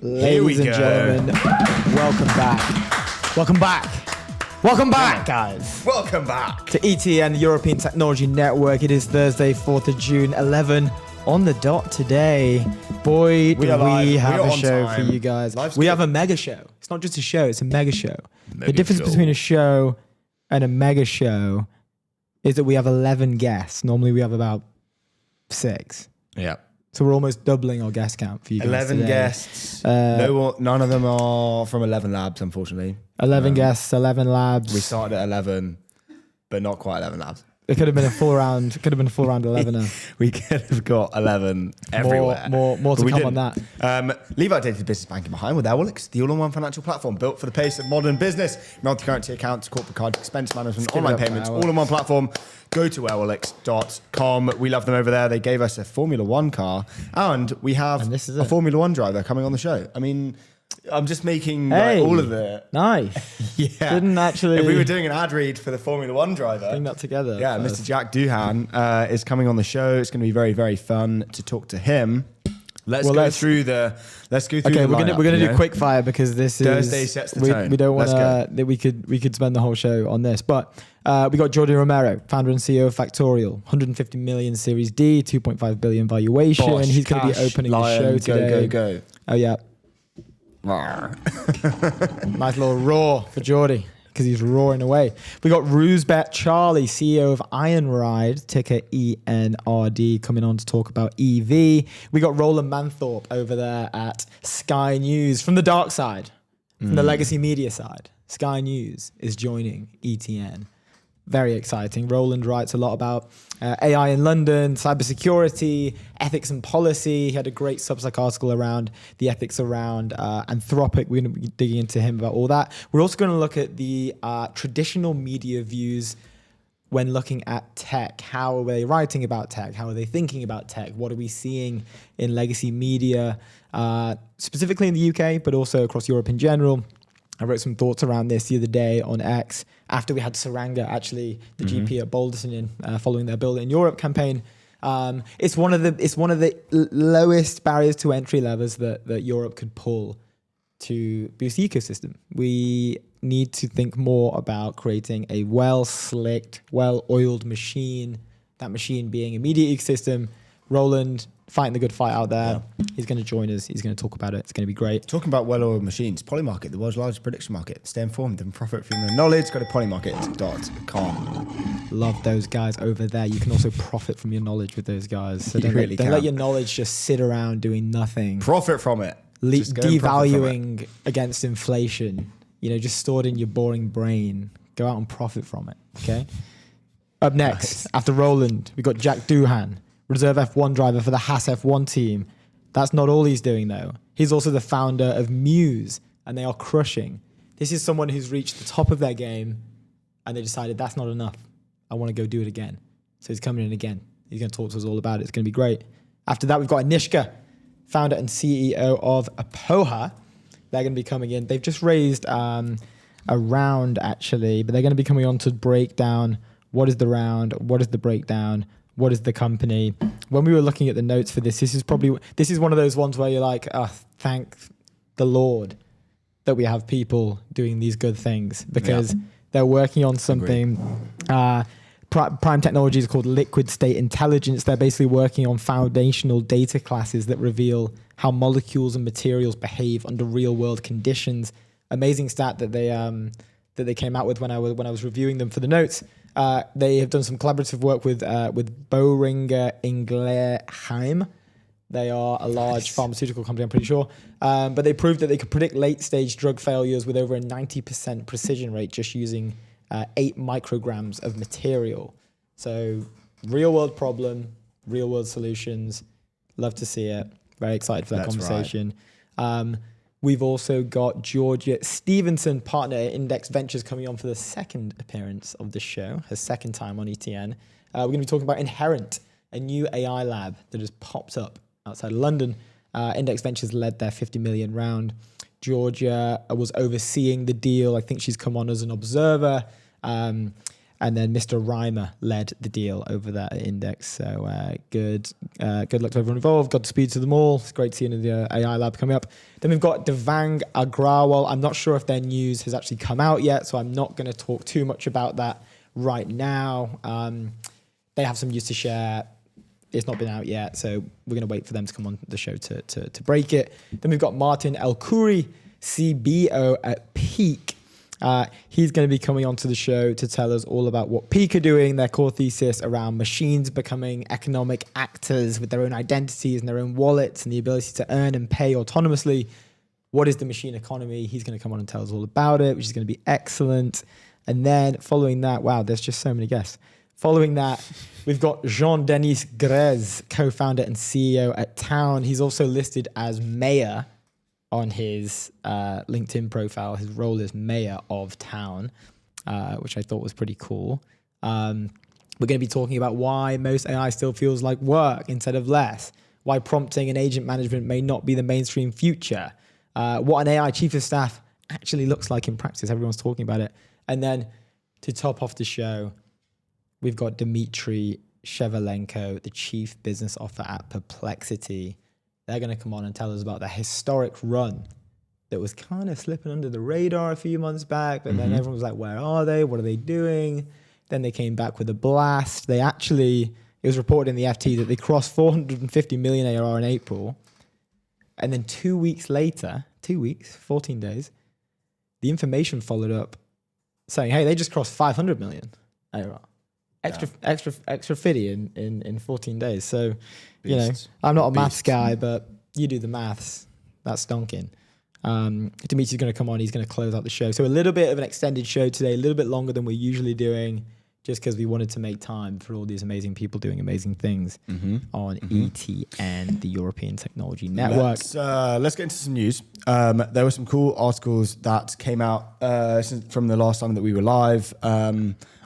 Ladies and gentlemen, welcome back. Welcome back. Welcome back, guys. Welcome back to ETN, the European Technology Network. It is Thursday, 4th of June, 11 on the dot today. Boy, do we have a show for you guys. We have a mega show. It's not just a show, it's a mega show. The difference between a show and a mega show is that we have 11 guests. Normally we have about 6. Yeah. So we're almost doubling our guest count for you guys 11 today. guests. None of them are from 11 Labs, unfortunately. 11 guests, 11 labs. We started at 11, but not quite 11 Labs. It could have been a full round. Could have been a full round 11. We could have got 11 everywhere. More to come on that. Leave outdated business banking behind with Owlix, the all-in-one financial platform built for the pace of modern business. Multi-currency accounts, corporate card, expense management, online payments, all-in-one platform. Go to owlix.com. We love them over there. They gave us a Formula One car, and we have a Formula One driver coming on the show. I mean, I'm just making all of the... Nice. Yeah. Didn't actually... If we were doing an ad read for the Formula One driver... Bring that together. Yeah, first. Mr. Jack Doohan is coming on the show. It's going to be very, very fun to talk to him. Let's go through the Okay, we're gonna do quick fire because this is Thursday sets the tone. We don't want that we could spend the whole show on this, but we got Jordi Romero, founder and CEO of Factorial, 150 million Series D, 2.5 billion valuation. Bosh, he's going to be opening the show today. Go. Oh yeah. Nice little roar for Jordi because he's roaring away. We got Roozbeh Charli, CEO of Einride, ticker ENRD, coming on to talk about EV. We got Rowland Manthorpe over there at Sky News from the dark side, from the legacy media side. Sky News is joining ETN. Very exciting. Rowland writes a lot about AI in London, cybersecurity, ethics and policy. He had a great Substack article around the ethics around Anthropic. We're going to be digging into him about all that. We're also going to look at the traditional media views when looking at tech. How are they writing about tech? How are they thinking about tech? What are we seeing in legacy media, specifically in the UK, but also across Europe in general? I wrote some thoughts around this the other day on X after we had Saranga, actually, the GP at Balderson following their Build It in Europe campaign. It's one of the lowest barriers to entry levels that Europe could pull to boost the ecosystem. We need to think more about creating a well-slicked, well-oiled machine, that machine being a media ecosystem. Rowland fighting the good fight out there. Yeah. He's going to join us. He's going to talk about it. It's going to be great. Talking about well-oiled machines, Polymarket, the world's largest prediction market. Stay informed and profit from your knowledge. Go to polymarket.com. Love those guys over there. You can also profit from your knowledge with those guys. So don't let your knowledge just sit around doing nothing. Profit from it. Devaluing against inflation. Just stored in your boring brain. Go out and profit from it. Okay. Up next, after Rowland, we got Jack Doohan, reserve F1 driver for the Haas F1 team. That's not all he's doing, though. He's also the founder of Meuze, and they are crushing. This is someone who's reached the top of their game, and they decided that's not enough. I want to go do it again. So he's coming in again. He's going to talk to us all about it. It's going to be great. After that, we've got Anshika, founder and CEO of Apoha. They're going to be coming in. They've just raised a round, actually, but they're going to be coming on to break down what is the round, what is the breakdown, what is the company. When we were looking at the notes for this, this is one of those ones where you're like, thank the Lord that we have people doing these good things because they're working on something. Prime technology is called liquid state intelligence. They're basically working on foundational data classes that reveal how molecules and materials behave under real world conditions. Amazing stat that they came out with when I was reviewing them for the notes. They have done some collaborative work with Boehringer Ingelheim. They are a large pharmaceutical company, I'm pretty sure. But they proved that they could predict late-stage drug failures with over a 90% precision rate just using 8 micrograms of material. So real-world problem, real-world solutions. Love to see it. Very excited for that conversation. Right. We've also got Georgia Stevenson, partner at Index Ventures, coming on for the second appearance of the show, her second time on ETN. We're going to be talking about Inherent, a new AI lab that has popped up outside of London. Index Ventures led their 50 million round. Georgia was overseeing the deal. I think she's come on as an observer. And then Mr. Reimer led the deal over there at Index. So good luck to everyone involved. Godspeed to them all. It's great seeing the AI lab coming up. Then we've got Devang Agrawal. I'm not sure if their news has actually come out yet, so I'm not going to talk too much about that right now. They have some news to share. It's not been out yet, so we're going to wait for them to come on the show to break it. Then we've got Martin El-Khouri, CBO at Peaq. He's going to be coming onto the show to tell us all about what Peaq are doing, their core thesis around machines becoming economic actors with their own identities and their own wallets and the ability to earn and pay autonomously. What is the machine economy? He's going to come on and tell us all about it, which is going to be excellent. And then following that, wow, there's just so many guests. Following that, we've got Jean-Denis Greze, co-founder and CEO at Town. He's also listed as mayor on his LinkedIn profile. His role is mayor of Town, which I thought was pretty cool. We're going to be talking about why most AI still feels like work instead of less, why prompting and agent management may not be the mainstream future, what an AI chief of staff actually looks like in practice. Everyone's talking about it. And then to top off the show, we've got Dmitry Shevelenko, the chief business officer at Perplexity. They're going to come on and tell us about the historic run that was kind of slipping under the radar a few months back, but then everyone was like, where are they? What are they doing? Then they came back with a blast. It was reported in the FT that they crossed 450 million ARR in April. And then 2 weeks later, 14 days, the information followed up saying, hey, they just crossed 500 million ARR. Extra 50 in 14 days. So, you know, I'm not a maths guy, but you do the maths. That's stonking. Dimitri's going to come on. He's going to close out the show. So a little bit of an extended show today, a little bit longer than we're usually doing, just because we wanted to make time for all these amazing people doing amazing things on ETN, the European Technology Network. Let's get into some news. There were some cool articles that came out from the last time that we were live.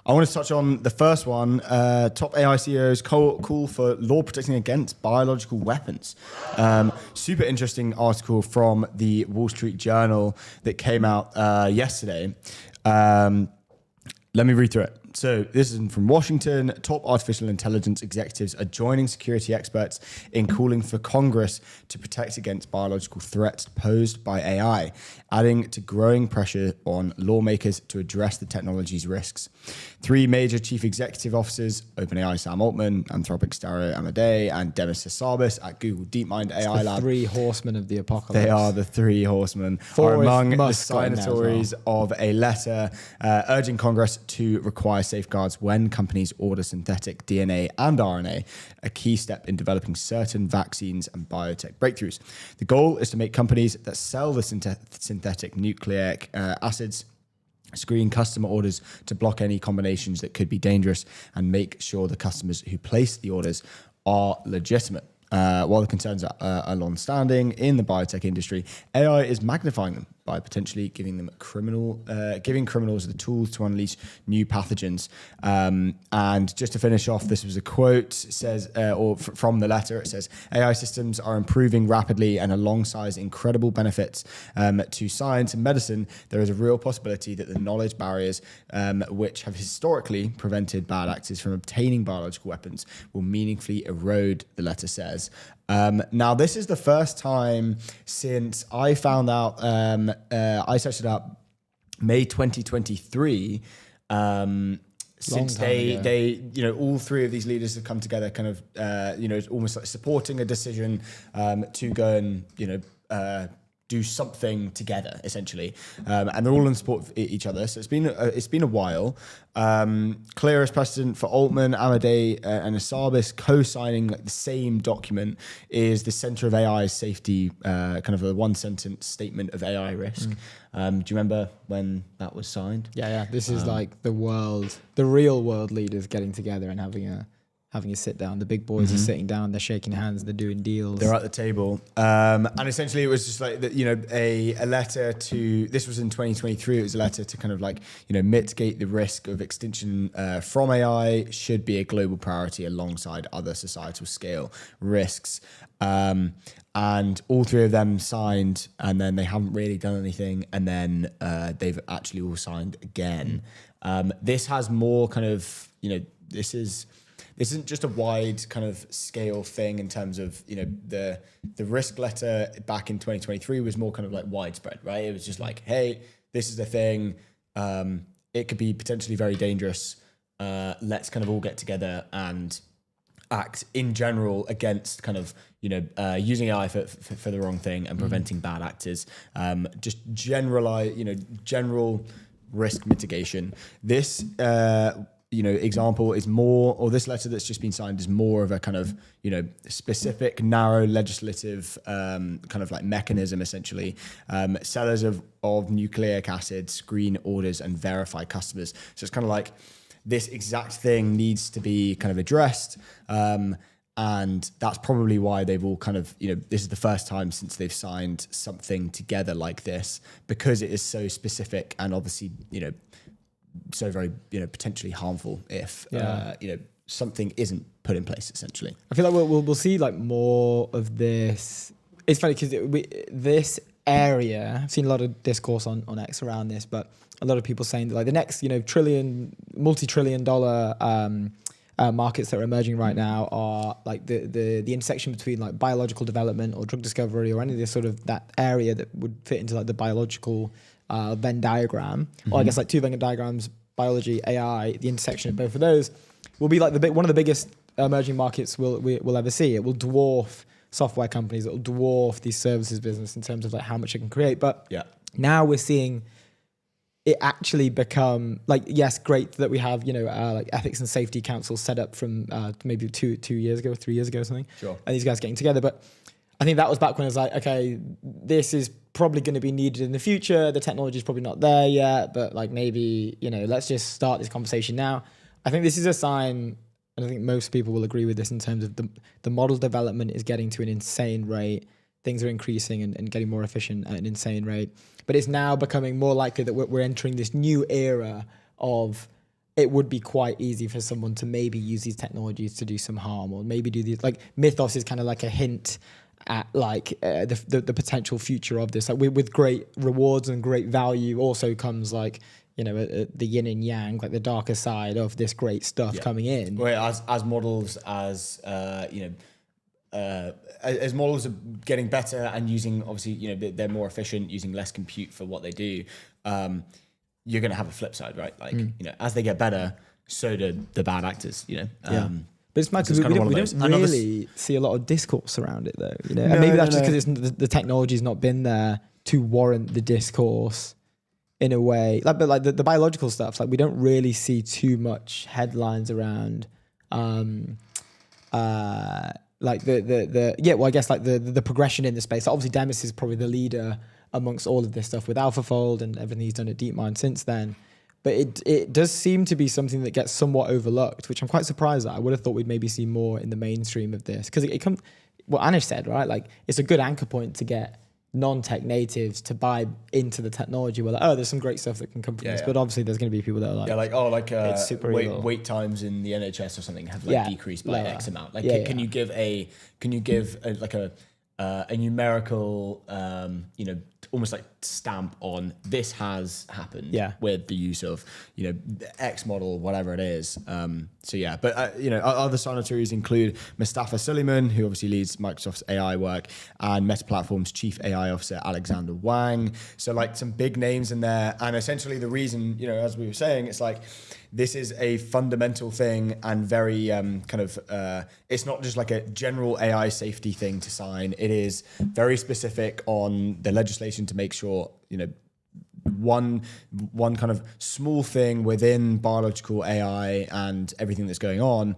I want to touch on the first one. Top AI CEOs call for law protecting against biological weapons. Super interesting article from the Wall Street Journal that came out yesterday. Let me read through it. So this is from Washington. Top artificial intelligence executives are joining security experts in calling for Congress to protect against biological threats posed by AI, adding to growing pressure on lawmakers to address the technology's risks. Three major chief executive officers, OpenAI Sam Altman, Anthropic's Dario Amodei, and Demis Hassabis at Google DeepMind AI Lab. Three horsemen of the apocalypse. They are the three horsemen. Are among the signatories of a letter urging Congress to require safeguards when companies order synthetic DNA and RNA, a key step in developing certain vaccines and biotech breakthroughs. The goal is to make companies that sell the synthetic nucleic acids screen customer orders to block any combinations that could be dangerous and make sure the customers who place the orders are legitimate. While the concerns are long-standing in the biotech industry, AI is magnifying them by potentially giving criminals the tools to unleash new pathogens. And just to finish off, this was a quote. It says, from the letter, it says, AI systems are improving rapidly, and alongside incredible benefits to science and medicine, there is a real possibility that the knowledge barriers which have historically prevented bad actors from obtaining biological weapons will meaningfully erode, the letter says. Now, this is the first time since I found out, I searched it up, May 2023, since they, you know, all three of these leaders have come together kind of, you know, almost like supporting a decision to go and, you know, do something together, essentially, and they're all in support of each other. So it's been a while. Clearest precedent for Altman, Amodei, and Hassabis co-signing like the same document is the Center of AI Safety, kind of a one-sentence statement of AI risk. Do you remember when that was signed? Yeah. This is like the real world leaders getting together and having a sit down. The big boys are sitting down, they're shaking hands, they're doing deals. They're at the table. And essentially it was just like, you know, a letter to, this was in 2023, it was a letter to kind of like, you know, mitigate the risk of extinction from AI should be a global priority alongside other societal scale risks. And all three of them signed, and then they haven't really done anything. And then they've actually all signed again. This has more kind of, this isn't just a wide kind of scale thing in terms of, the risk letter back in 2023 was more kind of like widespread, right? It was just like, hey, this is the thing. It could be potentially very dangerous. Let's kind of all get together and act in general against kind of, using AI for the wrong thing and preventing bad actors. Just general risk mitigation. This, example is more, or this letter that's just been signed is more of a kind of, specific, narrow legislative kind of like mechanism, essentially. Sellers of nucleic acid screen orders and verify customers. So it's kind of like this exact thing needs to be kind of addressed. And that's probably why they've all kind of, this is the first time since they've signed something together like this, because it is so specific and obviously, so very, potentially harmful if, something isn't put in place, essentially. I feel like we'll see like more of this. It's funny because this area, I've seen a lot of discourse on X around this, but a lot of people saying that like the next, multi-trillion dollar markets that are emerging right now are like the intersection between like biological development or drug discovery or any of this sort of that area that would fit into like the biological Venn diagram, or I guess like two Venn diagrams, biology, AI, the intersection of both of those will be like one of the biggest emerging markets we'll ever see. It will dwarf software companies. It will dwarf these services business in terms of like how much it can create. But now we're seeing it actually become like, yes, great that we have, like ethics and safety councils set up from maybe 3 years ago or something. Sure. And these guys getting together. But I think that was back when it was like, okay, this is probably going to be needed in the future. The technology is probably not there yet, but like maybe, let's just start this conversation now. I think this is a sign, and I think most people will agree with this in terms of the model development is getting to an insane rate. Things are increasing and getting more efficient at an insane rate. But it's now becoming more likely that we're entering this new era of it would be quite easy for someone to maybe use these technologies to do some harm, or maybe do these, like Mythos is kind of like a hint at like the potential future of this. Like with great rewards and great value also comes like, the yin and yang, like the darker side of this great stuff coming in. Well, as models, as models are getting better and using, obviously, they're more efficient, using less compute for what they do, you're going to have a flip side, right? Like, as they get better, so do the bad actors, But it's mad because we don't really see a lot of discourse around it, though. And maybe that's just because the technology's not been there to warrant the discourse in a way. But the biological stuff, like we don't really see too much headlines around. Like I guess like the progression in the space. So obviously, Demis is probably the leader amongst all of this stuff with AlphaFold and everything he's done at DeepMind since then. But it does seem to be something that gets somewhat overlooked, which I'm quite surprised at. I would have thought we'd maybe see more in the mainstream of this, because it comes. What Anish said, right? Like it's a good anchor point to get non-tech natives to buy into the technology. We're like, there's some great stuff that can come from this, but obviously there's going to be people that are like, it's super wait times in the NHS or something have decreased by X amount. Like, can you give a numerical, almost like stamp on this has happened with the use of, X model, whatever it is. But other signatories include Mustafa Suleiman, who obviously leads Microsoft's AI work, and Meta Platform's Chief AI Officer, Alexander Wang. So like some big names in there. And essentially the reason, as we were saying, it's like, this is a fundamental thing and very it's not just like a general AI safety thing to sign. It is very specific on the legislation to make sure, one kind of small thing within biological AI and everything that's going on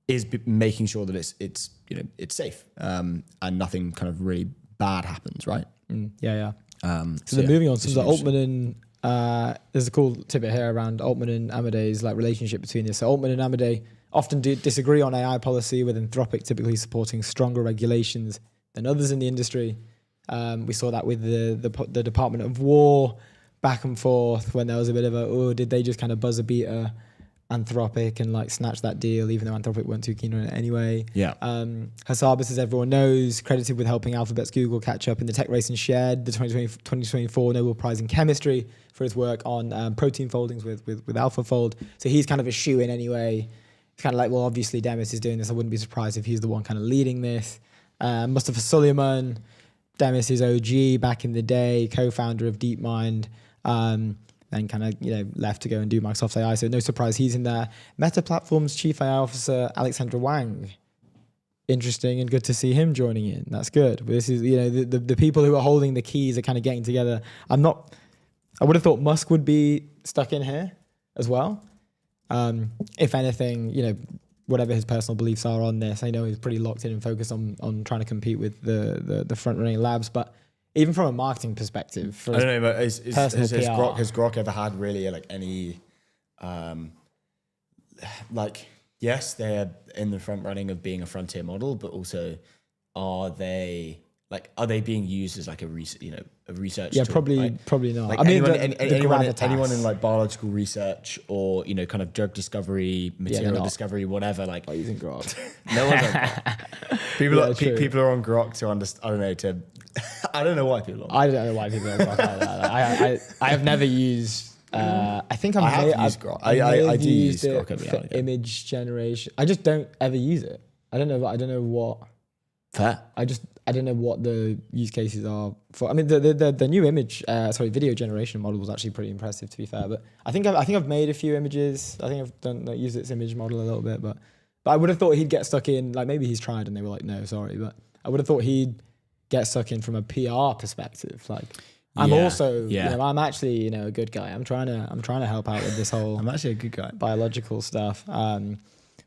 is making sure that it's safe and nothing kind of really bad happens, right? So then moving on, so the Altman and there's a cool tidbit here around Altman and Amadei's like relationship between this. So Altman and Amadei often do disagree on AI policy, with Anthropic typically supporting stronger regulations than others in the industry. We saw that with the Department of War back and forth when there was a bit of did they just kind of buzzer beater Anthropic and like snatch that deal, even though Anthropic weren't too keen on it anyway. Yeah. Hassabis, as everyone knows, credited with helping Alphabet's Google catch up in the tech race and shared the 2024 Nobel Prize in Chemistry for his work on protein foldings with AlphaFold. So he's kind of a shoe-in anyway. It's kind of like, well, obviously Demis is doing this. I wouldn't be surprised if he's the one kind of leading this. Mustafa Suleyman, Demis's OG back in the day, co-founder of DeepMind, then kind of left to go and do Microsoft AI. So no surprise he's in there. Meta Platforms Chief AI Officer Alexandra Wang. Interesting and good to see him joining in. That's good. But this is the people who are holding the keys are kind of getting together. I would have thought Musk would be stuck in here as well. If anything, whatever his personal beliefs are on this, I know he's pretty locked in and focused on trying to compete with the front running labs, but even from a marketing perspective, I don't know, but has PR. Grok ever had really any, yes, they're in the front running of being a frontier model, but also are they being used as a research? Yeah, tool, probably right? probably not. Anyone in biological research or kind of drug discovery, material discovery, whatever. Using Grok. No one's on Grok. People are on Grok to understand. I don't know I don't know why people are on. I don't know why people are on Grok either. I have never used. I think I have used Grok. I do use Grok every now and again. Image generation. I just don't ever use it. I don't know what. Fair. I don't know what the use cases are for. I mean, the new video generation model was actually pretty impressive, to be fair. But I think I've made a few images. I think I've used its image model a little bit, but I would have thought he'd get stuck in. Maybe he's tried and they were like, no, sorry. But I would have thought he'd get stuck in from a PR perspective. I'm actually a good guy. I'm trying to help out with this whole. I'm actually a good guy. Biological stuff.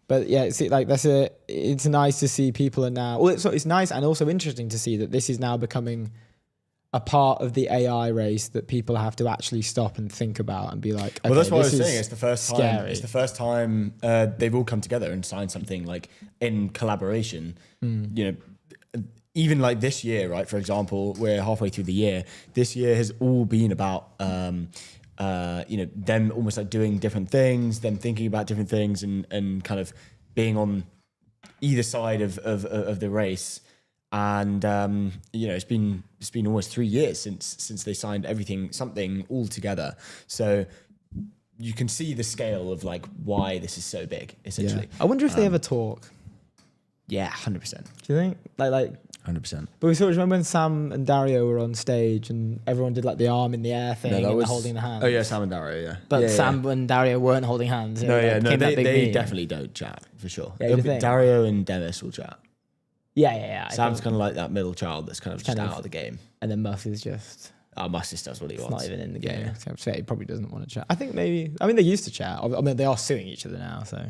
But yeah, it's nice to see people are now. Well, it's nice and also interesting to see that this is now becoming a part of the AI race that people have to actually stop and think about and be like, okay, well, that's what I was saying. It's the first time they've all come together and signed something in collaboration. Even this year, right? For example, we're halfway through the year. This year has all been about. Them almost doing different things, them thinking about different things and kind of being on either side of the race. And, it's been almost 3 years since they signed something all together. So you can see the scale of why this is so big, essentially. Yeah. I wonder if they ever talk. Yeah, 100%. Do you think? 100%. But we remember when Sam and Dario were on stage and everyone did the arm in the air thing and holding the hands. Oh yeah, Sam and Dario, yeah. But Sam and Dario weren't holding hands. They definitely don't chat for sure. Yeah, Dario and Demis will chat. Yeah. Sam's kind of like that middle child that's kind of just out of the game. And then Musk is just. Musk just does what he wants. Not even in the game. Yeah. So he probably doesn't want to chat. I think maybe. I mean, they used to chat. I mean, they are suing each other now, so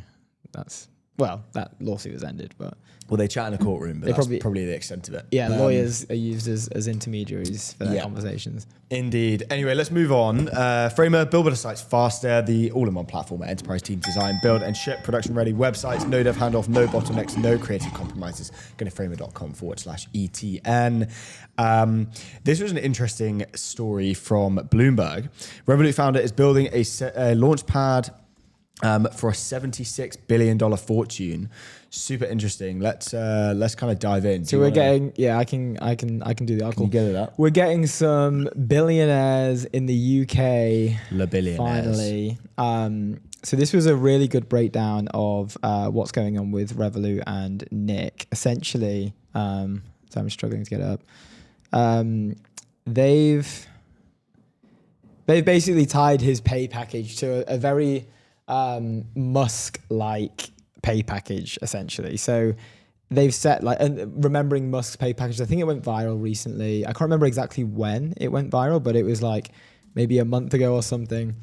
that's. Well, that lawsuit has ended, but... Well, they chat in a courtroom, but that's probably the extent of it. Yeah, lawyers are used as intermediaries for their conversations. Indeed. Anyway, let's move on. Framer, build better sites faster, the all-in-one platform where enterprise teams design, build and ship production-ready websites, no dev handoff, no bottlenecks, no creative compromises. Go to framer.com/ETN. This was an interesting story from Bloomberg. Revolut founder is building a launch pad for a $76 billion fortune. Super interesting. Let's kind of dive in. So we're getting, I can do the article. Can you get it up? We're getting some billionaires in the UK. Le billionaires. Finally. So this was a really good breakdown of what's going on with Revolut and Nick. Essentially, so I'm struggling to get it up. They've basically tied his pay package to a very Musk-like pay package, essentially. So they've set and remembering Musk's pay package, I think it went viral recently. I can't remember exactly when it went viral, but it was maybe a month ago or something.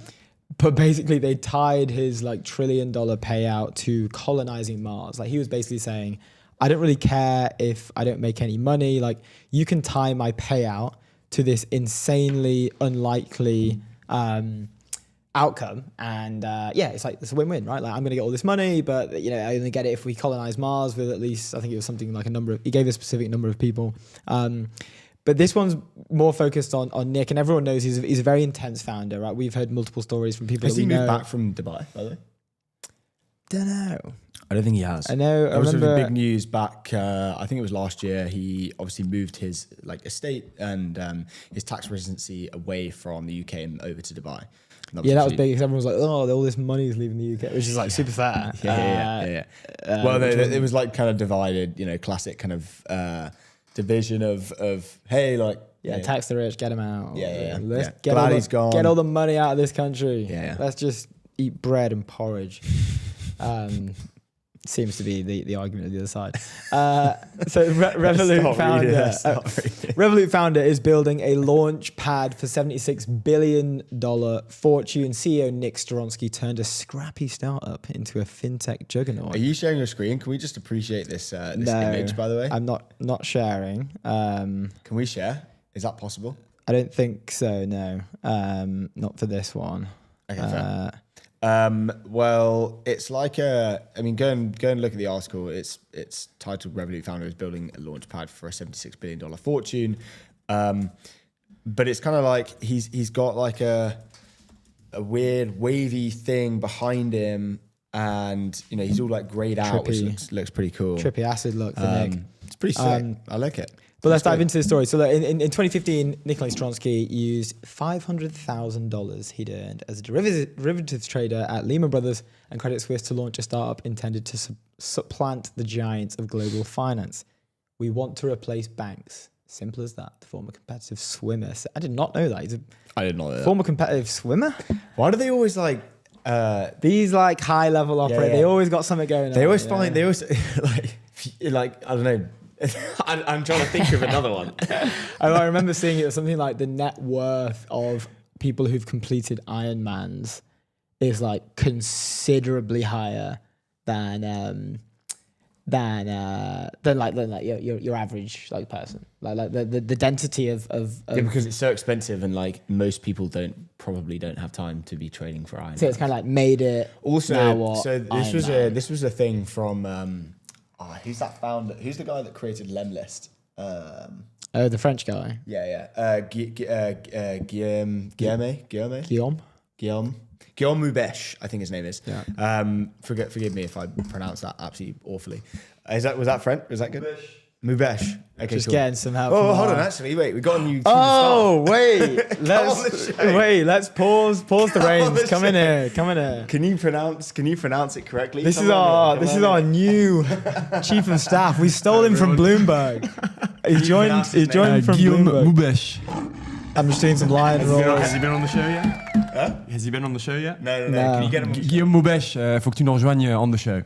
But basically they tied his $1 trillion payout to colonizing Mars. He was basically saying, I don't really care if I don't make any money. You can tie my payout to this insanely unlikely outcome, and it's a win-win, right? I'm gonna get all this money, but I only get it if we colonize Mars with at least, I think it was something like he gave a specific number of people. But this one's more focused on Nick, and everyone knows he's a very intense founder, right? We've heard multiple stories from people. Has he moved back from Dubai, by the way? don't know. I don't think he has. I know. There was big news back. I think it was last year. He obviously moved his estate and his tax residency away from the UK and over to Dubai. That was big because everyone was like, "Oh, all this money is leaving the UK," which is like super fair. Yeah. Well, it was like kind of divided. Classic kind of division of hey, like. Yeah, tax the rich, get them out. Let's he's gone. Get all the money out of this country. Yeah. Let's just eat bread and porridge. Seems to be the argument of the other side. So Revolut founder is building a launch pad for $76 billion fortune. CEO Nick Storonsky turned a scrappy startup into a fintech juggernaut. Are you sharing your screen? Can we just appreciate this image, by the way? I'm not sharing. Can we share? Is that possible? I don't think so, no. Not for this one. Okay, fair. Well, it's like go and look at the article. It's titled "Revolut founder is building a launch pad for a $76 billion fortune," but it's kind of like he's got like a weird wavy thing behind him, and he's all like grayed out, which looks pretty cool. Trippy acid look for Nick. It's pretty sick. I like it. But let's dive into the story. So in 2015, Nikolai Stronsky used $500,000 he'd earned as a derivatives trader at Lehman Brothers and Credit Suisse to launch a startup intended to supplant the giants of global finance. We want to replace banks. Simple as that. The former competitive swimmer. I did not know that. I did not know that. Former competitive swimmer? Why do they always like... These like high level operators, they always got something going on. They always find... They always like I don't know... I'm trying to think of another one. I remember seeing it as something like the net worth of people who've completed Ironmans is like considerably higher than your average like person. Like the density of because it's so expensive and like most people probably don't have time to be trading for Ironman. So it's kind of like made it. Also, so this was a thing from. Who's that founder? Who's the guy that created Lemlist? The French guy. Guillaume Meuze, I think his name is. Yeah. Forgive me if I pronounce that absolutely awfully. Was that French? Was that good? Meuze. Okay, just cool. Getting some help. Oh, hold on. Actually, wait. We got a new. Let's pause the reins. Come in here. Can you pronounce it correctly? This is our new chief of staff. We stole him from Bloomberg. He joined from Guillaume Bloomberg. I'm just doing some lion rolls. Has he been on the show yet? Huh? Has he been on the show yet? No. Can you get him? Guillaume Meuze, faut que tu nous rejoignes on the show.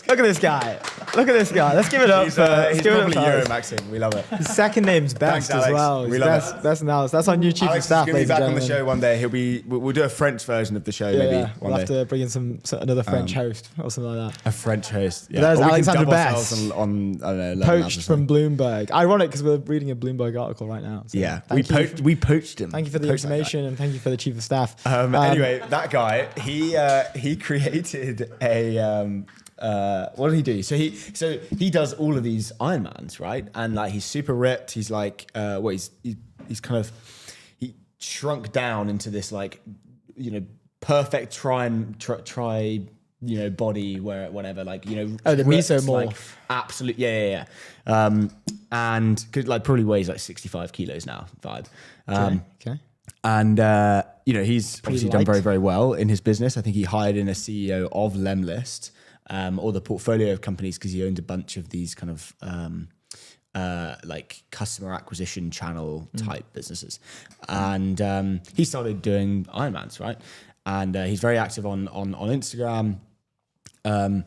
Look at this guy. Let's give it up. He's probably Euromaxing. We love it. His second name's Best. Thanks, as well. We love it. Best analysis. That's our new chief Alex of staff. is going to be back on the show one day. We'll do a French version of the show maybe. We'll have to bring in another French host or something like that. A French host. Yeah. There's Alexander Best. On I don't know, poached from Bloomberg. Ironic because we're reading a Bloomberg article right now. So we poached him. Thank you for the information and thank you for the chief of staff. Anyway, that guy, he created a. What did he do? So he does all of these Ironmans, right? And like he's super ripped. He's like, he's kind of shrunk down into this like, perfect try body where whatever like the mesomorph, like, absolute yeah. And could like probably weighs like 65 kilos now. Vibe. Okay. And he's obviously done very very well in his business. I think he hired in a CEO of Lemlist. Or the portfolio of companies because he owned a bunch of these kind of like customer acquisition channel type businesses. And he started doing Ironmans, right? And he's very active on Instagram. And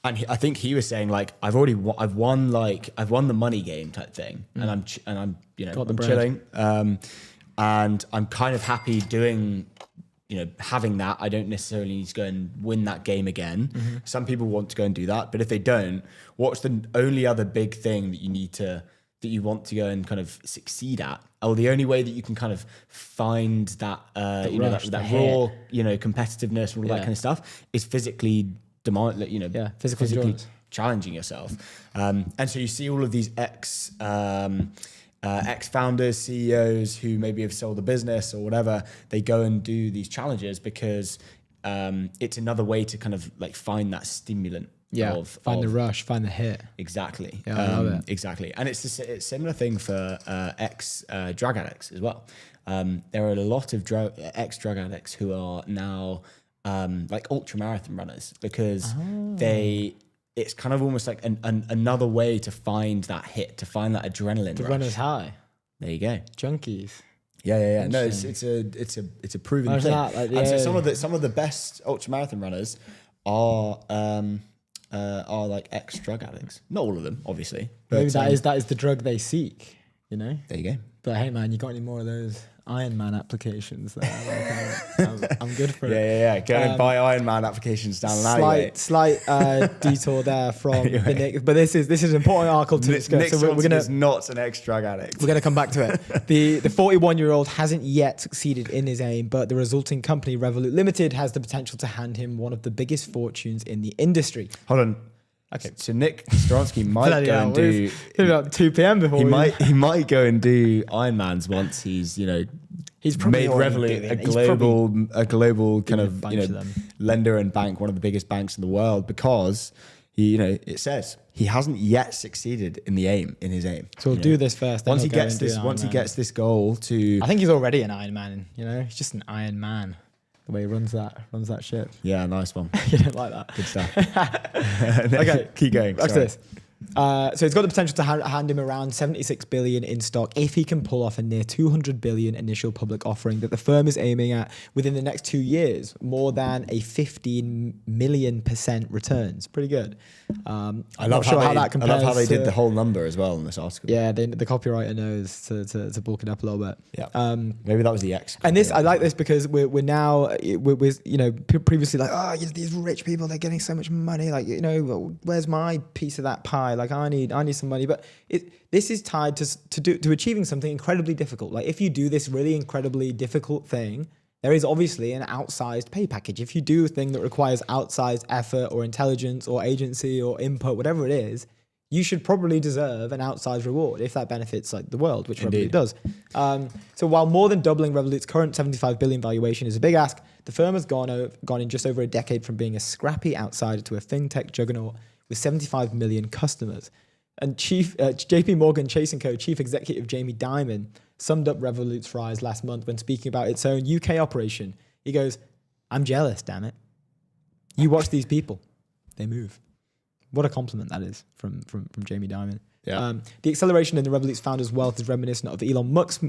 I think he was saying like, I've won the money game type thing. And I'm chilling. And I'm kind of happy doing having that. I don't necessarily need to go and win that game again. Mm-hmm. Some people want to go and do that, but if they don't, what's the only other big thing that you want to go and kind of succeed at? Or the only way that you can kind of find that, that raw, competitiveness and all that kind of stuff is physically physically challenging yourself. And so you see all of these ex-founders, CEOs who maybe have sold the business or whatever, they go and do these challenges because it's another way to kind of like find that stimulant. Yeah, find the rush, find the hit. Exactly. Yeah, I love it. Exactly. And it's a similar thing for ex-drug addicts as well. There are a lot of ex-drug addicts who are now like ultramarathon runners because it's kind of almost like another way to find that hit, to find that adrenaline The rush. runner's high. There you go. Junkies. Yeah. No, it's a proven thing. And so some of the best ultramarathon runners are like ex-drug addicts. Not all of them, obviously. But, maybe that is the drug they seek, you know? There you go. But hey, man, you got any more of those Iron Man applications there? Like, I'm good for it. Yeah. Go and buy Iron Man applications down an alleyway. Slight detour there from the Nick, but this is an important article to discuss. Nick so we're gonna is not an ex-drug addict. We're going to come back to it. The 41-year-old hasn't yet succeeded in his aim, but the resulting company, Revolut Limited, has the potential to hand him one of the biggest fortunes in the industry. Hold on. Okay, so Nick Stronsky might go and do. It's about 2 p.m. before he might go and do Ironmans once he's he's probably made Revolut a global kind of lender and bank, one of the biggest banks in the world, because it says he hasn't yet succeeded in his aim. So we'll do this first. Once he gets this goal to, I think he's already an Iron Man. He's just an Iron Man. The way he runs that ship. Yeah, nice one. You don't like that. Good stuff. Okay, keep going. Watch this. So he's got the potential to hand him around 76 billion in stock if he can pull off a near 200 billion initial public offering that the firm is aiming at within the next 2 years, more than a 15 million% returns. Pretty good. I'm not sure how that compares. I love how they did the whole number as well in this article. Yeah, the copywriter knows to bulk it up a little bit. Yeah. Maybe that was the X. And I like this because we're now previously like, these rich people, they're getting so much money. Like, where's my piece of that pie? Like, I need some money. But this is tied to achieving something incredibly difficult. Like, if you do this really incredibly difficult thing, there is obviously an outsized pay package. If you do a thing that requires outsized effort or intelligence or agency or input, whatever it is, you should probably deserve an outsized reward if that benefits like the world, which Revolut does. So while more than doubling Revolut's current 75 billion valuation is a big ask, the firm has gone in just over a decade from being a scrappy outsider to a fintech juggernaut with 75 million customers. And JP Morgan Chase & Co. Chief Executive Jamie Dimon summed up Revolut's rise last month when speaking about its own UK operation. He goes, "I'm jealous, damn it. You watch these people. They move." What a compliment that is from Jamie Dimon. Yeah. The acceleration in the Revolut's founder's wealth is reminiscent of Elon Musk's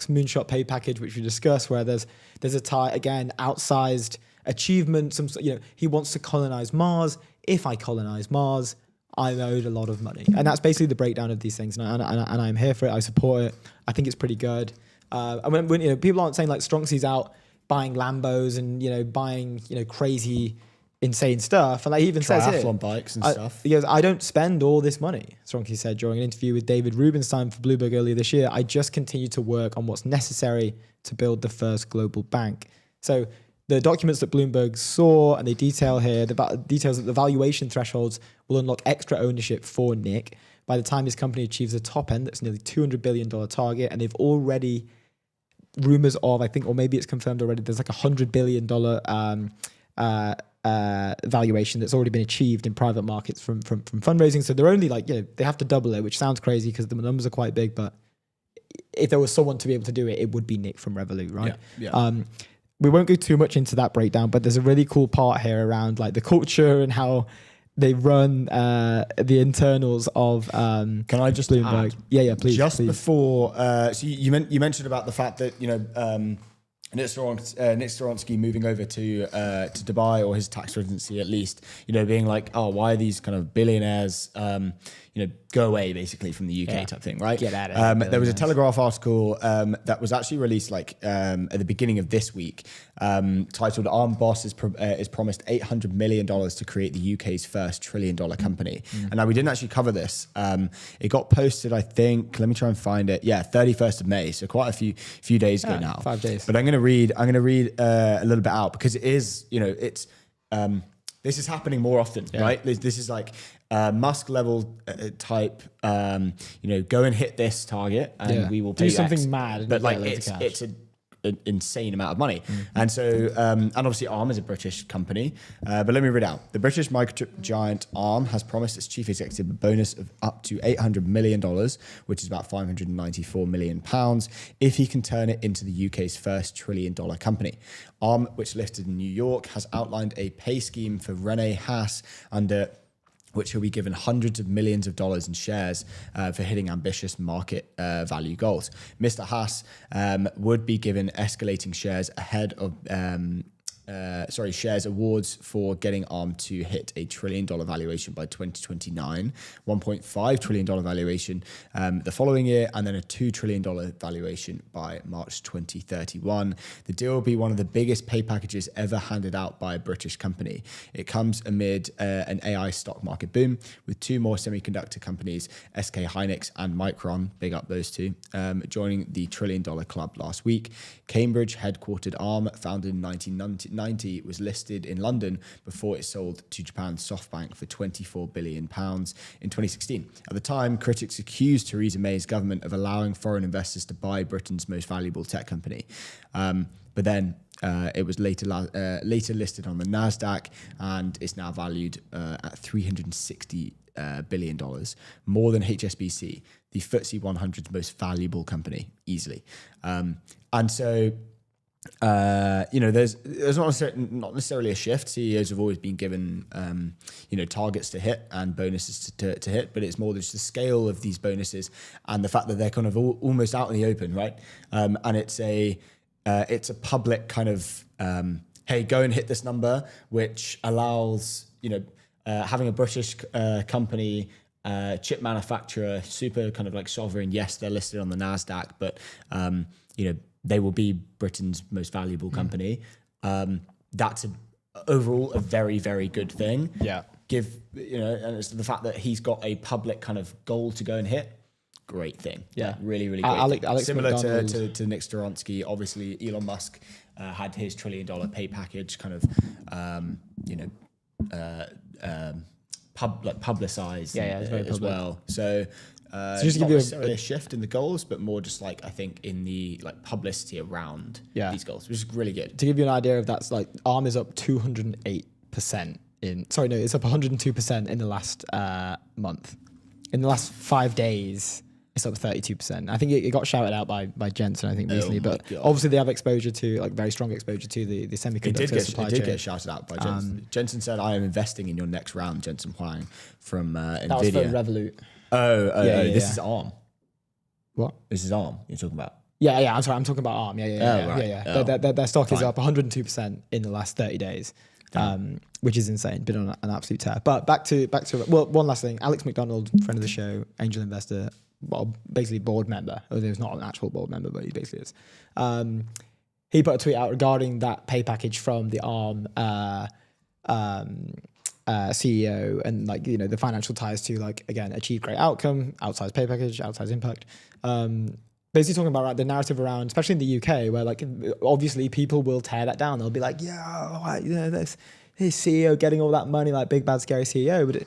moonshot pay package, which we discussed, where there's a tie, again, outsized achievement. He wants to colonize Mars. If I colonize Mars, I'm owed a lot of money. And that's basically the breakdown of these things. And I'm here for it. I support it. I think it's pretty good. When people aren't saying like Strongy's out buying Lambos and, buying, crazy, insane stuff. And like he even says here, triathlon bikes and stuff. He goes, "I don't spend all this money," Strongy said during an interview with David Rubenstein for Bloomberg earlier this year. "I just continue to work on what's necessary to build the first global bank." So the documents that Bloomberg saw, and they detail here, details that the valuation thresholds will unlock extra ownership for Nick by the time his company achieves the top end. That's nearly $200 billion target. And they've already, rumors of, I think, or maybe it's confirmed already, there's like $100 billion valuation that's already been achieved in private markets from fundraising. So they're only like, they have to double it, which sounds crazy because the numbers are quite big. But if there was someone to be able to do it, it would be Nick from Revolut, right? Yeah. We won't go too much into that breakdown, but there's a really cool part here around like the culture and how they run the internals of Can I just Bloomberg. add, Yeah, please. Just please. before, so you mentioned about the fact that Nick Stronsky moving over to Dubai, or his tax residency at least, being like, oh, why are these kind of billionaires, go away basically from the UK type thing, right? Get out of here, there was a Telegraph article that was actually released at the beginning of this week, titled "Armed Boss is promised $800 million to create the UK's first $1 trillion company." And now we didn't actually cover this. It got posted, I think. Let me try and find it. Yeah, 31st of May, so quite a few days ago now. 5 days. But I'm going to read a little bit out because it is, it's this is happening more often, right? This is like Musk level type, go and hit this target and we will pay do you something X. mad. But like it's a an insane amount of money. And so, and obviously Arm is a British company, but let me read out. The British microchip giant Arm has promised its chief executive a bonus of up to $800 million, which is about £594 million, if he can turn it into the UK's first $1 trillion company. Arm, which listed in New York, has outlined a pay scheme for Rene Haas under which he'll be given hundreds of millions of dollars in shares for hitting ambitious market value goals. Mr. Haas would be given escalating shares ahead of shares awards for getting Arm to hit a $1 trillion valuation by 2029, $1.5 trillion valuation the following year, and then a $2 trillion valuation by March 2031. The deal will be one of the biggest pay packages ever handed out by a British company. It comes amid an AI stock market boom, with two more semiconductor companies, SK Hynix and Micron, big up those two, joining the $1 trillion club last week. Cambridge headquartered Arm, founded in 1990, was listed in London before it sold to Japan's SoftBank for £24 billion in 2016. At the time, critics accused Theresa May's government of allowing foreign investors to buy Britain's most valuable tech company. But then it was later listed on the NASDAQ, and it's now valued at $360 billion, more than HSBC, the FTSE 100's most valuable company, easily. And so, there's not necessarily a shift. CEOs have always been given, targets to hit and bonuses to hit, but it's more just the scale of these bonuses and the fact that they're kind of almost out in the open, right? And it's a public kind of, hey, go and hit this number, which allows, having a British company, chip manufacturer, super kind of like sovereign. Yes, they're listed on the NASDAQ, but, they will be Britain's most valuable company. That's overall a very, very good thing. Yeah. And it's the fact that he's got a public kind of goal to go and hit. Great thing. Yeah. Like, really, really great. Alex Similar to Nick Storonsky, obviously Elon Musk had his $1 trillion pay package kind of, publicized as well. So, just not necessarily a shift in the goals, but more just like I think in the like publicity around these goals, which is really good. To give you an idea of that's like Arm is up 208% it's up 102% in the last month. In the last 5 days, it's up 32%. I think it got shouted out by Jensen, I think, recently, but obviously they have exposure to, like, very strong exposure to the semiconductor supply chain. It did get shouted out by Jensen. Jensen said, "I am investing in your next round," Jensen Huang from NVIDIA. That was for Revolut. This is Arm. What? This is Arm you're talking about? Yeah, I'm sorry, I'm talking about Arm. Their stock is up 102% in the last 30 days. Which is insane, been on an absolute tear. But back to one last thing. Alex McDonald, friend of the show, angel investor, well, basically board member, although he's not an actual board member, but he basically is. He put a tweet out regarding that pay package from the Arm CEO, and the financial ties to achieve great outcome, outsized pay package, outsized impact. Basically talking about the narrative around, especially in the UK, where obviously people will tear that down. They'll be like, this CEO getting all that money, like big bad scary CEO. But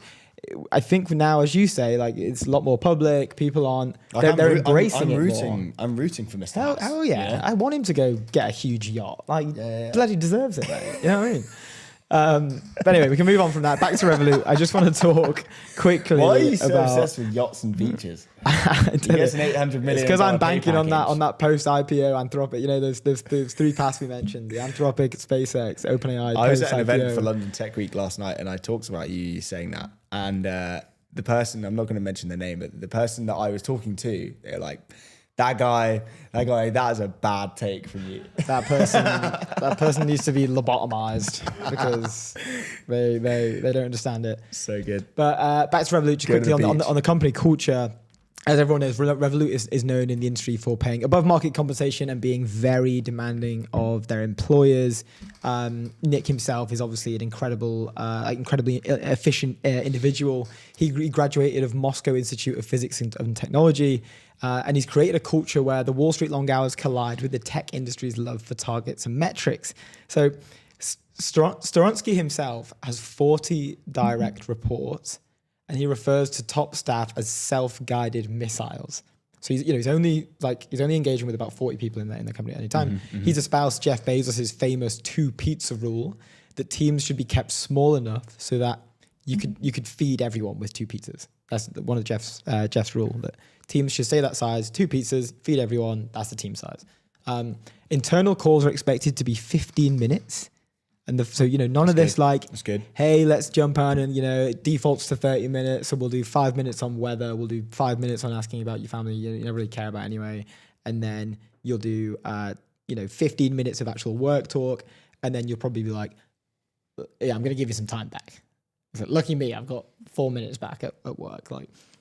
I think now, as you say, it's a lot more public. People aren't. They're embracing it more. I'm rooting for Mr. House. Oh yeah, I want him to go get a huge yacht. Bloody deserves it, mate. You know what I mean? But anyway, we can move on from that. Back to Revolut. I just want to talk quickly. Why are you so obsessed with yachts and beaches? He gets an $800 million. It's because I'm banking on that post IPO Anthropic. There's three paths we mentioned: the Anthropic, SpaceX, OpenAI. I was at an event for London Tech Week last night, and I talked about you saying that. And the person, I'm not going to mention their name, but the person that I was talking to, they're like, That guy, that is a bad take from you. That person needs to be lobotomized because they don't understand it. So good. But back to Revolut, just quickly on the company culture. As everyone knows, Revolut is known in the industry for paying above market compensation and being very demanding of their employers. Nick himself is obviously an incredibly efficient individual. He graduated of Moscow Institute of Physics and Technology. And he's created a culture where the Wall Street long hours collide with the tech industry's love for targets and metrics. So Storonsky himself has 40 direct reports, and he refers to top staff as self-guided missiles. So he's only engaging with about 40 people in the company at any time. He's espoused Jeff Bezos' famous 2 pizza rule, that teams should be kept small enough so that you could feed everyone with 2 pizzas. That's one of Jeff's rule, that teams should stay that size, 2 pizzas, feed everyone. That's the team size. Internal calls are expected to be 15 minutes. And so, none of this That's good. Hey, let's jump on and, it defaults to 30 minutes. So we'll do 5 minutes on weather. We'll do 5 minutes on asking about your family you don't really care about anyway. And then you'll do, 15 minutes of actual work talk. And then you'll probably be like, yeah, I'm going to give you some time back. So, lucky me, I've got 4 minutes back at work.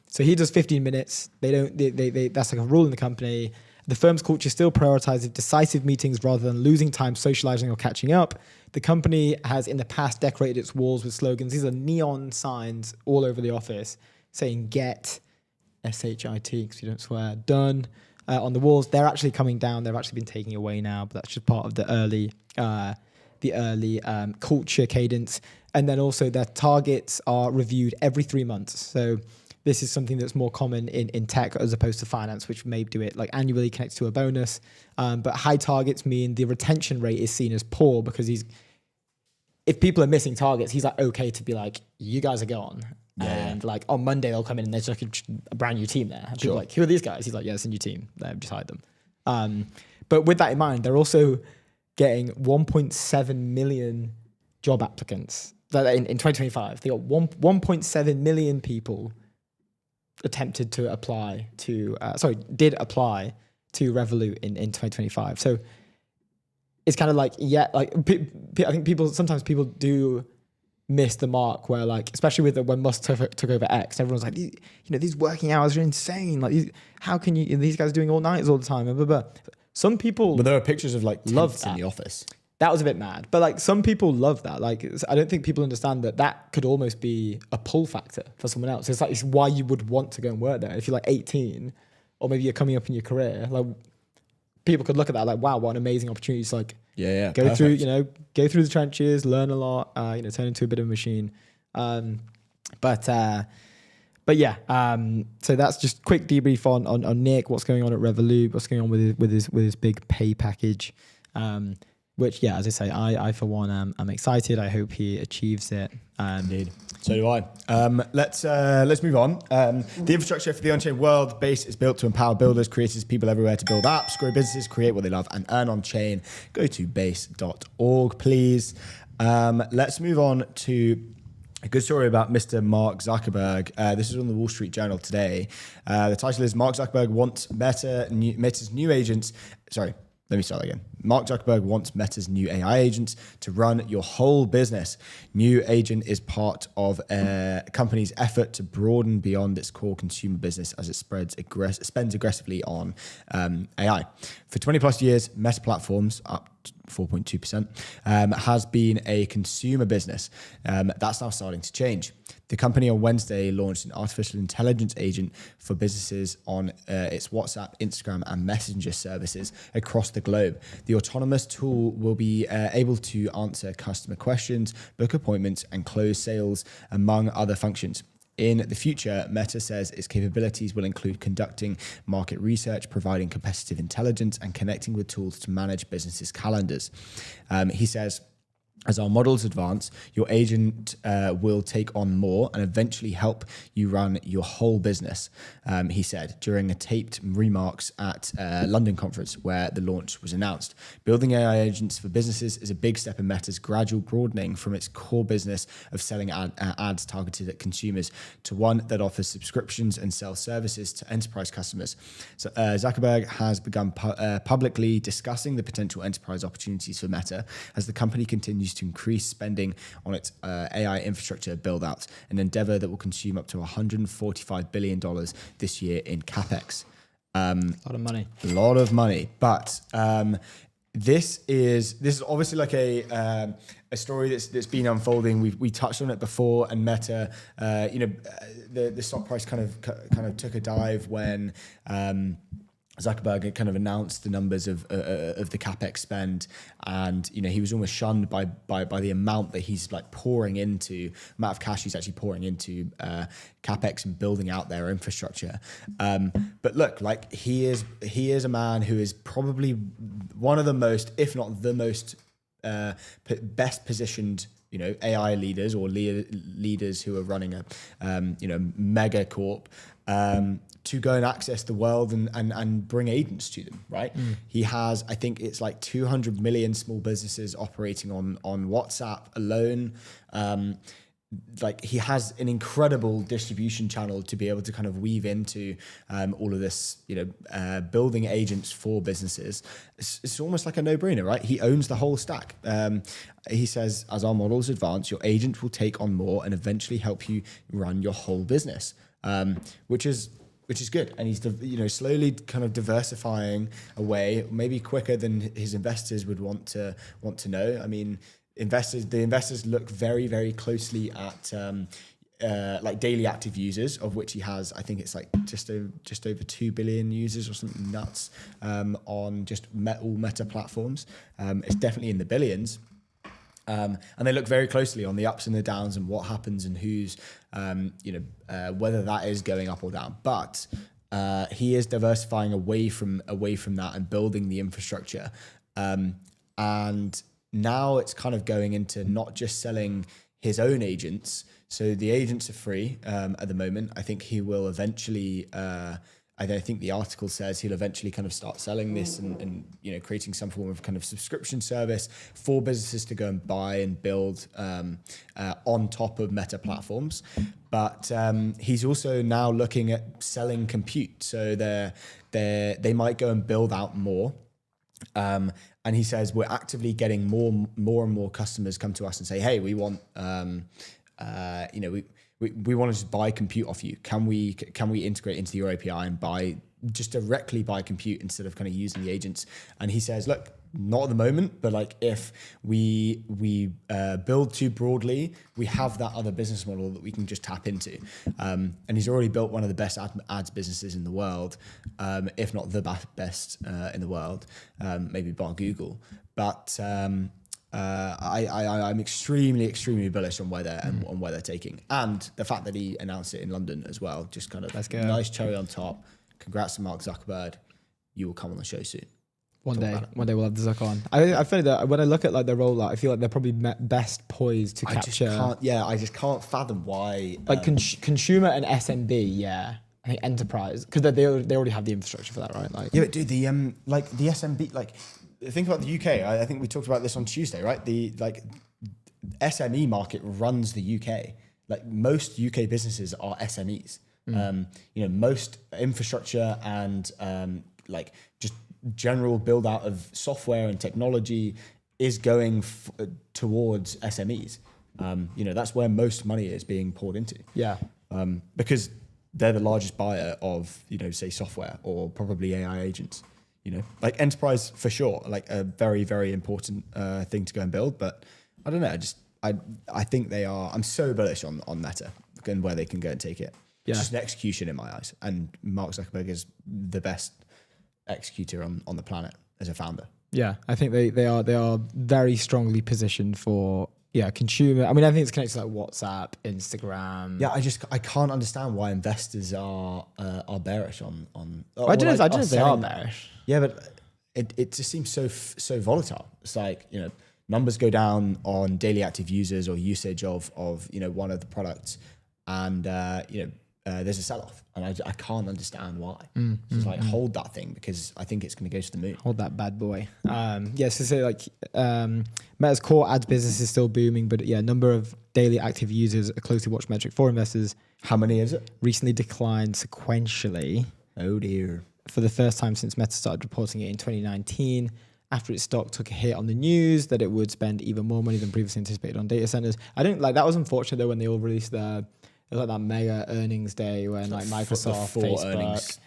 So he does 15 minutes. That's like a rule in the company. The firm's culture still prioritizes decisive meetings rather than losing time socializing or catching up. The company has in the past decorated its walls with slogans. These are neon signs all over the office saying "Get," S-H-I-T, because you don't swear, done, on the walls. They're actually coming down. They've actually been taken away now, but that's just part of the early culture cadence. And then also their targets are reviewed every 3 months. So this is something that's more common in tech as opposed to finance, which may do it like annually, connected to a bonus. But high targets mean the retention rate is seen as poor because if people are missing targets, he's like, okay to be like, you guys are gone. And like on Monday, they'll come in and there's like a brand new team there. And people are like, who are these guys? He's like, yeah, it's a new team. They've just hired them. But with that in mind, they're also getting 1.7 million job applicants. In 2025, they got 1.7 million people attempted to apply to, did apply to Revolut in 2025. So it's kind of like, I think sometimes people do miss the mark where like, especially when Musk took over X, everyone's like, these working hours are insane. Like, how can these guys doing all nights all the time? Blah, blah, blah. Some people, but there are pictures of like love tents in the office. That was a bit mad, but like some people love that. Like, I don't think people understand that could almost be a pull factor for someone else. It's why you would want to go and work there. If you're like 18 or maybe you're coming up in your career, like people could look at that like, wow, what an amazing opportunity. It's like, go through the trenches, learn a lot, turn into a bit of a machine. But yeah, so that's just quick debrief on Nick, what's going on at Revolut, what's going on with his big pay package. Which, yeah, as I say, I for one, I'm excited. I hope he achieves it. Indeed. So do I. Let's move on. The infrastructure for the on-chain world base is built to empower builders, creators, people everywhere to build apps, grow businesses, create what they love, and earn on-chain. Go to base.org, please. Let's move on to a good story about Mr. Mark Zuckerberg. This is on the Wall Street Journal today. The title is Mark Zuckerberg wants Meta's new agents. Sorry. Let me start again. Mark Zuckerberg wants Meta's new AI agents to run your whole business. New agent is part of a company's effort to broaden beyond its core consumer business as it spends aggressively on AI. For 20 plus years, Meta Platforms, up 4.2%, has been a consumer business. That's now starting to change. The company on Wednesday launched an artificial intelligence agent for businesses on its WhatsApp, Instagram, and Messenger services across the globe. The autonomous tool will be able to answer customer questions, book appointments, and close sales, among other functions. In the future, Meta says its capabilities will include conducting market research, providing competitive intelligence, and connecting with tools to manage businesses' calendars. He says, as our models advance, your agent will take on more and eventually help you run your whole business, he said during a taped remarks at a London conference where the launch was announced. Building AI agents for businesses is a big step in Meta's gradual broadening from its core business of selling ads targeted at consumers to one that offers subscriptions and sells services to enterprise customers. So Zuckerberg has begun publicly discussing the potential enterprise opportunities for Meta as the company continues to increase spending on its AI infrastructure build-out, an endeavor that will consume up to $145 billion this year in CapEx. A lot of money. A lot of money. But this is obviously like a story that's been unfolding. We touched on it before, and Meta, the stock price kind of took a dive when Zuckerberg had kind of announced the numbers of the capex spend, and he was almost shunned by the amount that he's like pouring into, amount of cash he's actually pouring into capex and building out their infrastructure. But look, like he is a man who is probably one of the most, if not the most, best positioned AI leaders or leaders who are running a mega corp. To go and access the world and bring agents to them, right? He has, I think it's like 200 million small businesses operating on WhatsApp alone. Like he has an incredible distribution channel to be able to kind of weave into all of this, building agents for businesses. It's almost like a no-brainer, right? He owns the whole stack. He says, as our models advance, your agent will take on more and eventually help you run your whole business, which is good. And he's, slowly kind of diversifying away, maybe quicker than his investors would want to know. I mean, the investors look very, very closely at like daily active users, of which he has, I think it's like just over 2 billion users or something nuts on just all Meta platforms. It's definitely in the billions. And they look very closely on the ups and the downs and what happens and who's, whether that is going up or down. But he is diversifying away from that and building the infrastructure. And now it's kind of going into not just selling his own agents. So the agents are free at the moment. I think he will eventually. I think the article says he'll eventually kind of start selling this and creating some form of kind of subscription service for businesses to go and buy and build on top of Meta platforms. But he's also now looking at selling compute. So they might go and build out more. And he says we're actively getting more and more customers come to us and say, hey, we want we want to just buy compute off you. Can we integrate into your API and directly buy compute instead of kind of using the agents? And he says, look, not at the moment, but like if we build too broadly, we have that other business model that we can just tap into. And he's already built one of the best ads businesses in the world, if not the best in the world, maybe bar Google. But I'm extremely bullish on where they're taking, and the fact that he announced it in London as well, just kind of nice cherry on top. Congrats to Mark Zuckerberg. You will come on the show soon. One day we'll have the Zuck on. I feel that when I look at like their rollout, I feel like they're probably best poised to capture. I just can't fathom why. Like consumer and SMB, yeah. I think enterprise, because they already have the infrastructure for that, right? Like, yeah, but dude, the SMB, like, think about the UK. I think we talked about this on Tuesday, right? The SME market runs the UK. Like most UK businesses are SMEs. Most infrastructure and just general build out of software and technology is going towards SMEs. That's where most money is being poured into. Yeah. Because they're the largest buyer of, say software or probably AI agents. Like enterprise for sure, like a very, very important thing to go and build. But I don't know. I think they are. I'm so bullish on Meta and where they can go and take it. Yeah. It's just an execution in my eyes, and Mark Zuckerberg is the best executor on the planet as a founder. Yeah, I think they are very strongly positioned for consumer. I mean, I think it's connected to like WhatsApp, Instagram. Yeah, I can't understand why investors are bearish on. I don't know if they are bearish. Yeah, but it just seems so volatile. It's like numbers go down on daily active users or usage of one of the products, and there's a sell-off, and I can't understand why. Just like hold that thing, because I think it's going to go to the moon. Hold that bad boy. Meta's core ads business is still booming, but number of daily active users, a closely watched metric for investors. How many is it? Recently declined sequentially. Oh dear. For the first time since Meta started reporting it in 2019, after its stock took a hit on the news that it would spend even more money than previously anticipated on data centers. I don't like that was unfortunate though when they all released it was like that mega earnings day when like Microsoft, Facebook,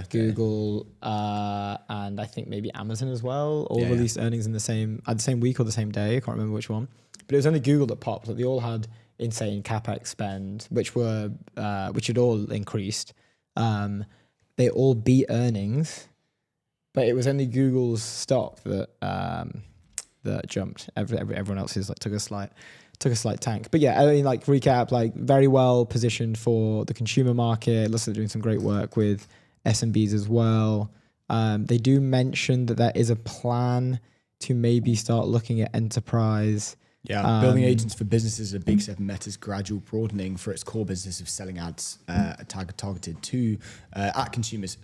Google, and I think maybe Amazon as well all released earnings in the same week or the same day. I can't remember which one, but it was only Google that popped. Like they all had insane capex spend, which had all increased. They all beat earnings, but it was only Google's stock that that jumped. Everyone else's like took a slight tank. But yeah, I mean, like recap, like very well positioned for the consumer market. Looks like they're doing some great work with SMBs as well. They do mention that there is a plan to maybe start looking at enterprise. Yeah, building agents for businesses is a big step in Meta's gradual broadening for its core business of selling ads targeted to at consumers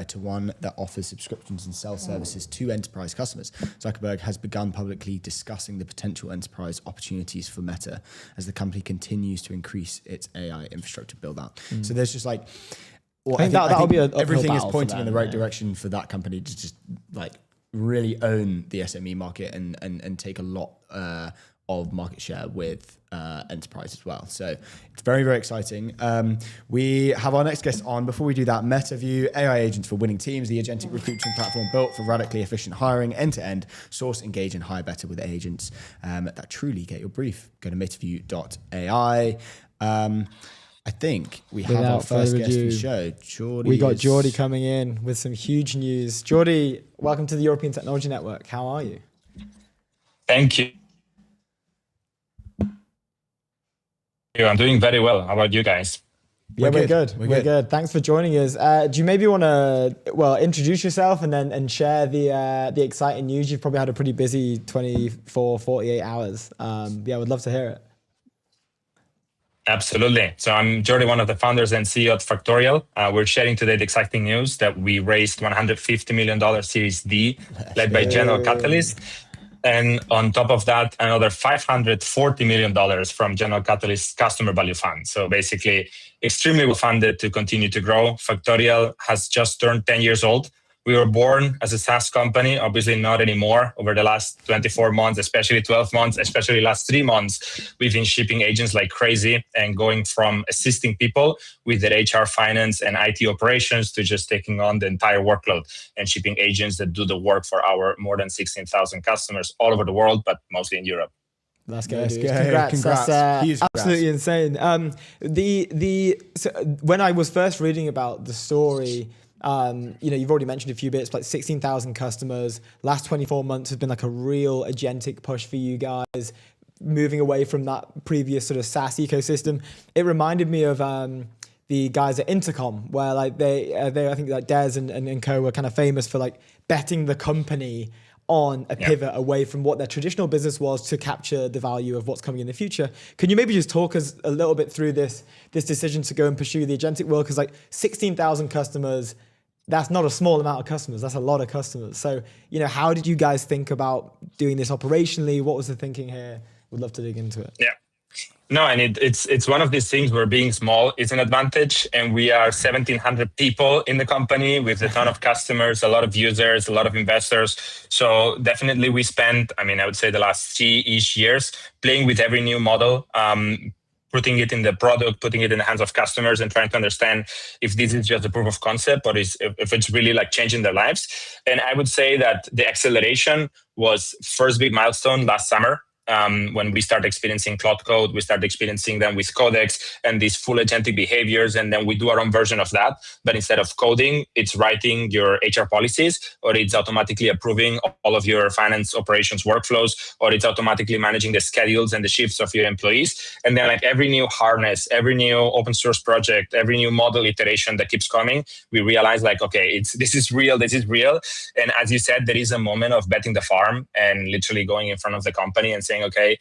to one that offers subscriptions and sell services to enterprise customers. Zuckerberg has begun publicly discussing the potential enterprise opportunities for Meta as the company continues to increase its AI infrastructure build out. So there's just like, well, I think that'll be everything is pointing in the right direction for that company to just like really own the SME market and take a lot of market share with enterprise as well. So it's very, very exciting. We have our next guest on. Before we do that, MetaView, AI agents for winning teams, the agentic recruiting platform built for radically efficient hiring, end-to-end, source, engage, and hire better with agents that truly get your brief. Go to metaview.ai. I think we have our first guest for the show. Jordi. We got Jordi coming in with some huge news. Jordi, welcome to the European Technology Network. How are you? Thank you. I'm doing very well. How about you guys? Yeah, we're good. We're good. Thanks for joining us. Do you maybe want to introduce yourself and share the exciting news? You've probably had a pretty busy 24, 48 hours. Yeah, would love to hear it. Absolutely. So I'm Jordi, one of the founders and CEO at Factorial. We're sharing today the exciting news that we raised $150 million Series D, led by General Catalyst. And on top of that, another $540 million from General Catalyst's Customer Value Fund. So basically, extremely well funded to continue to grow. Factorial has just turned 10 years old. We were born as a SaaS company, obviously not anymore. Over the last 24 months, especially 12 months, especially last 3 months, we've been shipping agents like crazy and going from assisting people with their HR, finance, and IT operations to just taking on the entire workload and shipping agents that do the work for our more than 16,000 customers all over the world, but mostly in Europe. That's good. Congrats. That's absolutely insane. So when I was first reading about the story, you've already mentioned a few bits, like 16,000 customers. Last 24 months has been like a real agentic push for you guys, moving away from that previous sort of SaaS ecosystem. It reminded me of the guys at Intercom, where like they I think like Des and co were kind of famous for like betting the company on a pivot away from what their traditional business was to capture the value of what's coming in the future. Can you maybe just talk us a little bit through this decision to go and pursue the agentic world? Because like 16,000 customers, that's not a small amount of customers. That's a lot of customers. So, how did you guys think about doing this operationally? What was the thinking here? Would love to dig into it. Yeah. No, and it's one of these things where being small is an advantage. And we are 1,700 people in the company with a ton of customers, a lot of users, a lot of investors. So definitely we spent, I would say the last 3-ish years playing with every new model, putting it in the product, putting it in the hands of customers and trying to understand if this is just a proof of concept or if it's really like changing their lives. And I would say that the acceleration was first big milestone last summer. When we start experiencing Cloud Code, we start experiencing them with Codex and these full agentic behaviors. And then we do our own version of that. But instead of coding, it's writing your HR policies, or it's automatically approving all of your finance operations workflows, or it's automatically managing the schedules and the shifts of your employees. And then like every new harness, every new open source project, every new model iteration that keeps coming, we realize like, okay, this is real. And as you said, there is a moment of betting the farm and literally going in front of the company and saying, okay,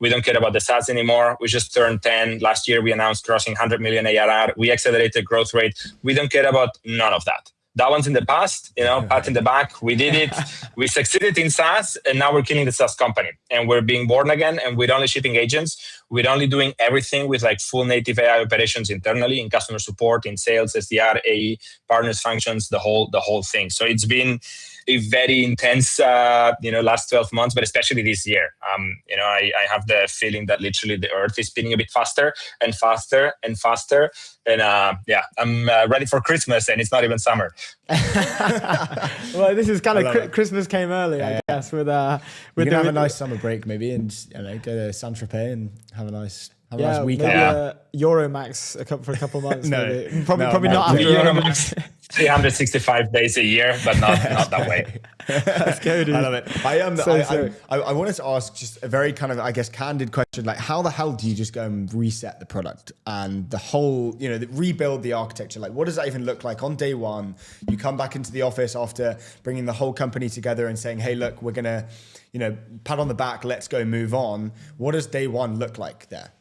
we don't care about the SaaS anymore. We just turned 10. Last year, we announced crossing 100 million ARR. We accelerated growth rate. We don't care about none of that. That one's in the past, pat in the back. We did it. We succeeded in SaaS, and now we're killing the SaaS company. And we're being born again, and we're only shipping agents. We're only doing everything with like full native AI operations internally in customer support, in sales, SDR, AE, partners functions, the whole thing. So it's been a very intense, last 12 months, but especially this year. I have the feeling that literally the earth is spinning a bit faster and faster and faster. And I'm ready for Christmas, and it's not even summer. Well, this is kind of Christmas came early, I guess. With have a nice summer break maybe, and go to Saint-Tropez and have a nice Have a nice maybe weekend. Euromax for a couple months. No. maybe. Probably No. not after Euromax 365 days a year, but not that way. Let's go, dude. I love it. I wanted to ask just a very kind of, I guess, candid question. Like, how the hell do you just go and reset the product and the whole, rebuild the architecture? Like, what does that even look like on day one? You come back into the office after bringing the whole company together and saying, hey, look, we're going to, pat on the back, let's go move on. What does day one look like there?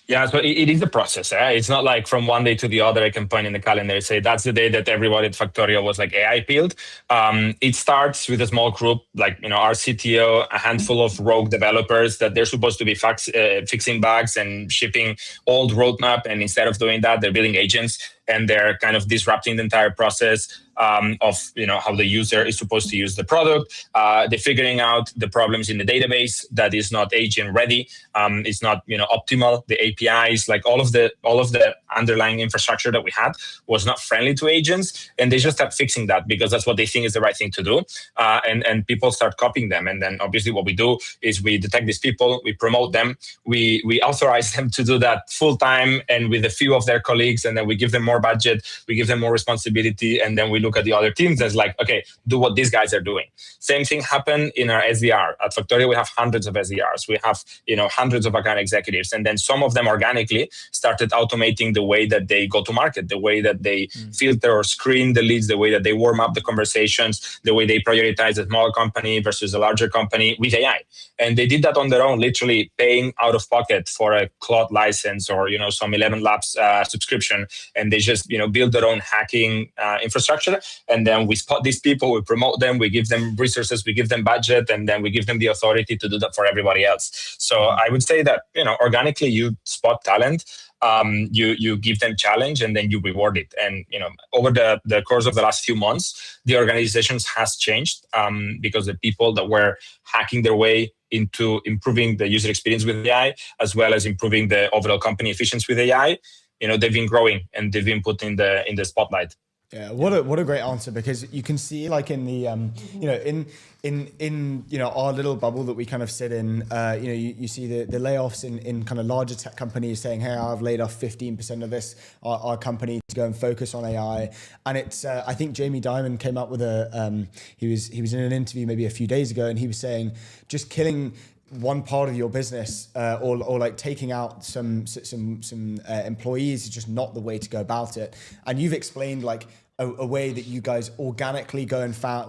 Yeah, so it is a process. It's not like from one day to the other, I can point in the calendar and say, that's the day that everybody at Factorial was like AI pilled. It starts with a small group, like, our CTO, a handful of rogue developers that they're supposed to be fixing bugs and shipping old roadmap. And instead of doing that, they're building agents and they're kind of disrupting the entire process of how the user is supposed to use the product. They're figuring out the problems in the database that is not agent ready. It's not optimal. The APIs, like all of the underlying infrastructure that we had was not friendly to agents, and they just start fixing that because that's what they think is the right thing to do. And people start copying them. And then obviously what we do is we detect these people, we promote them, we authorize them to do that full time and with a few of their colleagues, and then we give them more budget, we give them more responsibility, and then we look at the other teams as like, okay, do what these guys are doing. Same thing happened in our SDR. At Factorial, we have hundreds of SDRs. We have, hundreds of account executives. And then some of them organically started automating the way that they go to market, the way that they filter or screen the leads, the way that they warm up the conversations, the way they prioritize a small company versus a larger company with AI. And they did that on their own, literally paying out of pocket for a Claude license or, some 11 Labs subscription. And they just, build their own hacking infrastructure. And then we spot these people, we promote them, we give them resources, we give them budget, and then we give them the authority to do that for everybody else. So I would say that, organically you spot talent, you give them challenge, and then you reward it. And, over the course of the last few months, the organizations has changed because the people that were hacking their way into improving the user experience with AI, as well as improving the overall company efficiency with AI, they've been growing and they've been put in the spotlight. Yeah, what a great answer, because you can see like in the in our little bubble that we kind of sit in, you see the layoffs in kind of larger tech companies saying, hey, I've laid off 15% of our company to go and focus on AI. And it's I think Jamie Dimon came up with he was in an interview maybe a few days ago, and he was saying just killing one part of your business or like taking out some employees is just not the way to go about it. And you've explained like a way that you guys organically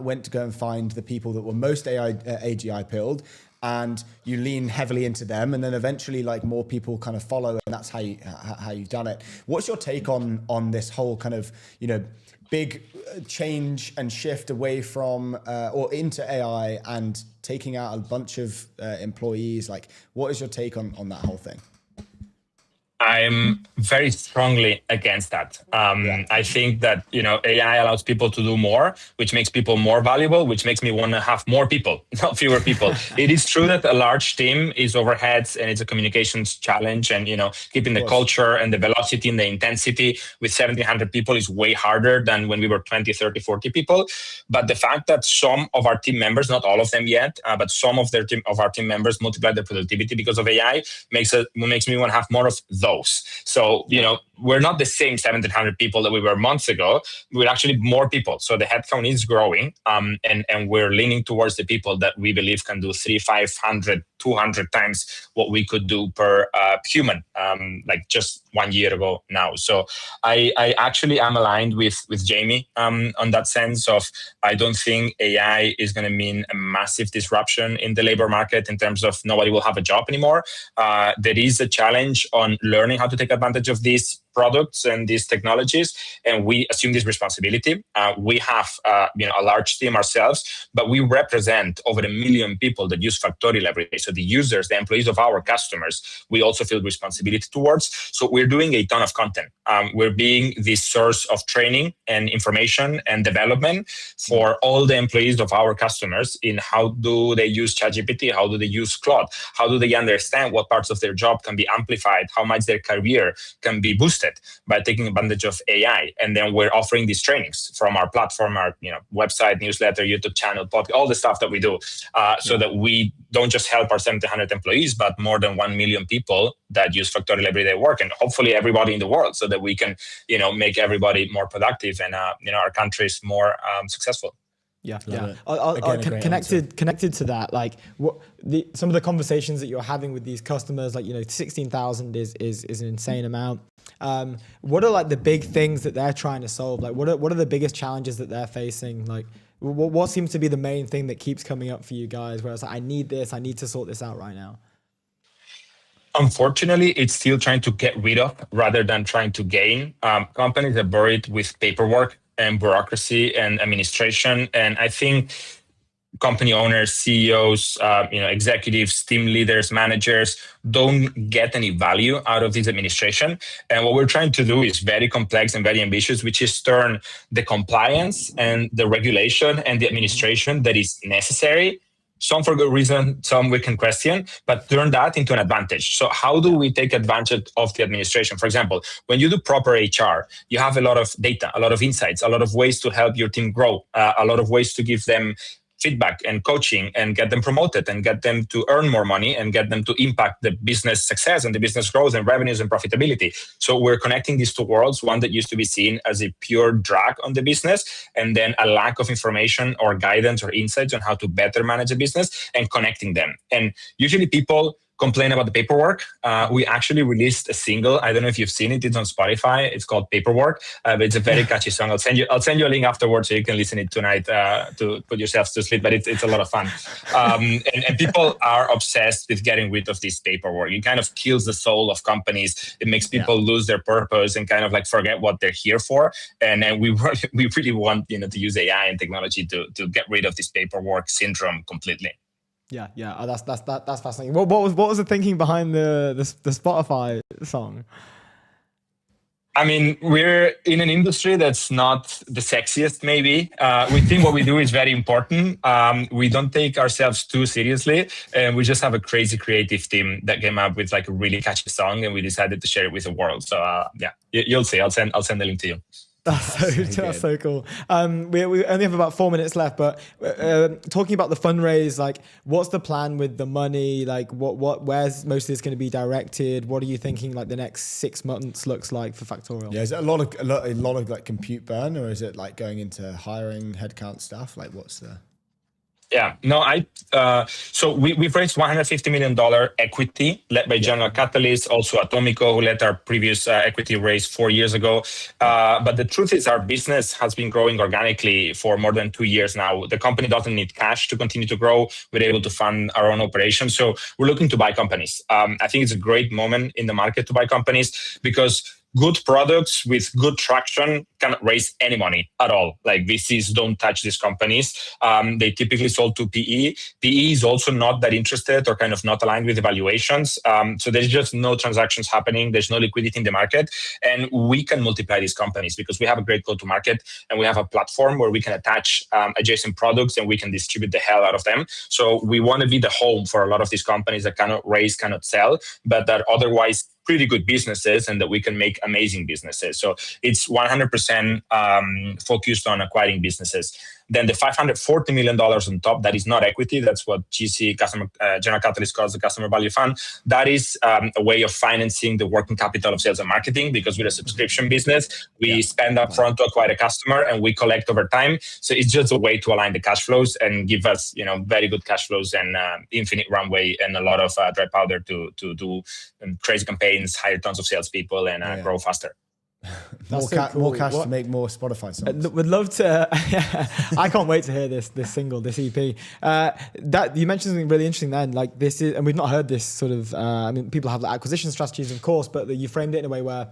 went to go and find the people that were most AGI pilled, and you lean heavily into them, and then eventually like more people kind of follow, and that's how you've done it. What's your take on this whole kind of big change and shift away from or into AI and taking out a bunch of employees? Like, what is your take on that whole thing? I'm very strongly against that. I think that, AI allows people to do more, which makes people more valuable, which makes me want to have more people, not fewer people. It is true that a large team is overheads and it's a communications challenge, and, keeping the culture and the velocity and the intensity with 1,700 people is way harder than when we were 20, 30, 40 people. But the fact that some of our team members, not all of them yet, but some of our team members multiply their productivity because of AI makes me want to have more of those. So, we're not the same 1,700 people that we were months ago. We're actually more people. So the headcount is growing, and we're leaning towards the people that we believe can do 300, 500, 200 times what we could do per human, like just 1 year ago now. So I actually am aligned with Jamie on that sense of, I don't think AI is going to mean a massive disruption in the labor market in terms of nobody will have a job anymore. There is a challenge on learning how to take advantage of these products and these technologies, and we assume this responsibility. We have a large team ourselves, but we represent over 1 million people that use Factorial every day. So the users, the employees of our customers, we also feel responsibility towards. So we're doing a ton of content. We're being the source of training and information and development for all the employees of our customers in how do they use ChatGPT, how do they use Claude, how do they understand what parts of their job can be amplified, how much their career can be boosted. it by taking advantage of AI. And then we're offering these trainings from our platform, our website, newsletter, YouTube channel, podcast, all the stuff that we do, so that we don't just help our 1,700 employees, but more than 1 million people that use Factorial everyday work, and hopefully everybody in the world, so that we can, make everybody more productive and, our countries more successful. Yeah. Again, connected to that, like some of the conversations that you're having with these customers, like 16,000 is an insane amount. What are like the big things that they're trying to solve? Like what are the biggest challenges that they're facing? Like what seems to be the main thing that keeps coming up for you guys? Where it's like, I need to sort this out right now. Unfortunately, it's still trying to get rid of rather than trying to gain. Companies are buried with paperwork and bureaucracy and administration. And I think company owners, CEOs, executives, team leaders, managers don't get any value out of this administration. And what we're trying to do is very complex and very ambitious, which is turn the compliance and the regulation and the administration that is necessary, some for good reason, some we can question, but turn that into an advantage. So how do we take advantage of the administration? For example, when you do proper HR, you have a lot of data, a lot of insights, a lot of ways to help your team grow, a lot of ways to give them feedback and coaching and get them promoted and get them to earn more money and get them to impact the business success and the business growth and revenues and profitability. So we're connecting these two worlds, one that used to be seen as a pure drag on the business, and then a lack of information or guidance or insights on how to better manage a business, and connecting them. And usually people complain about the paperwork. We actually released a single. I don't know if you've seen it. It's on Spotify. It's called Paperwork. But it's a very catchy song. I'll send you a link afterwards so you can listen it tonight to put yourselves to sleep. But it's a lot of fun. And people are obsessed with getting rid of this paperwork. It kind of kills the soul of companies. It makes people lose their purpose and kind of like forget what they're here for. And then we really want to use AI and technology to get rid of this paperwork syndrome completely. Yeah. Oh, that's fascinating. What was the thinking behind the Spotify song? I mean, we're in an industry that's not the sexiest, maybe. We think what we do is very important. We don't take ourselves too seriously, and we just have a crazy creative team that came up with like a really catchy song, and we decided to share it with the world. So you'll see. I'll send the link to you. That's so cool. We only have about 4 minutes left, but talking about the fundraise, like what's the plan with the money? Like where's most of this going to be directed? What are you thinking like the next 6 months looks like for Factorial? Yeah, is it a lot of like compute burn, or is it like going into hiring headcount stuff? Like what's the... Yeah, no, so we've raised $150 million equity led by General Catalyst, also Atomico, who led our previous equity raise 4 years ago. But the truth is our business has been growing organically for more than 2 years now. The company doesn't need cash to continue to grow. We're able to fund our own operations. So we're looking to buy companies. I think it's a great moment in the market to buy companies because good products with good traction cannot raise any money at all. Like VCs don't touch these companies. They typically sold to PE. PE is also not that interested or kind of not aligned with the valuations. So there's just no transactions happening. There's no liquidity in the market. And we can multiply these companies because we have a great go-to-market and we have a platform where we can attach adjacent products and we can distribute the hell out of them. So we want to be the home for a lot of these companies that cannot raise, cannot sell, but that otherwise pretty good businesses and that we can make amazing businesses. So it's 100% focused on acquiring businesses. Then the $540 million on top, that is not equity. That's what GC, General Catalyst, calls the Customer Value Fund. That is a way of financing the working capital of sales and marketing because we're a subscription business. We spend up front to acquire a customer and we collect over time. So it's just a way to align the cash flows and give us, very good cash flows and infinite runway and a lot of dry powder to do crazy campaigns, hire tons of salespeople and grow faster. More cash to make more Spotify songs. Would love to. I can't wait to hear this single, this EP. That you mentioned something really interesting. Then, like this is, and we've not heard this sort of. I mean, people have like acquisition strategies, of course, but you framed it in a way where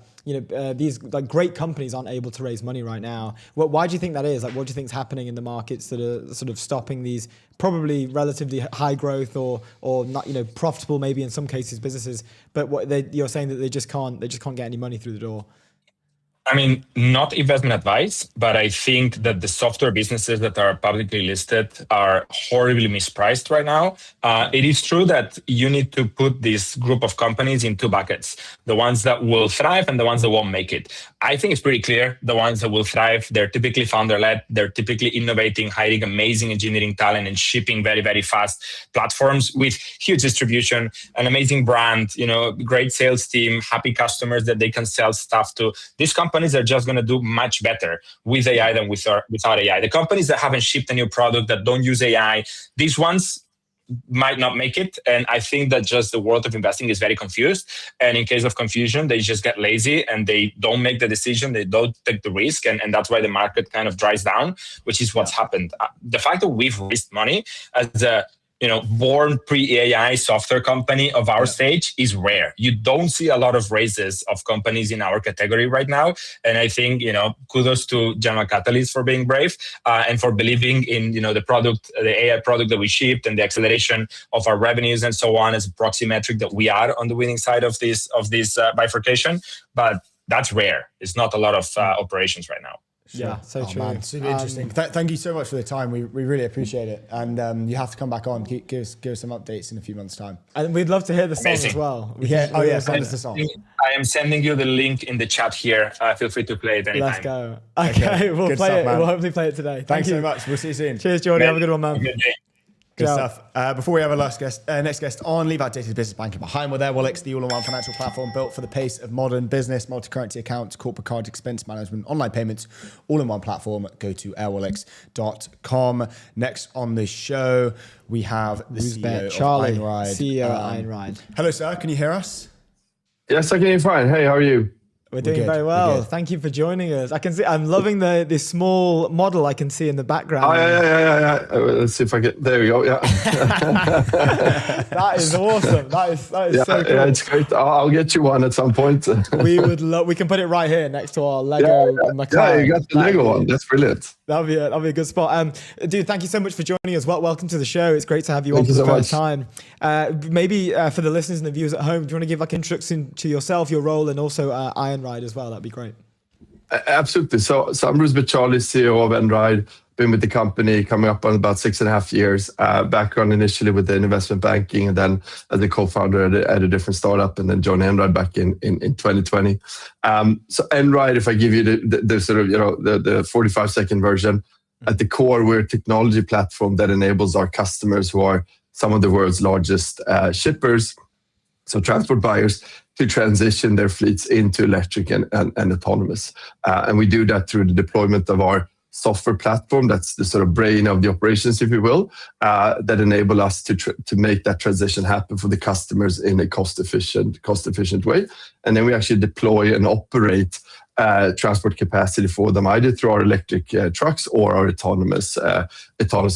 these like great companies aren't able to raise money right now. Why do you think that is? Like, what do you think is happening in the markets that are sort of stopping these probably relatively high growth or not profitable maybe in some cases businesses, but you're saying that they just can't get any money through the door? I mean, not investment advice, but I think that the software businesses that are publicly listed are horribly mispriced right now. It is true that you need to put this group of companies in two buckets, the ones that will thrive and the ones that won't make it. I think it's pretty clear the ones that will thrive, they're typically founder-led, they're typically innovating, hiring amazing engineering talent and shipping very, very fast platforms with huge distribution, an amazing brand, great sales team, happy customers that they can sell stuff to. These companies are just going to do much better with AI than without AI. The companies that haven't shipped a new product, that don't use AI, these ones might not make it. And I think that just the world of investing is very confused. And in case of confusion, they just get lazy and they don't make the decision. They don't take the risk. And that's why the market kind of dries down, which is what's happened. The fact that we've raised money as a born pre-AI software company of our stage is rare. You don't see a lot of raises of companies in our category right now. And I think, kudos to General Catalyst for being brave and for believing in, the product, the AI product that we shipped and the acceleration of our revenues and so on as a proxy metric that we are on the winning side of this bifurcation. But that's rare. It's not a lot of operations right now. Sure. Yeah, so true. Man, super interesting. Thank you so much for the time. We really appreciate it. And you have to come back on. Give us some updates in a few months' time. And we'd love to hear the song as well. Send us the song. I am sending you the link in the chat here. Feel free to play it anytime. Let's go. Okay, we'll play it. We'll hopefully play it today. Thanks so much. We'll see you soon. Cheers, Jordi. Have a good one, man. Good day. Good stuff. Before we have our next guest on, leave our data business banking behind with Airwallex, the all-in-one financial platform built for the pace of modern business, multi-currency accounts, corporate cards, expense management, online payments, all-in-one platform. Go to airwallex.com. Next on the show, we have the Roozbeh, CEO Charli, of Einride. CEO of Einride. Hello, sir. Can you hear us? Yes, I can hear you fine. Hey, how are you? We're doing very well. Thank you for joining us. I can see. I'm loving this small model I can see in the background. Oh, yeah. Let's see if I get. There we go. Yeah. That is awesome. That is so cool. Yeah, it's great. I'll get you one at some point. We would love. We can put it right here next to our Lego. Yeah, you got the Lego one. That's brilliant. That'll be a good spot. Dude, thank you so much for joining us. Welcome to the show. It's great to have you on for the first time. Maybe for the listeners and the viewers at home, do you want to give an introduction to yourself, your role, and also Einride as well? That'd be great. Absolutely. So I'm Roozbeh Charli, CEO of Einride. Been with the company coming up on about 6.5 years. Background initially within investment banking, and then as a co-founder at a different startup, and then joined Einride back in 2020. So Einride, if I give you the sort of the 45-second version, at the core, we're a technology platform that enables our customers, who are some of the world's largest shippers, so transport buyers, to transition their fleets into electric and autonomous. And we do that through the deployment of our software platform. That's the sort of brain of the operations, if you will, that enable us to make that transition happen for the customers in a cost efficient way. And then we actually deploy and operate transport capacity for them, either through our electric trucks or our autonomous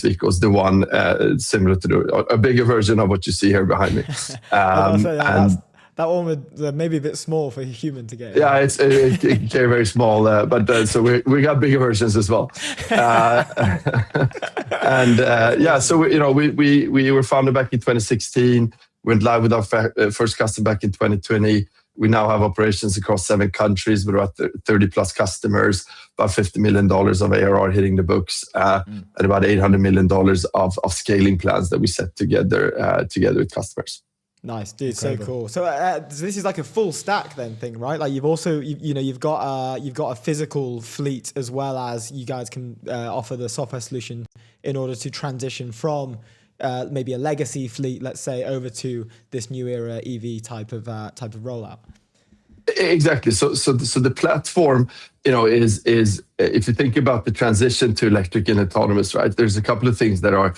vehicles. The one similar to a bigger version of what you see here behind me. That one would maybe a bit small for a human to get. Yeah, it came very small, but so we got bigger versions as well. So we were founded back in 2016. Went live with our first customer back in 2020. We now have operations across 7 countries with about 30 plus customers, about $50 million of ARR hitting the books, and about $800 million of scaling plans that we set together with customers. Nice, dude. Incredible. So cool. So this is like a full stack then thing, right? Like you've also, you've got a physical fleet as well as you guys can offer the software solution in order to transition from maybe a legacy fleet, let's say, over to this new era EV type of rollout. Exactly. So the platform, is if you think about the transition to electric and autonomous, right? There's a couple of things that are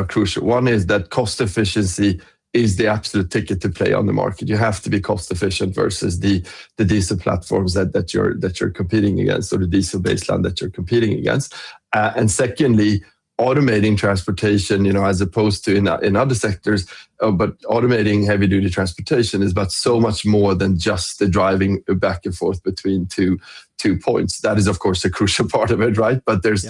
crucial. One is that cost efficiency is the absolute ticket to play on the market. You have to be cost efficient versus the diesel platforms that you're competing against, or the diesel baseline that you're competing against. And secondly, automating transportation, as opposed to in other sectors, but automating heavy duty transportation is about so much more than just the driving back and forth between two 2 points. That is, of course, a crucial part of it, right? But there's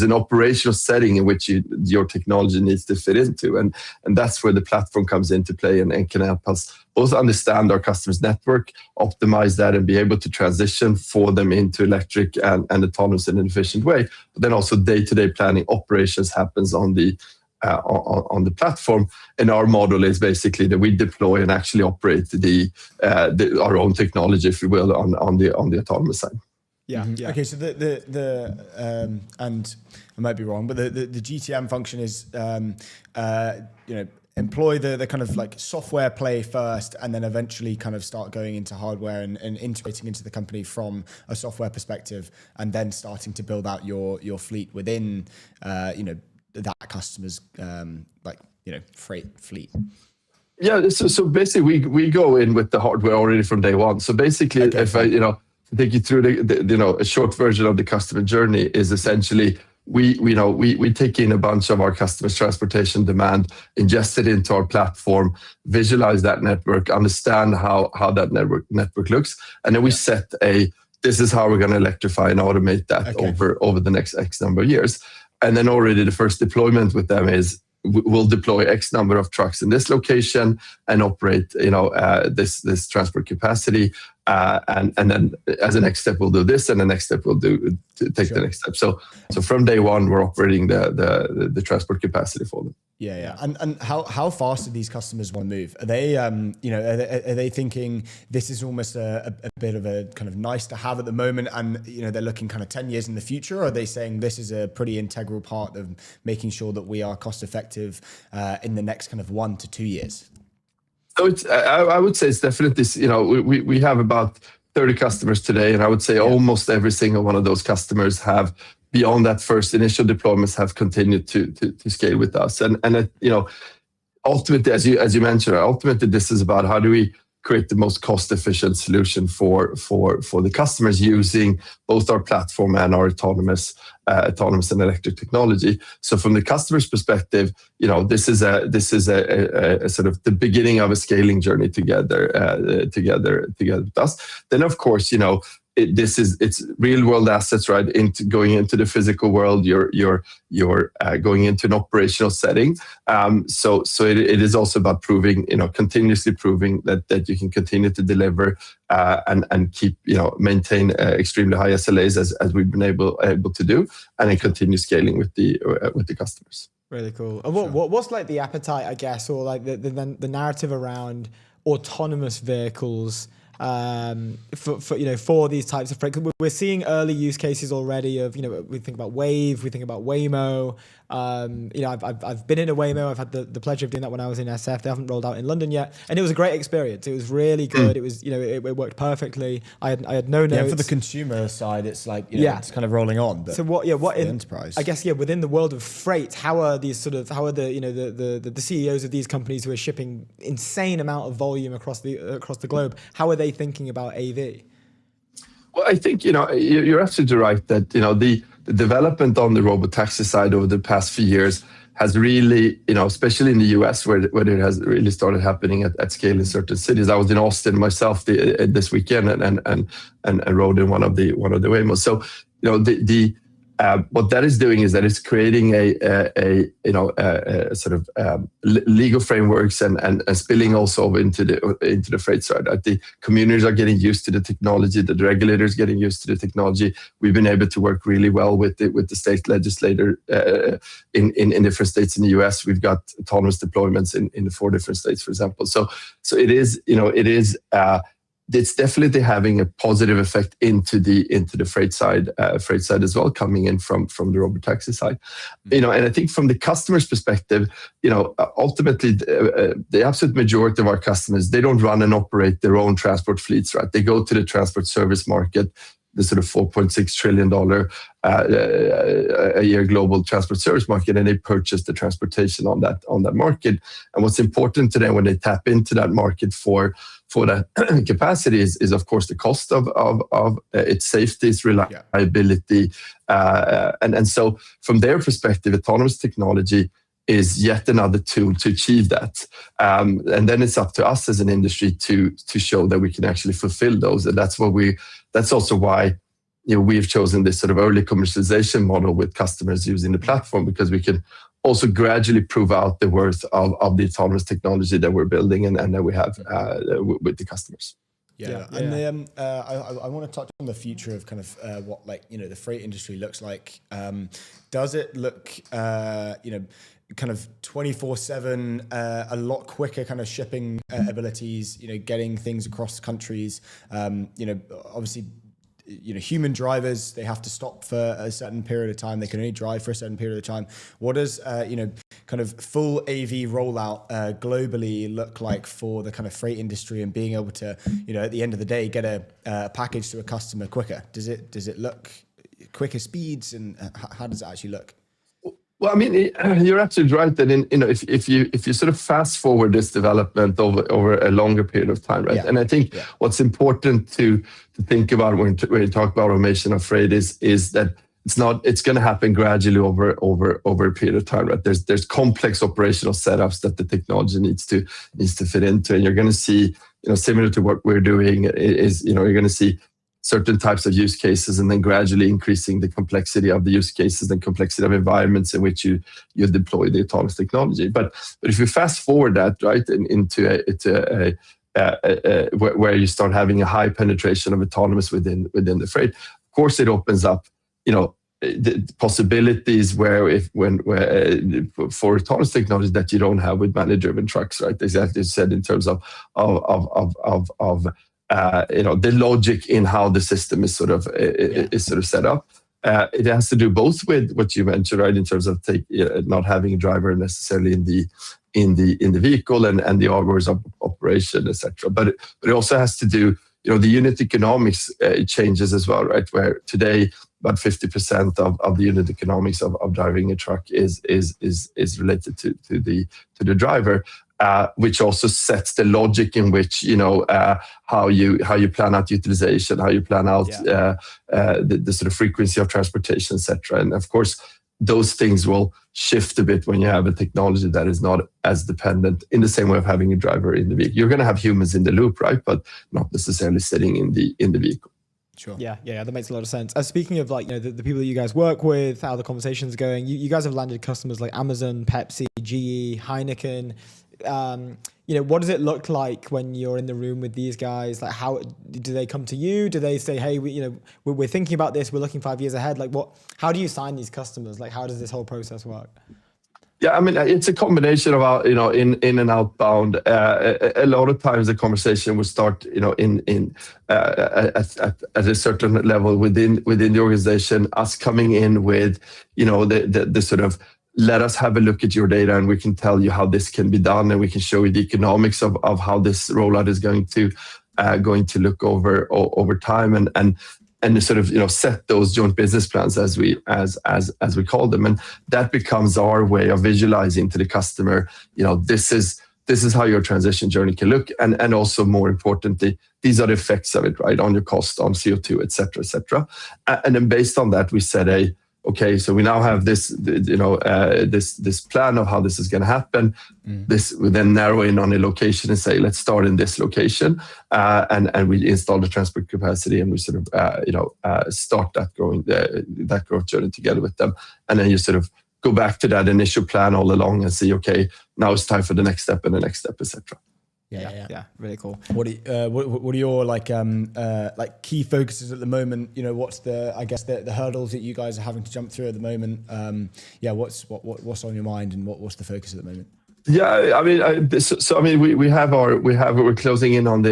an operational setting in which your technology needs to fit into, and that's where the platform comes into play and can help us both understand our customers' network, optimize that, and be able to transition for them into electric and autonomous in an efficient way. But then also day-to-day planning operations happens on the platform, and our model is basically that we deploy and actually operate our own technology, if you will, on the autonomous side. Yeah. Okay, so the and I might be wrong, but the GTM function is employ the kind of like software play first, and then eventually kind of start going into hardware and integrating into the company from a software perspective, and then starting to build out your fleet within that customer's freight fleet. Yeah, so basically we go in with the hardware already from day one. So basically, if I take you through the a short version of the customer journey is essentially we take in a bunch of our customers' transportation demand, ingest it into our platform, visualize that network, understand how that network looks, and then we set this is how we're going to electrify and automate that over the next X number of years. And then already the first deployment with them is we'll deploy X number of trucks in this location and operate, this transport capacity. And then as a next step, we'll do this, and the next step we'll take the next step. So from day one, we're operating the transport capacity for them. Yeah. And how fast do these customers want to move? Are they, are they thinking this is almost a bit of a kind of nice to have at the moment, and they're looking kind of 10 years in the future? Or are they saying this is a pretty integral part of making sure that we are cost effective in the next kind of 1 to 2 years? So I would say it's definitely, we have about 30 customers today, and I would say almost every single one of those customers have, beyond that first initial deployments, have continued to scale with us. And ultimately, as you mentioned, ultimately this is about how do we create the most cost-efficient solution for the customers using both our platform and our autonomous and electric technology. So from the customer's perspective, this is a sort of the beginning of a scaling journey together with us. Then of course, it's real world assets, right? Going into the physical world, you're going into an operational setting. So it is also about proving, continuously proving that you can continue to deliver and keep, maintain extremely high SLAs as we've been able to do, and then continue scaling with the customers. Really cool. And what's like the appetite, I guess, or like the narrative around autonomous vehicles? For these types of freight, we're seeing early use cases already of, we think about Wave, we think about Waymo. I've been in a Waymo. I've had the pleasure of doing that when I was in SF. They haven't rolled out in London yet, and it was a great experience. It was really good. It was, it worked perfectly. I had no notes. Yeah, for the consumer side, it's like, it's kind of rolling on. But so what in enterprise? I guess, within the world of freight, how are the the CEOs of these companies who are shipping insane amount of volume across the globe? How are they thinking about AV? Well, I think, you're absolutely right that, the development on the robotaxi side over the past few years has really, especially in the US where it has really started happening at scale in certain cities. I was in Austin myself this weekend and rode in one of the Waymos. So, what that is doing is that it's creating a sort of legal frameworks and spilling also into the freight side. The communities are getting used to the technology. The regulators getting used to the technology. We've been able to work really well with the state legislator in different states in the US. We've got autonomous deployments in the 4 different states, for example. So it is, it's definitely having a positive effect into the freight side as well, coming in from the robotaxi side. And I think from the customer's perspective, ultimately the absolute majority of our customers, they don't run and operate their own transport fleets, right? They go to the transport service market, the sort of $4.6 trillion a year global transport service market, and they purchase the transportation on that market. And what's important to them when they tap into that market for that capacity is of course the cost of its safety, its reliability, and so from their perspective, autonomous technology is yet another tool to achieve that. And then it's up to us as an industry to show that we can actually fulfill those. And that's also why we've chosen this sort of early commercialization model with customers using the platform, because we can also gradually prove out the worth of the autonomous technology that we're building and that we have with the customers. And I want to touch on the future of kind of what the freight industry looks like. Does it look kind of 24/7, a lot quicker kind of shipping abilities, getting things across countries, obviously, human drivers, they have to stop for a certain period of time. They can only drive for a certain period of time. What does, kind of full AV rollout globally look like for the kind of freight industry and being able to, at the end of the day, get a package to a customer quicker? Does it look quicker speeds, and how does it actually look? Well, I mean, you're absolutely right that if you sort of fast forward this development over a longer period of time, right? Yeah. And I think what's important to think about when you talk about automation of freight is that it's going to happen gradually over a period of time, right? There's complex operational setups that the technology needs to fit into, and you're going to see, similar to what we're doing is, you're going to see certain types of use cases, and then gradually increasing the complexity of the use cases and complexity of environments in which you deploy the autonomous technology. But if you fast forward that, right, into where you start having a high penetration of autonomous within the freight, of course it opens up, the possibilities for autonomous technology that you don't have with manual-driven trucks, right? Exactly said in terms of the logic in how the system is sort of set up. It has to do both with what you mentioned, right, in terms of not having a driver necessarily in the vehicle and the hours of operation, etc. But it also has to do, the unit economics changes as well, right? Where today about 50% of the unit economics of driving a truck is related to the driver. Which also sets the logic in which how you plan out utilization, how you plan out the sort of frequency of transportation, etc. And of course, those things will shift a bit when you have a technology that is not as dependent in the same way of having a driver in the vehicle. You're going to have humans in the loop, right? But not necessarily sitting in the vehicle. Sure. Yeah, that makes a lot of sense. Speaking of the people that you guys work with, how the conversation's going, you guys have landed customers like Amazon, Pepsi, GE, Heineken. What does it look like when you're in the room with these guys? Like, how do they come to you? Do they say, "Hey, we're thinking about this. We're looking 5 years ahead"? Like, how do you sign these customers? Like, how does this whole process work? Yeah, I mean, it's a combination of in and outbound. A lot of times, the conversation will start, at a certain level within the organization. Us coming in with, the sort of, let us have a look at your data and we can tell you how this can be done, and we can show you the economics of how this rollout is going to look over time, and sort of set those joint business plans as we call them, and that becomes our way of visualizing to the customer. This is how your transition journey can look, and also more importantly, these are the effects of it, right, on your cost, on CO2, etc. And then based on that, we said, okay, so we now have this plan of how this is going to happen. This we then narrow in on a location and say, let's start in this location, and we install the transport capacity, and we sort of start that growth journey together with them, and then you sort of go back to that initial plan all along and see, okay, now it's time for the next step and the next step, etc. Yeah, really cool. What are your key focuses at the moment? What's the hurdles that you guys are having to jump through at the moment? What's on your mind, and what's the focus at the moment? Yeah, I mean, we're closing in on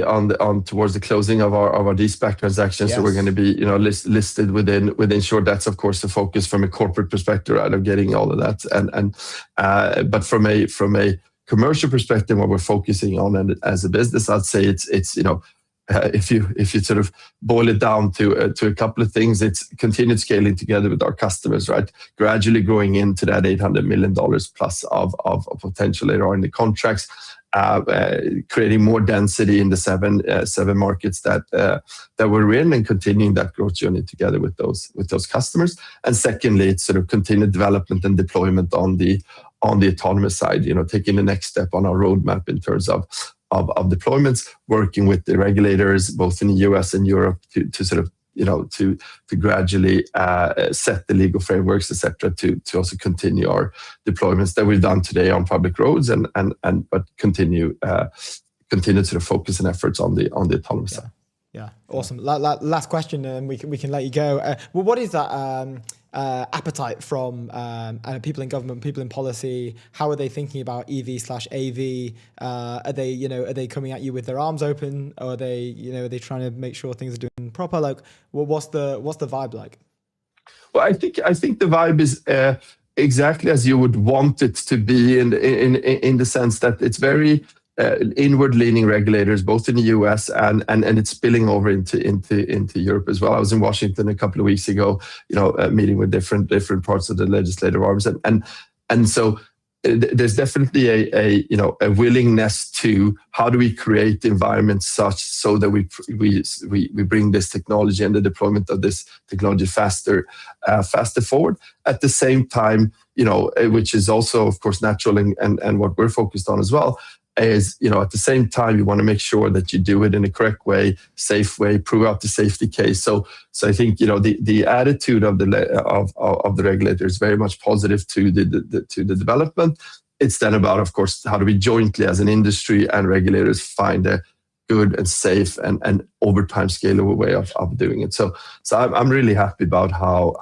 towards the closing of our de-SPAC transaction. Yes. So we're going to be listed within short. That's of course the focus from a corporate perspective, right, of getting all of that. But from a commercial perspective, what we're focusing on, and as a business, I'd say it's if you sort of boil it down to a couple of things, it's continued scaling together with our customers, right? Gradually growing into that $800 million plus of potential later on in the contracts, creating more density in the seven markets that we're in, and continuing that growth journey together with those customers. And secondly, it's sort of continued development and deployment on the autonomous side, taking the next step on our roadmap in terms of deployments, working with the regulators both in the US and Europe to sort of to gradually set the legal frameworks, etc., to also continue our deployments that we've done today on public roads, but continue sort of focus and efforts on the autonomous side. Yeah, awesome. Last question, and we can let you go. Well, what is that appetite from people in government, people in policy? How are they thinking about EV/AV? Are they coming at you with their arms open, or are they trying to make sure things are doing proper? Like, what's the vibe like? Well, I think the vibe is exactly as you would want it to be, in the sense that it's very inward-leaning regulators, both in the US and it's spilling over into Europe as well. I was in Washington a couple of weeks ago, meeting with different parts of the legislative arms, and so there's definitely a willingness to how do we create environments such so that we bring this technology and the deployment of this technology faster forward. At the same time, which is also of course natural and what we're focused on as well, is at the same time you want to make sure that you do it in a correct way, safe way, prove out the safety case. So I think the attitude of the regulator is very much positive to the development. It's then about, of course, how do we jointly as an industry and regulators find a good and safe and over time scalable way of doing it. So I'm really happy about how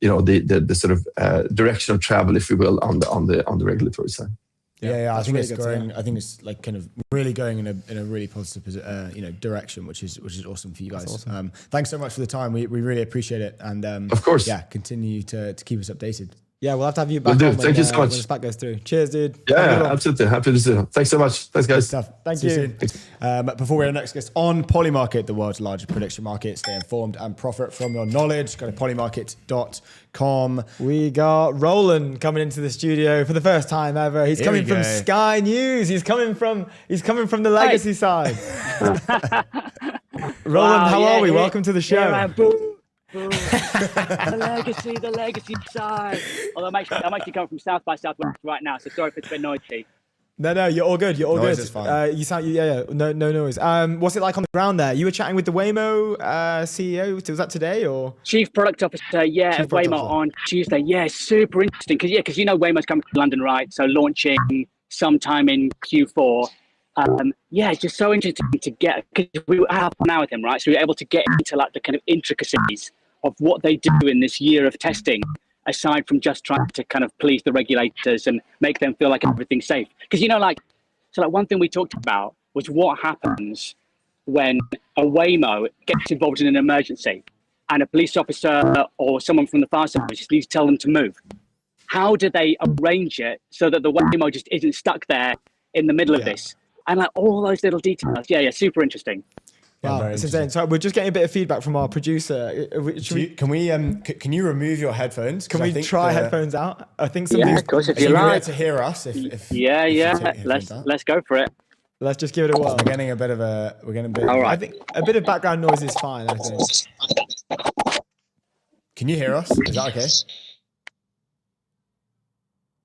the sort of direction of travel, if you will, on the regulatory side. Yeah, I think really it's going. I think it's like kind of really going in a really positive, direction, which is awesome for you guys. Awesome. Thanks so much for the time. We really appreciate it, and of course, continue to keep us updated. Yeah, we'll have to have you back. Thank you so much. When the SPAC goes through. Cheers, dude. Yeah, absolutely. Happy to see you. Thanks so much. Thanks, guys. Good stuff. Thank See you. Soon. Before we have our next guest on Polymarket, the world's largest prediction market, stay informed and profit from your knowledge. Go to polymarket.com. We got Rowland coming into the studio for the first time ever. He's coming from Sky News. He's coming from the legacy side. Roland, how are we? Welcome to the show. Yeah, man. Boom. the legacy side. Although I'm actually coming from South by Southwest right now, so sorry if it's a bit noisy. No, you're all good. You're all Noise good. is fine. You sound, no noise. What's it like on the ground there? You were chatting with the Waymo CEO. Was that today or? Chief Product Officer, at Waymo on Tuesday. Yeah, super interesting. Because Waymo's coming to London, right? So launching sometime in Q4. It's just so interesting to get, because we were half an hour with him, right? So we were able to get into like the kind of intricacies of what they do in this year of testing, aside from just trying to kind of please the regulators and make them feel like everything's safe. Because, one thing we talked about was what happens when a Waymo gets involved in an emergency and a police officer or someone from the fire service just needs to tell them to move. How do they arrange it so that the Waymo just isn't stuck there in the middle of this? And like all those little details. Yeah, super interesting. Wow, it's insane. So we're just getting a bit of feedback from our producer. Can you remove your headphones? Can we try headphones out? I think some of course, if you like to hear us. Let's go for it. Let's just give it a whirl. We're getting a bit. All right. I think a bit of background noise is fine. I think. Can you hear us? Is that okay?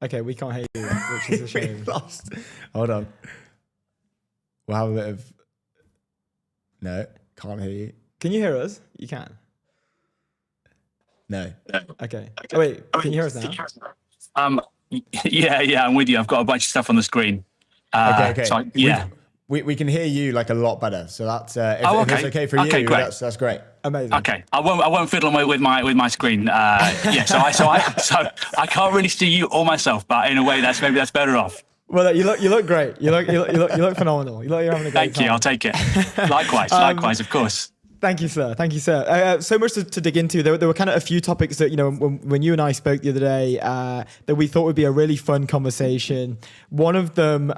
Okay, we can't hear you, which is a shame. We lost. Hold on. We'll have a bit of. No, can't hear you. Can you hear us? You can. No. Okay. Oh, wait, can you hear us now? Yeah, I'm with you. I've got a bunch of stuff on the screen. Okay. So, we can hear you like a lot better. So that's if it's okay for you. Great. That's great. Amazing. Okay, I won't fiddle with my screen. So I can't really see you or myself, but in a way that's better off. Well, you look great. You look phenomenal. You look like you're having a great time. Thank you. I'll take it. Likewise, of course. Thank you, sir. So much to dig into. There were kind of a few topics that, when you and I spoke the other day, that we thought would be a really fun conversation. One of them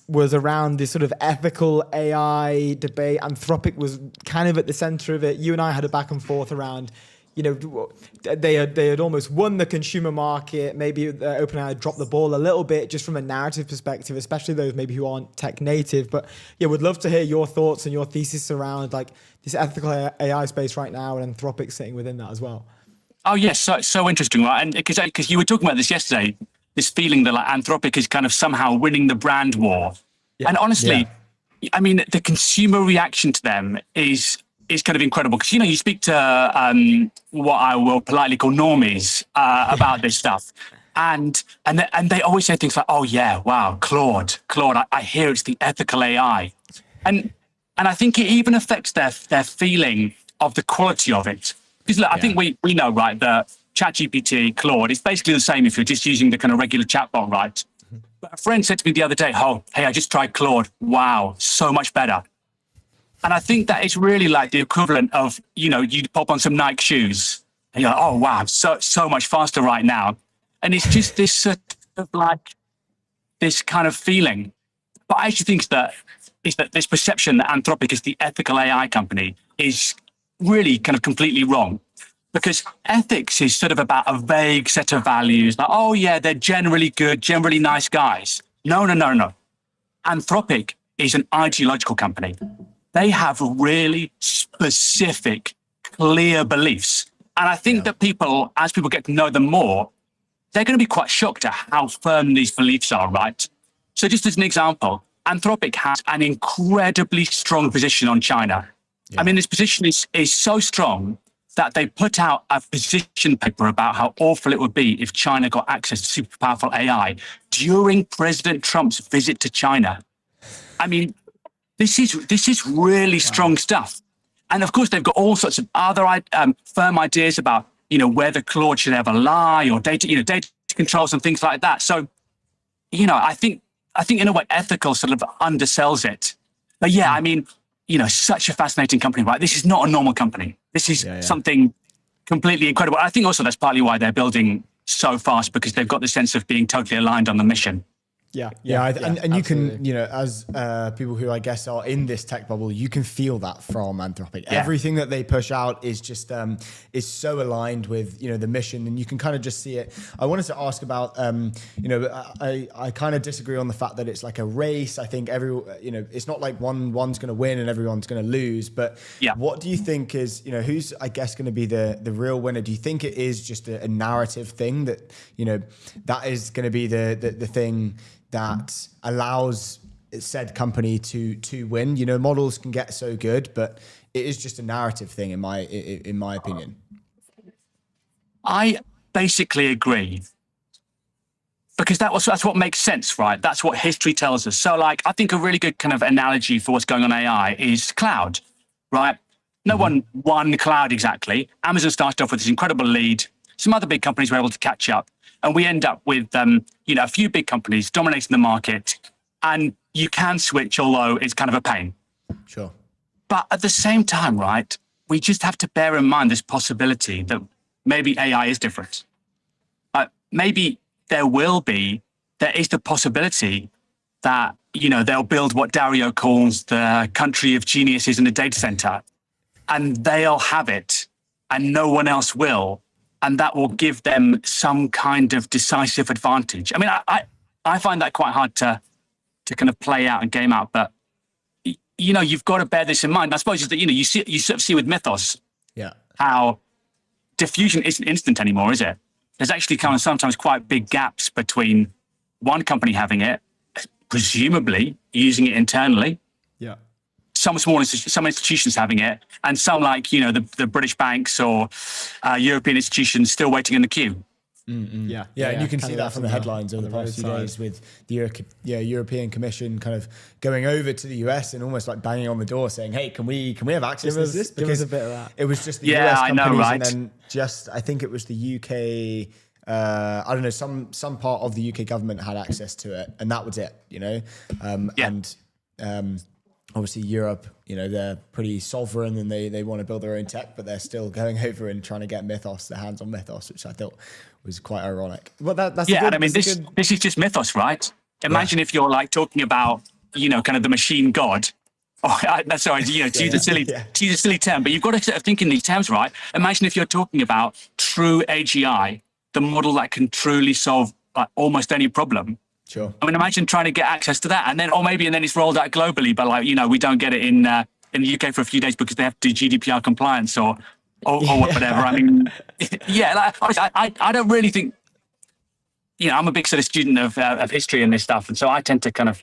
was around this sort of ethical AI debate. Anthropic was kind of at the center of it. You and I had a back and forth around, they had almost won the consumer market. Maybe OpenAI dropped the ball a little bit just from a narrative perspective, especially those maybe who aren't tech native. But yeah, would love to hear your thoughts and your thesis around like this ethical AI space right now and Anthropic sitting within that as well. Oh yes, so interesting, right? And because you were talking about this yesterday, this feeling that like Anthropic is kind of somehow winning the brand war. Yeah. And honestly, I mean, the consumer reaction to them is is kind of incredible because, you speak to what I will politely call normies about this stuff. And they always say things like, oh, yeah, wow, Claude, I hear it's the ethical AI. And I think it even affects their feeling of the quality of it. Because look, I think we know, right, that ChatGPT, Claude, is basically the same if you're just using the kind of regular chatbot, right? But a friend said to me the other day, hey, I just tried Claude. Wow, so much better. And I think that it's really like the equivalent of, you pop on some Nike shoes and you're like, oh, wow, so much faster right now. And it's just this sort of like, this kind of feeling. But I actually think is that this perception that Anthropic is the ethical AI company is really kind of completely wrong. Because ethics is sort of about a vague set of values. Like, oh, yeah, they're generally good, generally nice guys. No. Anthropic is an ideological company. They have really specific, clear beliefs. And I think that as people get to know them more, they're going to be quite shocked at how firm these beliefs are, right? So just as an example, Anthropic has an incredibly strong position on China. Yeah. I mean, this position is so strong that they put out a position paper about how awful it would be if China got access to super powerful AI during President Trump's visit to China. I mean, this is really strong stuff. And of course, they've got all sorts of other firm ideas about, whether Claude should ever lie or data controls and things like that. So, I think in a way, ethical sort of undersells it. But yeah, I mean, such a fascinating company, right? This is not a normal company. This is something completely incredible. I think also that's partly why they're building so fast, because they've got the sense of being totally aligned on the mission. And you can, as people who I guess are in this tech bubble, you can feel that from Anthropic. Everything that they push out is just is so aligned with the mission, and you can kind of just see it. I wanted to ask about I kind of disagree on the fact that it's like a race. I think it's not like one's going to win and everyone's going to lose. But what do you think is who's I guess going to be the real winner? Do you think it is just a narrative thing that that is going to be the thing that allows said company to win? Models can get so good, but it is just a narrative thing in my opinion. I basically agree, because that's what makes sense, right? That's what history tells us. So I think a really good kind of analogy for what's going on AI is cloud, right? No one won cloud exactly. Amazon started off with this incredible lead. Some other big companies were able to catch up. And we end up with, a few big companies dominating the market, and you can switch, although it's kind of a pain. Sure. But at the same time, right, we just have to bear in mind this possibility that maybe AI is different. Maybe there is the possibility that, they'll build what Dario calls the country of geniuses in a data center, and they'll have it, and no one else will. And that will give them some kind of decisive advantage. I mean, I find that quite hard to kind of play out and game out. But you've got to bear this in mind. I suppose that you sort of see with Mythos, how diffusion isn't instant anymore, is it? There's actually kind of sometimes quite big gaps between one company having it, presumably using it internally. Yeah. Some institutions having it, and some the British banks or European institutions still waiting in the queue. And you can see that from the headlines over the past few days with the European Commission kind of going over to the US and almost like banging on the door saying, "Hey, can we have access to this?" Because a bit of that. It was just the US companies, and then I think it was the UK. I don't know. Some part of the UK government had access to it, and that was it. Obviously Europe, they're pretty sovereign and they want to build their own tech, but they're still going over and trying to get their hands on Mythos, which I thought was quite ironic. Well, that's this is just Mythos, right? Imagine if you're talking about, kind of the machine god. Oh, sorry, to use a silly term, but you've got to sort of think in these terms, right? Imagine if you're talking about true AGI, the model that can truly solve almost any problem. Sure. I mean, imagine trying to get access to that, and then it's rolled out globally, but we don't get it in the UK for a few days because they have to do GDPR compliance or whatever. I mean, I don't really think. I'm a big sort of student of history and this stuff, and so I tend to kind of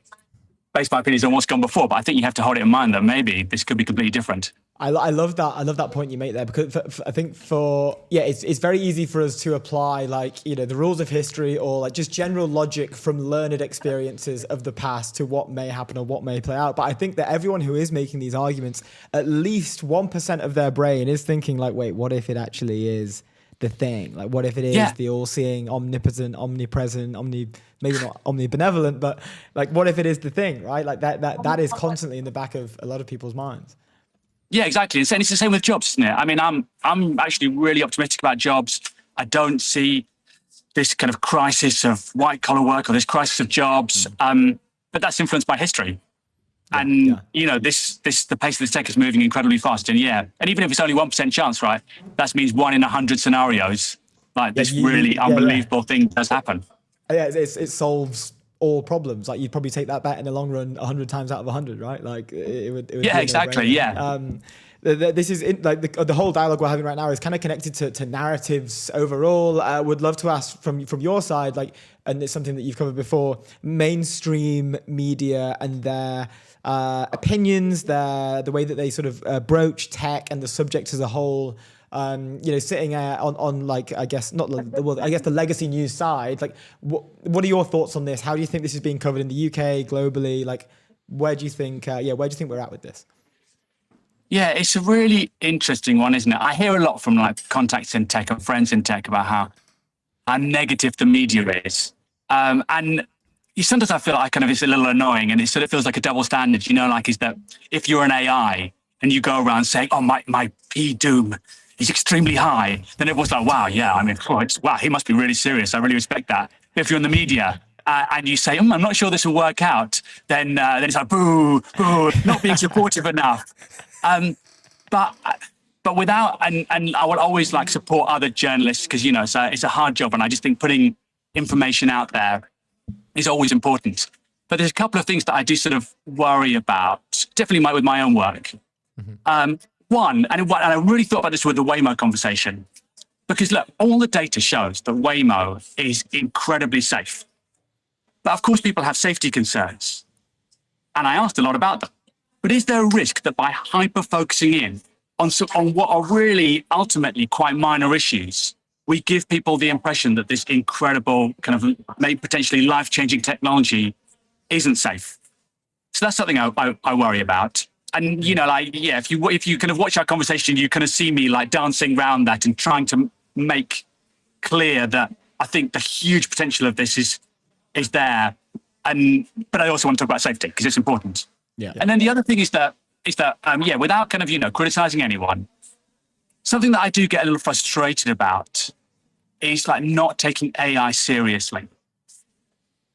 base my opinions on what's gone before. But I think you have to hold it in mind that maybe this could be completely different. I love that. I love that point you make there, because I think it's very easy for us to apply the rules of history or like just general logic from learned experiences of the past to what may happen or what may play out. But I think that everyone who is making these arguments, at least 1% of their brain is thinking like, wait, what if it actually is the thing? Like, what if it is the all-seeing, omnipotent, omnipresent, maybe not omnibenevolent, but like, what if it is the thing, right? Like that is constantly in the back of a lot of people's minds. Yeah, exactly. And it's the same with jobs, isn't it? I mean, I'm actually really optimistic about jobs. I don't see this kind of crisis of white collar work or this crisis of jobs, but that's influenced by history. The pace of this tech is moving incredibly fast. And even if it's only 1% chance, right? That means 1 in 100 scenarios, like this really unbelievable thing does happen. Yeah, it solves all problems. Like, you'd probably take that bet in the long run 100 times out of 100, right? Like it would yeah, exactly. Yeah. This is the whole dialogue we're having right now is kind of connected to narratives overall. Would love to ask from your side, like, and it's something that you've covered before, mainstream media and their opinions, the way that they sort of broach tech and the subject as a whole. Sitting on like, I guess the legacy news side. Like, what are your thoughts on this? How do you think this is being covered in the UK, globally? Like, where do you think we're at with this? Yeah, it's a really interesting one, isn't it? I hear a lot from like contacts in tech and friends in tech about how negative the media is, and sometimes I feel like kind of it's a little annoying, and it sort of feels like a double standard. Is that if you're an AI and you go around saying, "Oh, my P doom is extremely high," then everyone's like, "Wow, yeah, I mean, wow, he must be really serious. I really respect that." If you're in the media and you say, "I'm not sure this will work out," then it's like, "Boo, boo, not being supportive enough." But without, and I will always like support other journalists, because it's a hard job, and I just think putting information out there is always important. But there's a couple of things that I do sort of worry about, definitely with my own work. Mm-hmm. One, and I really thought about this with the Waymo conversation, because look, all the data shows that Waymo is incredibly safe. But of course, people have safety concerns. And I asked a lot about them. But is there a risk that by hyper-focusing in on what are really ultimately quite minor issues, we give people the impression that this incredible kind of potentially life-changing technology isn't safe? So that's something I worry about. And, if you kind of watch our conversation, you kind of see me like dancing around that and trying to make clear that I think the huge potential of this is there. But I also want to talk about safety, because it's important. Yeah. And then the other thing is that without kind of, criticizing anyone, something that I do get a little frustrated about is like not taking AI seriously.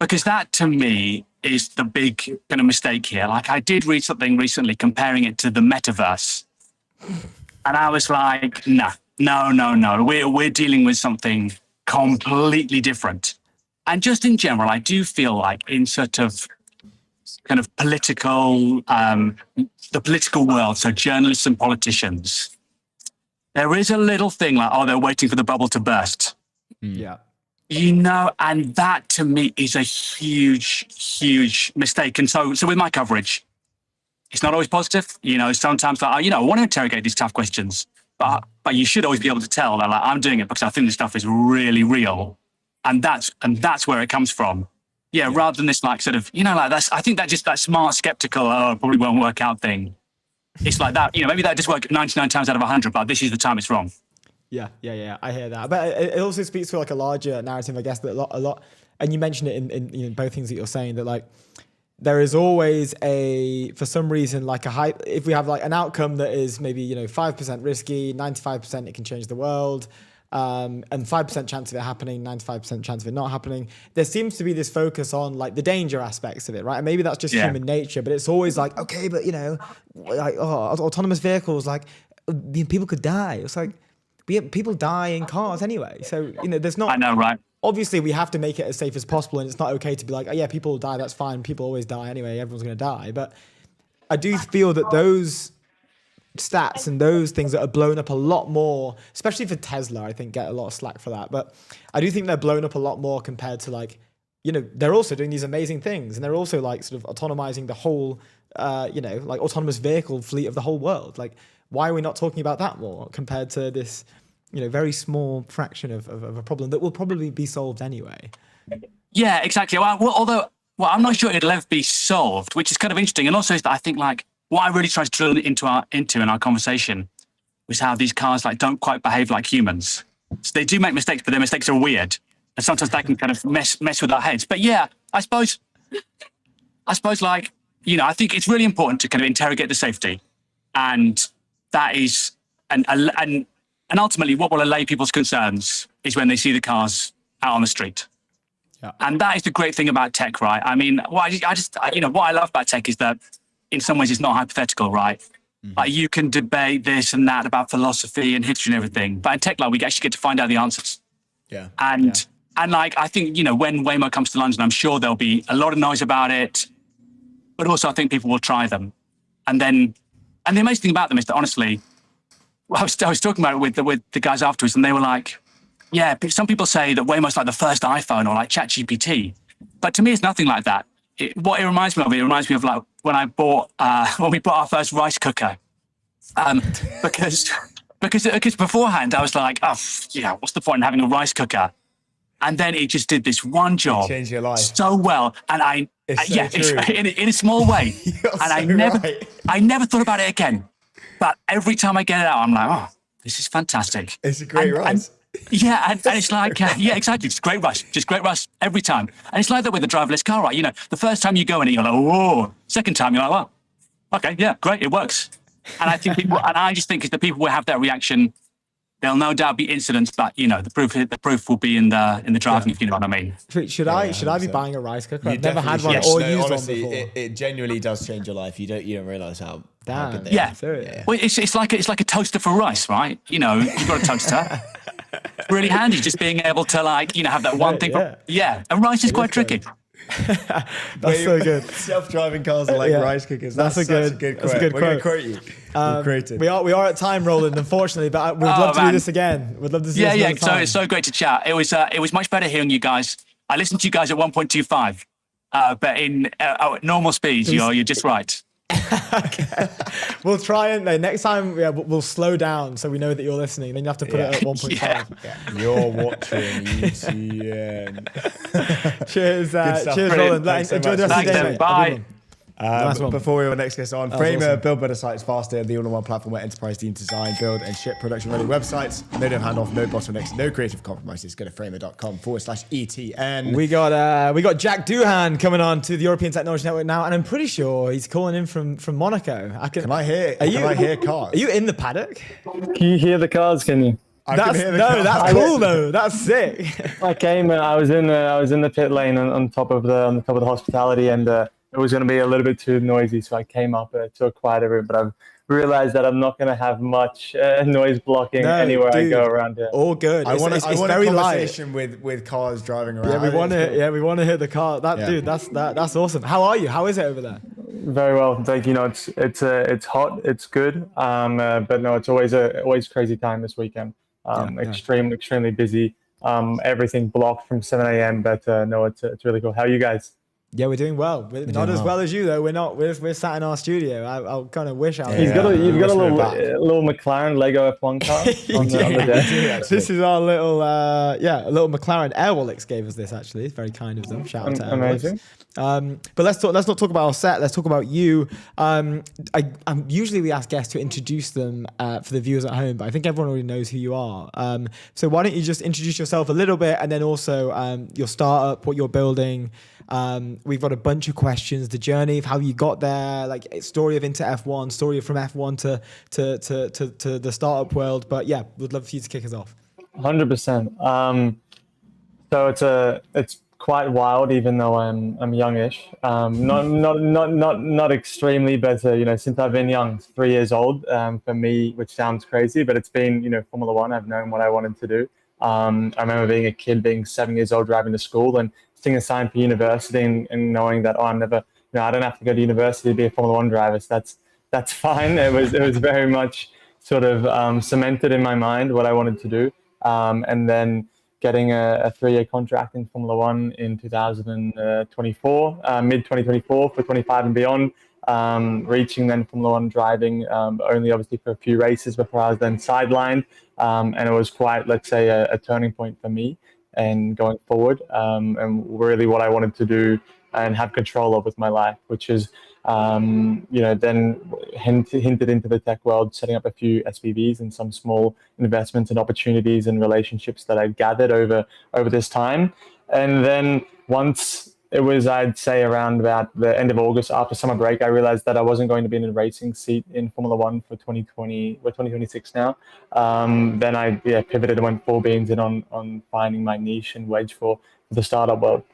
Because that to me is the big kind of mistake here. Like, I did read something recently comparing it to the metaverse. And I was like, no. We're dealing with something completely different. And just in general, I do feel like in sort of kind of political, the political world, so journalists and politicians, there is a little thing like, they're waiting for the bubble to burst. Yeah. And that to me is a huge, huge mistake. And so with my coverage, it's not always positive. Sometimes I want to interrogate these tough questions, but you should always be able to tell that, like, I'm doing it because I think this stuff is really real. And that's where it comes from. Yeah, rather than this like sort of, I think that smart, skeptical, it probably won't work out thing. It's like that, maybe that just worked 99 times out of 100, but this is the time it's wrong. Yeah. I hear that. But it also speaks to like a larger narrative, I guess, that a lot, and you mentioned it in both things that you're saying, that like there is always for some reason, like if we have like an outcome that is maybe, 5% risky, 95% it can change the world, and 5% chance of it happening, 95% chance of it not happening. There seems to be this focus on like the danger aspects of it, right? And maybe that's just human nature, but it's always like, okay, but autonomous vehicles, like people could die. It's like, people die in cars anyway. So, there's not... I know, right? Obviously, we have to make it as safe as possible, and it's not okay to be like, people die, that's fine. People always die anyway. Everyone's going to die. But I do feel that those stats and those things that are blown up a lot more, especially for Tesla, I think get a lot of slack for that. But I do think they're blown up a lot more compared to like, they're also doing these amazing things, and they're also like sort of autonomizing the whole, like autonomous vehicle fleet of the whole world. Like, Why are we not talking about that more compared to this, very small fraction of a problem that will probably be solved anyway? Yeah, exactly. Although I'm not sure it'll ever be solved, which is kind of interesting. And also, I think what I really try to drill into in our conversation was how these cars don't quite behave like humans. So they do make mistakes, but their mistakes are weird, and sometimes that can kind of mess with our heads. But yeah, I suppose I think it's really important to kind of interrogate the safety, and that is and ultimately what will allay people's concerns is when they see the cars out on the street. Yeah. And that is the great thing about tech, right? I mean, what I love about tech is that in some ways it's not hypothetical, right? Mm-hmm. Like you can debate this and that about philosophy and history and everything, but in tech, we actually get to find out the answers. Yeah. And I think, when Waymo comes to London, I'm sure there'll be a lot of noise about it, but also I think people will try them. And the amazing thing about them is that honestly, I was talking about it with the guys afterwards, and they were like, yeah, some people say that Waymo's like the first iPhone or like ChatGPT, but to me, it's nothing like that. What it reminds me of like when we bought our first rice cooker, because beforehand I was like, what's the point in having a rice cooker? And then it just did this one job, changed your life so well, and in a small way, and I never thought about it again. But every time I get it out, I'm like, oh, this is fantastic. It's a great rice. And it's like, exactly. It's great rush, just great rush every time. And it's like that with a driverless car, right? The first time you go in it, you're like, whoa. Second time, you're like, well, okay, yeah, great, it works. And I think I just think the people will have that reaction. There'll no doubt be incidents, but the proof will be in the driving, if you know what I mean. Should I be buying a rice cooker? I've never had one or used honestly, one before. It genuinely does change your life. You don't realize how good they are. Well, it's like a toaster for rice, right? You've got a toaster. It's really handy just being able to have that one thing. And rice is quite tricky. That's so good. Self-driving cars are like rice cookers. That's a good quote. We're going to quote you. We are at time, Roland, unfortunately, but we'd love to do this again. We'd love to see this another time. So it's so great to chat. It was much better hearing you guys. I listened to you guys at 1.25, but in normal speeds, you're just right. Okay. We'll try and next time we'll slow down so we know that you're listening. Then you have to put it at 1.5. You're watching ETN. Cheers, Roland. Enjoy the rest of the day. Bye. Before we next get on, Framer, build better sites faster, the all-in-one platform where enterprise teams design, build, and ship production-ready websites. No handoff, no bottlenecks, no creative compromises. Go to framer.com/ETN. We got Jack Doohan coming on to the European Technology Network now, and I'm pretty sure he's calling in from Monaco. Can I hear cars? Are you in the paddock? Can you hear the cars? Can you? That's cool though. That's sick. I came. I was in the pit lane on top of the hospitality, and it was going to be a little bit too noisy, so I came up to a quieter room. But I've realized that I'm not going to have much noise blocking anywhere I go around here. All good. I want very a conversation with cars driving around. Yeah, we want to hear the car. Dude, that's awesome. How are you? How is it over there? Very well. It's hot. It's good. But no, it's always crazy time this weekend. Extremely busy. Everything blocked from 7 a.m. But no, it's really cool. How are you guys? Yeah, we're doing well. We're not as well as you though. We're not. We're sat in our studio. I'll kind of wish I was. You've got a little McLaren Lego F1 car on the deck. This is our little a little McLaren. Airwallex gave us this actually. It's very kind of them. Shout out to Airwallex. Amazing. But let's not talk about our set. Let's talk about you. Usually we ask guests to introduce them for the viewers at home, but I think everyone already knows who you are. So why don't you just introduce yourself a little bit, and then also your startup, what you're building. We've got a bunch of questions, the journey of how you got there, like story of into F1, story from F1 to the startup world. But yeah, we'd love for you to kick us off. 100%. So it's quite wild, even though I'm youngish. Not extremely, but since I've been young, 3 years old for me, which sounds crazy, but it's been Formula One. I've known what I wanted to do. I remember being a kid, being 7 years old, driving to school and seeing a sign for university and knowing that I don't have to go to university to be a Formula One driver. So that's fine. It was very much sort of cemented in my mind what I wanted to do, and then getting a 3-year contract in Formula One in 2024, mid 2024 for 25 and beyond. reaching then Formula One driving, only obviously for a few races before I was then sidelined. And it was quite, let's say, a turning point for me and going forward, and really what I wanted to do and have control of with my life, which is, then hinted into the tech world, setting up a few SPVs and some small investments and opportunities and relationships that I gathered over this time. And then once it was, I'd say, around about the end of August after summer break, I realized that I wasn't going to be in a racing seat in Formula One for 2020. We're 2026 now. Then I pivoted and went full beans in on finding my niche and wedge for the startup world.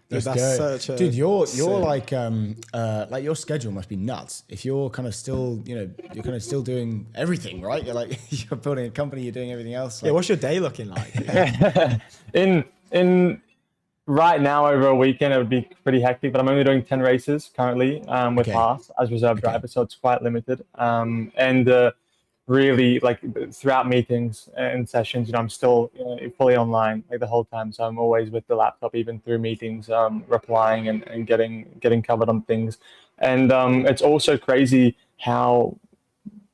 Dude, you're like your schedule must be nuts. If you're kind of still, you're kind of still doing everything, right? You're like, you're building a company, you're doing everything else. Like, what's your day looking like? in right now, over a weekend, it would be pretty hectic, but I'm only doing 10 races currently with Haas as reserve driver, so it's quite limited. Really, like throughout meetings and sessions, I'm still fully online like the whole time. So I'm always with the laptop, even through meetings, replying and getting covered on things. And it's also crazy how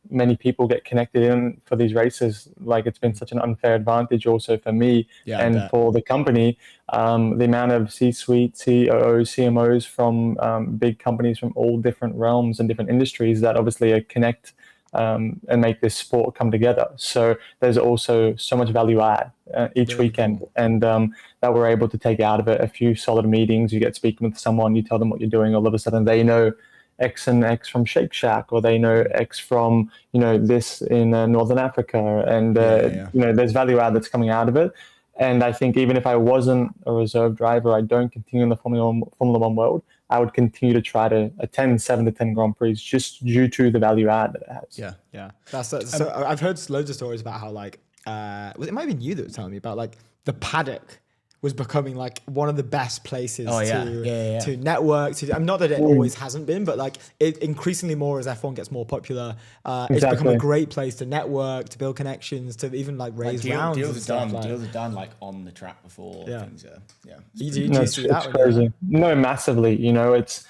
many people get connected in for these races. Like it's been such an unfair advantage also for me and for the company. The amount of C-suite, COOs, CMOs from big companies from all different realms and different industries that obviously connect and make this sport come together. So there's also so much value add each weekend, and that we're able to take out of it a few solid meetings. You get speaking with someone, you tell them what you're doing, all of a sudden they know X and X from Shake Shack, or they know X from this in Northern Africa, and there's value add that's coming out of it. And I think even if I wasn't a reserve driver, I don't continue in the Formula One world, I would continue to try to attend 7 to 10 Grand Prix just due to the value add that it has. Yeah. So I've heard loads of stories about how it might have been you that was telling me about like the paddock was becoming like one of the best places to network. Not that it always hasn't been, but like it increasingly more as F1 gets more popular. It's become a great place to network, to build connections, to even like raise rounds. Deals are done like on the track before things are. Do you see that? It's crazy. No, massively. It's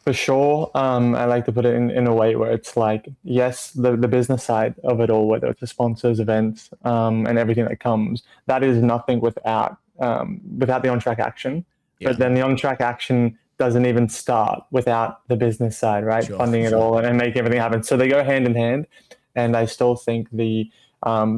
for sure. I like to put it in a way where it's like, yes, the business side of it all, whether it's the sponsors, events, and everything that comes, that is nothing without the on-track action. But then the on-track action doesn't even start without the business side, right? Funding it all and making everything happen. So they go hand in hand. And I still think the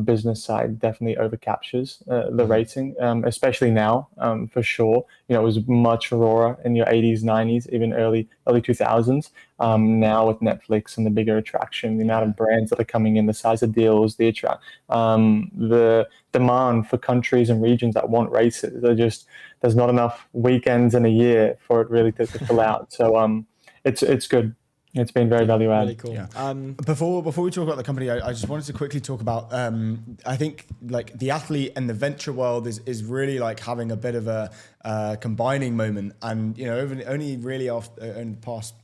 business side definitely overcaptures the racing, especially now, for sure. It was much rawer in your 80s, 90s, even early 2000s. Now with Netflix and the bigger attraction, the amount of brands that are coming in, the size of deals, the demand for countries and regions that want races. There's not enough weekends in a year for it really to fill out. So it's good. It's been very value add. Really cool. Yeah. Before we talk about the company, I just wanted to quickly talk about. I think like the athlete and the venture world is really like having a bit of a combining moment, and only really in the past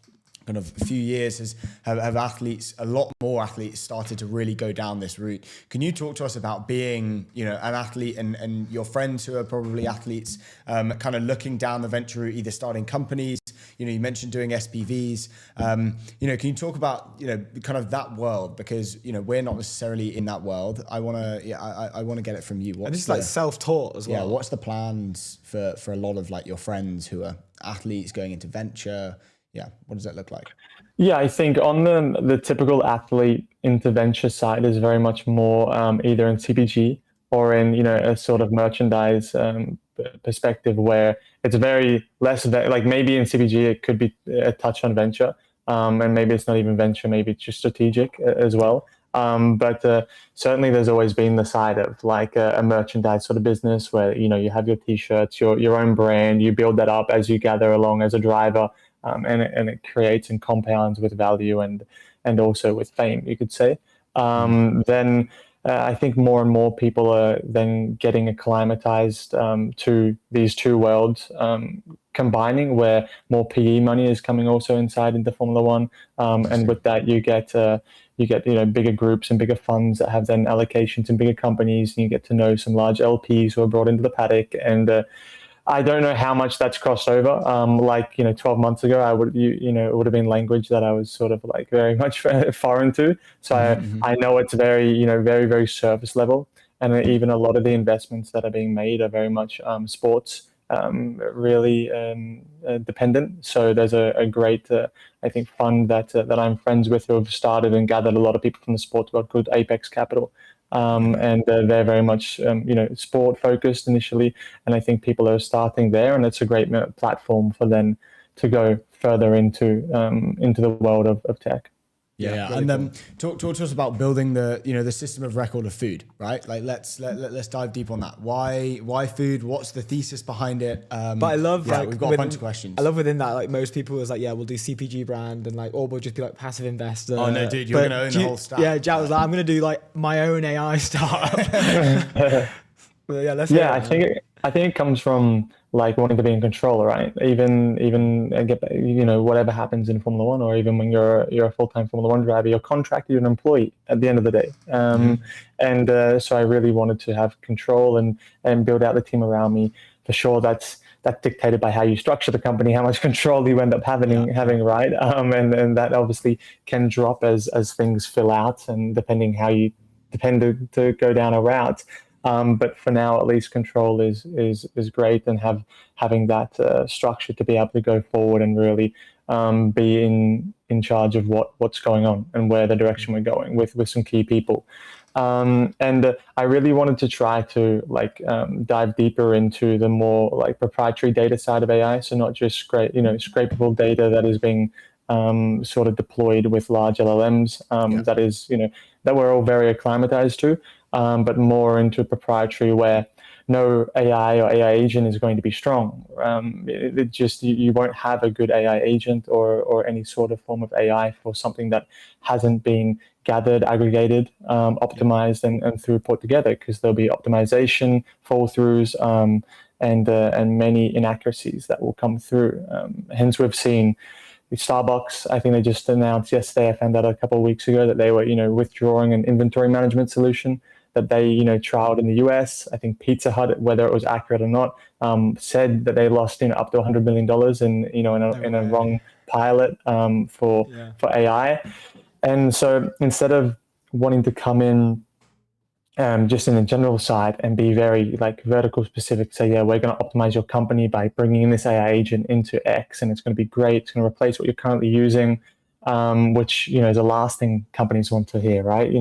kind of few years have athletes, a lot more athletes started to really go down this route. Can you talk to us about being, an athlete and your friends who are probably athletes, kind of looking down the venture route, either starting companies, you mentioned doing SPVs, can you talk about, kind of that world? Because, we're not necessarily in that world. I want to get it from you. And it's like self-taught as well. Yeah. What's the plans for a lot of like your friends who are athletes going into venture? Yeah, what does that look like? Yeah, I think on the typical athlete into venture side is very much more either in CPG or in a sort of merchandise perspective, where it's very less like maybe in CPG it could be a touch on venture, and maybe it's not even venture, maybe it's just strategic as well. But certainly there's always been the side of like a merchandise sort of business where you have your t-shirts, your own brand, you build that up as you gather along as a driver. And it creates and compounds with value and also with fame, you could say. Then I think more and more people are then getting acclimatized to these two worlds combining, where more PE money is coming also inside into Formula One, and with that you get bigger groups and bigger funds that have then allocations in bigger companies, and you get to know some large LPs who are brought into the paddock, and I don't know how much that's crossed over. 12 months ago, it would have been language that I was sort of like very much foreign to. So I know it's very, very, very surface level. And even a lot of the investments that are being made are very much sports really dependent. So there's a great, I think, fund that I'm friends with who have started and gathered a lot of people from the sports world called Apex Capital. And they're very much, sport focused initially. And I think people are starting there, and it's a great platform for them to go further into the world of tech. Yeah, really and talk to us about building the system of record of food, right? Like let's dive deep on that. Why food? What's the thesis behind it? But I love we've got a bunch of questions. I love within that, like most people is like, yeah, we'll do CPG brand and like, or we'll just be like passive investor. Oh no, dude, you're gonna own the whole stack. Yeah, Jack was like, I'm gonna do like my own AI startup. But yeah, I think it comes from like wanting to be in control, right? Even whatever happens in Formula One, or even when you're a full-time Formula One driver, you're contracted, you're an employee at the end of the day. And so I really wanted to have control and build out the team around me. For sure, that's dictated by how you structure the company, how much control you end up having, right? And that obviously can drop as things fill out, and depending how you tend to go down a route. But for now, at least control is great, and having that structure to be able to go forward and really be in charge of what's going on and where the direction we're going with some key people. And I really wanted to try to dive deeper into the more like proprietary data side of AI. So not just scrapable data that is being sort of deployed with large LLMs that is, that we're all very acclimatized to. But more into proprietary, where no AI or AI agent is going to be strong. You won't have a good AI agent or any sort of form of AI for something that hasn't been gathered, aggregated, optimized, and put together, because there'll be optimization, fall throughs, and many inaccuracies that will come through. Hence, we've seen Starbucks, I think they just announced yesterday, I found out a couple of weeks ago, that they were, withdrawing an inventory management solution that they, trialed in the US. I think Pizza Hut, whether it was accurate or not, said that they lost, up to $100 million in a wrong pilot for AI. And so instead of wanting to come in just in the general side and be very vertical specific, say, yeah, we're going to optimize your company by bringing in this AI agent into X, and it's going to be great. It's going to replace what you're currently using. Which is the last thing companies want to hear, right?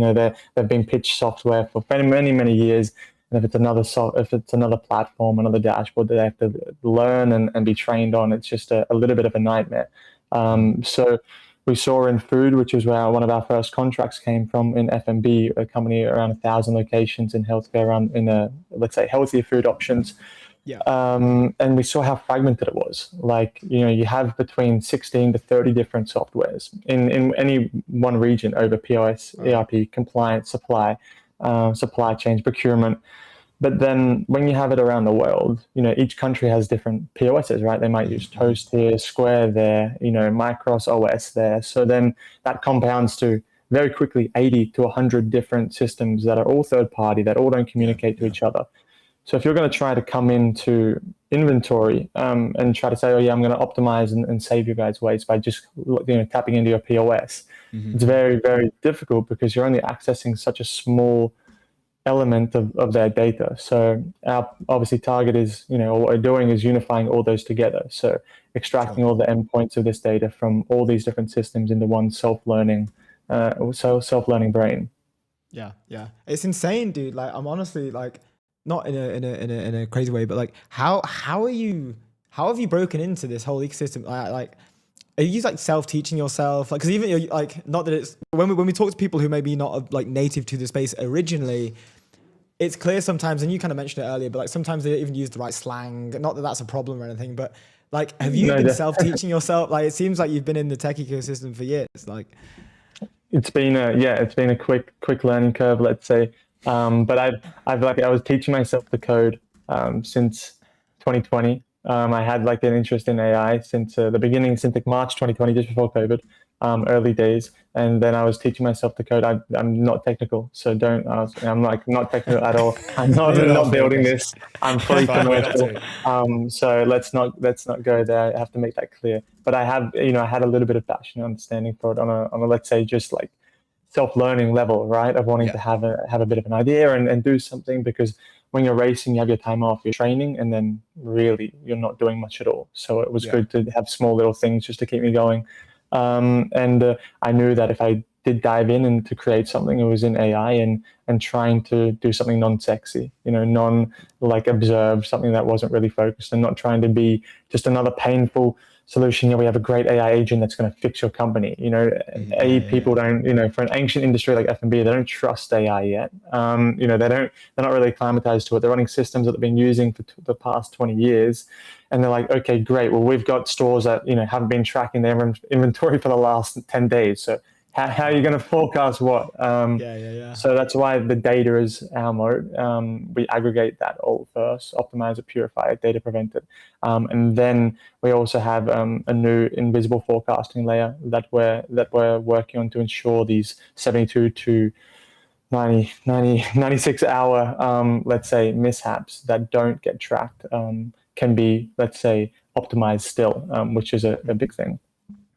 They've been pitched software for many, many years, and if it's another platform, another dashboard that they have to learn and be trained on, it's just a little bit of a nightmare. So we saw in food, which is where one of our first contracts came from, in F&B, a company around 1,000 locations in healthcare, let's say healthier food options. Yeah. And we saw how fragmented it was. You have between 16 to 30 different softwares in any one region over POS, ERP, compliance, supply chain, procurement. But then when you have it around the world, each country has different POSs, right? They might use Toast here, Square there, Micros OS there. So then that compounds to very quickly 80 to 100 different systems that are all third party, that all don't communicate to each other. So if you're going to try to come into inventory and try to say, oh yeah, I'm going to optimize and save you guys waste by just tapping into your POS, it's very, very difficult, because you're only accessing such a small element of their data. So our obviously target is, what we're doing is unifying all those together. So extracting all the endpoints of this data from all these different systems into one self-learning brain. Yeah, it's insane, dude. I'm honestly not in a crazy way, but how have you broken into this whole ecosystem? Are you self-teaching yourself? Because even not that it's when we talk to people who maybe not native to the space originally, it's clear sometimes, and you kind of mentioned it earlier, but sometimes they don't even use the right slang. Not that that's a problem or anything, but have you been self-teaching yourself? It seems like you've been in the tech ecosystem for years. It's been a quick learning curve, let's say. But I was teaching myself the code since 2020. I had an interest in AI since the beginning, since March 2020, just before COVID. early days. And then I was teaching myself to code. I'm not technical, so don't ask. I'm like not technical at all. I'm not building this. I'm fully commercial. So let's not go there. I have to make that clear. But I have, I had a little bit of passion and understanding for it on a let's say just like self-learning level, right? Of wanting to have a bit of an idea and do something, because when you're racing, you have your time off, you're training, and then really you're not doing much at all. So it was good to have small little things just to keep me going. And I knew that if I did dive in and to create something, it was in AI and trying to do something non-sexy, like observe something that wasn't really focused, and not trying to be just another painful solution. We have a great AI agent that's going to fix your company. AI people don't, for an ancient industry like F&B, they don't trust AI yet. They're not really acclimatized to it. They're running systems that they've been using for the past 20 years. And they're like, okay, great. Well, we've got stores that, haven't been tracking their inventory for the last 10 days. So how are you going to forecast what? So that's why the data is our mode. We aggregate that all first, optimize it, purify it, data prevent it. And then we also have a new invisible forecasting layer that we're working on to ensure these 72 to 96 hour, let's say, mishaps that don't get tracked can be, let's say, optimized still, which is a big thing.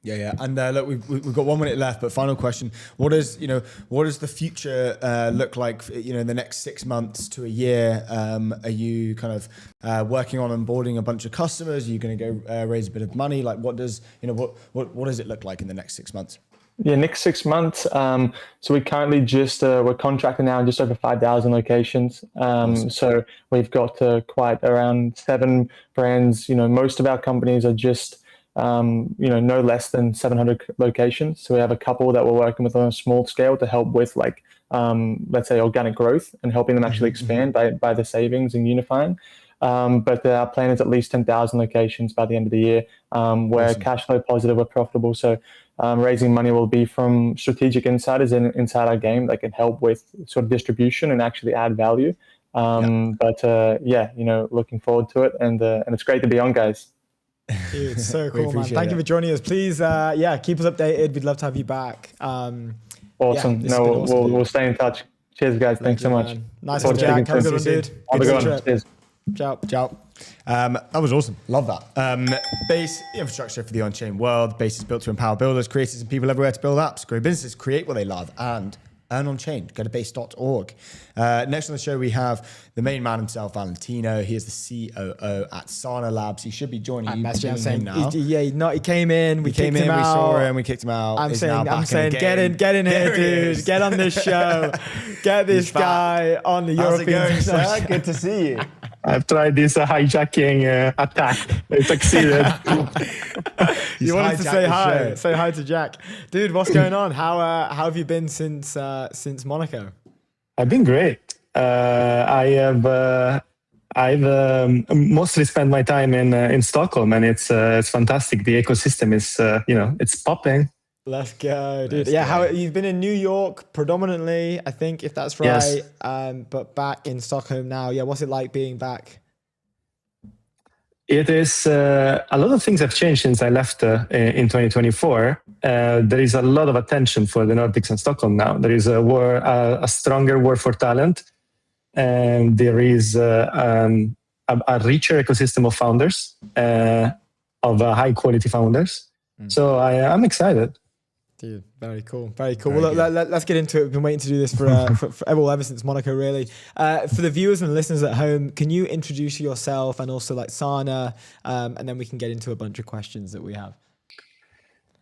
Yeah. And look, we've got 1 minute left, but final question: what does the future look like? In the next 6 months to a year, are you kind of working on onboarding a bunch of customers? Are you going to go raise a bit of money? Like, what does what does it look like in the next 6 months? Yeah, next 6 months. So we currently just we're contracted now in just over 5,000 locations. Awesome. So we've got quite around 7 brands. Most of our companies are just no less than 700 locations. So we have a couple that we're working with on a small scale to help with let's say organic growth and helping them actually expand by the savings and unifying. But our plan is at least 10,000 locations by the end of the year. We're awesome. Cash flow positive, we're profitable. So raising money will be from strategic insiders inside our game that can help with sort of distribution and actually add value. But looking forward to it, and it's great to be on, guys. Dude, it's so cool, man. Thank you for joining us. Please, keep us updated. We'd love to have you back. Awesome. We'll stay in touch. Cheers, guys. Thanks so much. Man. Nice one, Jack. Have a good one, dude. Have a good one. Cheers. Ciao. That was awesome. Love that. Base, the infrastructure for the on-chain world. Base is built to empower builders, creators, and people everywhere to build apps, grow businesses, create what they love, and earn on chain. Go to base.org. Next on the show, we have the main man himself, Valentino. He is the COO at Sana Labs. He should be joining you. That's what I'm saying. He came in. We kicked him we out. saw him. We kicked him out. I'm saying, get in here, dude. Get on this show. Get this guy on the European. How's it going, sir? Good to see you. I've tried this hijacking attack. It succeeded. You wanted to say hi. Say hi to Jack. Dude, what's going on? How have you been since Monaco? I've been great. I've mostly spent my time in Stockholm, and it's fantastic. The ecosystem is it's popping. Let's go, dude. How you've been in New York predominantly, I think, if that's right. Yes. But back in Stockholm now. Yeah, what's it like being back? It is a lot of things have changed since I left in 2024. There is a lot of attention for the Nordics and Stockholm now. There is a stronger war for talent, and there is a richer ecosystem of founders, of high quality founders. So I'm excited. Dude, very cool. Well, let's get into it. We've been waiting to do this for ever since Monaco, really. For the viewers and listeners at home, can you introduce yourself and also Sana, and then we can get into a bunch of questions that we have.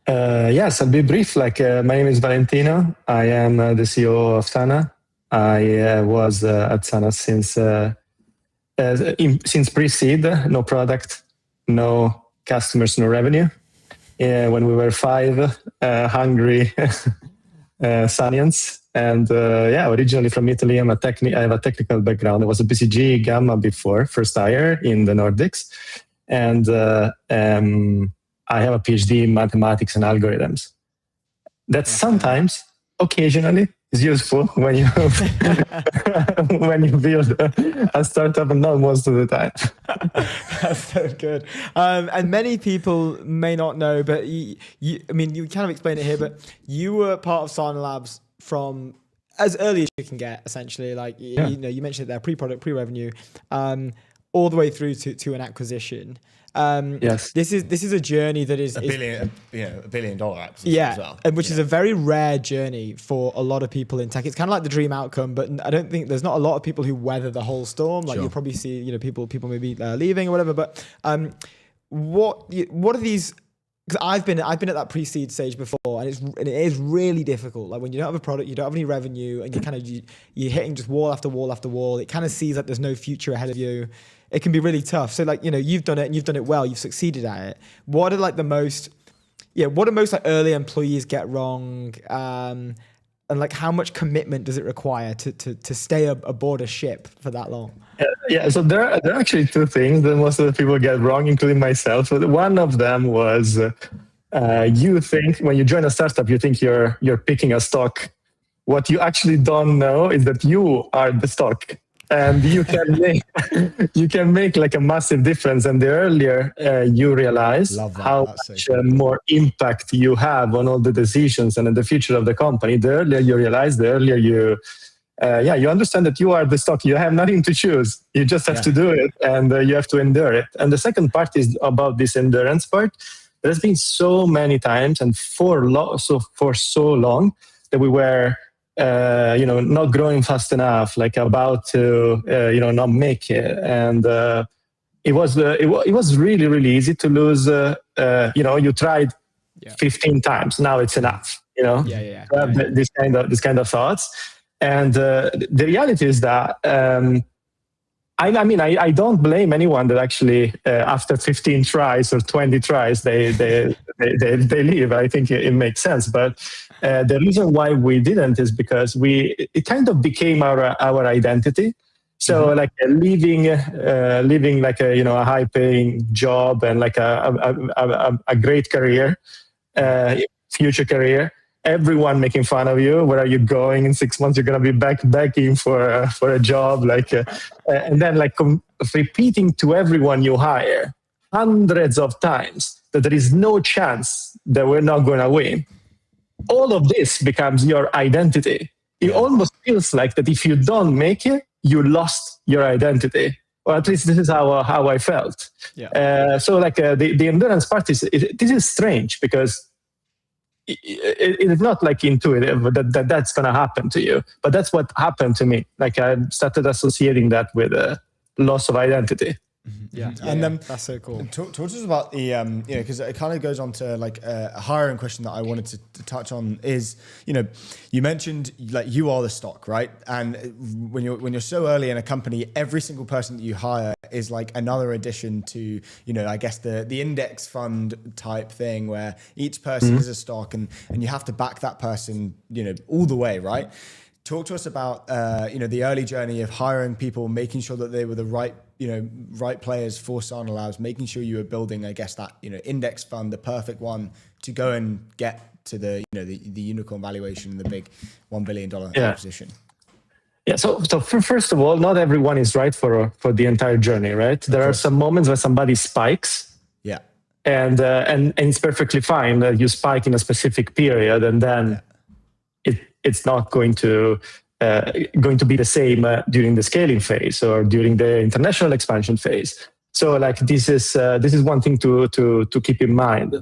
Yes, I'll be brief. My name is Valentino. I am the CEO of Sana. I was at Sana since pre-seed, no product, no customers, no revenue. When we were 5 hungry Sanians. And originally from Italy, I have a technical background. I was a BCG Gamma before, first hire in the Nordics. And I have a PhD in mathematics and algorithms. That sometimes, occasionally, is useful when you when you build a startup, and not most of the time. That's so good. And many people may not know, but I mean, you kind of explain it here, but you were part of Sana Labs from as early as you can get, essentially. Like, you know, you mentioned it there, pre-product, pre-revenue, all the way through to an acquisition. Yes. This is a journey that is $1 billion acquisition as well. and which is a very rare journey for a lot of people in tech. It's kind of like the dream outcome, but I don't think there's not a lot of people who weather the whole storm. Like, you'll probably see, you know, people maybe leaving or whatever. But what are these? Because I've been at that pre-seed stage before, and it is really difficult. Like, when you don't have a product, you don't have any revenue, and you're hitting just wall after wall after wall. It kind of sees like there's no future ahead of you. It can be really tough. So, like, you know, you've done it and you've done it well. You've succeeded at it. What are like most like early employees get wrong? And like, how much commitment does it require to stay aboard a ship for that long? Yeah, so there are actually two things that most of the people get wrong, including myself. So one of them was you think when you join a startup, you think you're picking a stock. What you actually don't know is that you are the stock, and you can make like a massive difference. And the earlier you realize how much more impact you have on all the decisions and in the future of the company, the earlier you realize, the earlier you understand that you are the stock. You have nothing to choose. You just have to do it, and you have to endure it. And the second part is about this endurance part. There's been so many times and for so long that we were not growing fast enough, like about to not make it. And it was really, really easy to lose. You tried 15 times. Now it's enough. To have this kind of thoughts. And the reality is that I don't blame anyone that actually after 15 tries or 20 tries they leave. I think it makes sense. But the reason why we didn't is because it kind of became our identity. So like leaving like a high paying job and like a great career, future career. Everyone making fun of you. Where are you going in 6 months? You're going to be begging for a job, and then repeating to everyone you hire hundreds of times that there is no chance that we're not going to win. All of this becomes your identity. It almost feels like that if you don't make it, you lost your identity. Or at least this is how I felt. So the endurance part this is strange because it is not like intuitive that's going to happen to you, but that's what happened to me. Like, I started associating that with a loss of identity. That's so cool. Talk to us about the because it kind of goes on to like a hiring question that I wanted to touch on is, you mentioned like you are the stock, right? And when you're so early in a company, every single person that you hire is like another addition to, I guess the index fund type thing where each person is a stock and you have to back that person, all the way, right? Talk to us about the early journey of hiring people, making sure that they were the right players for Sana Labs, making sure you were building, I guess, that index fund, the perfect one to go and get to the unicorn valuation, the big $1 billion acquisition. Yeah. So first of all, not everyone is right for the entire journey, right? There are some moments where somebody spikes. Yeah. And it's perfectly fine that you spike in a specific period, and then it's not going to be the same during the scaling phase or during the international expansion phase. So like this is one thing to keep in mind.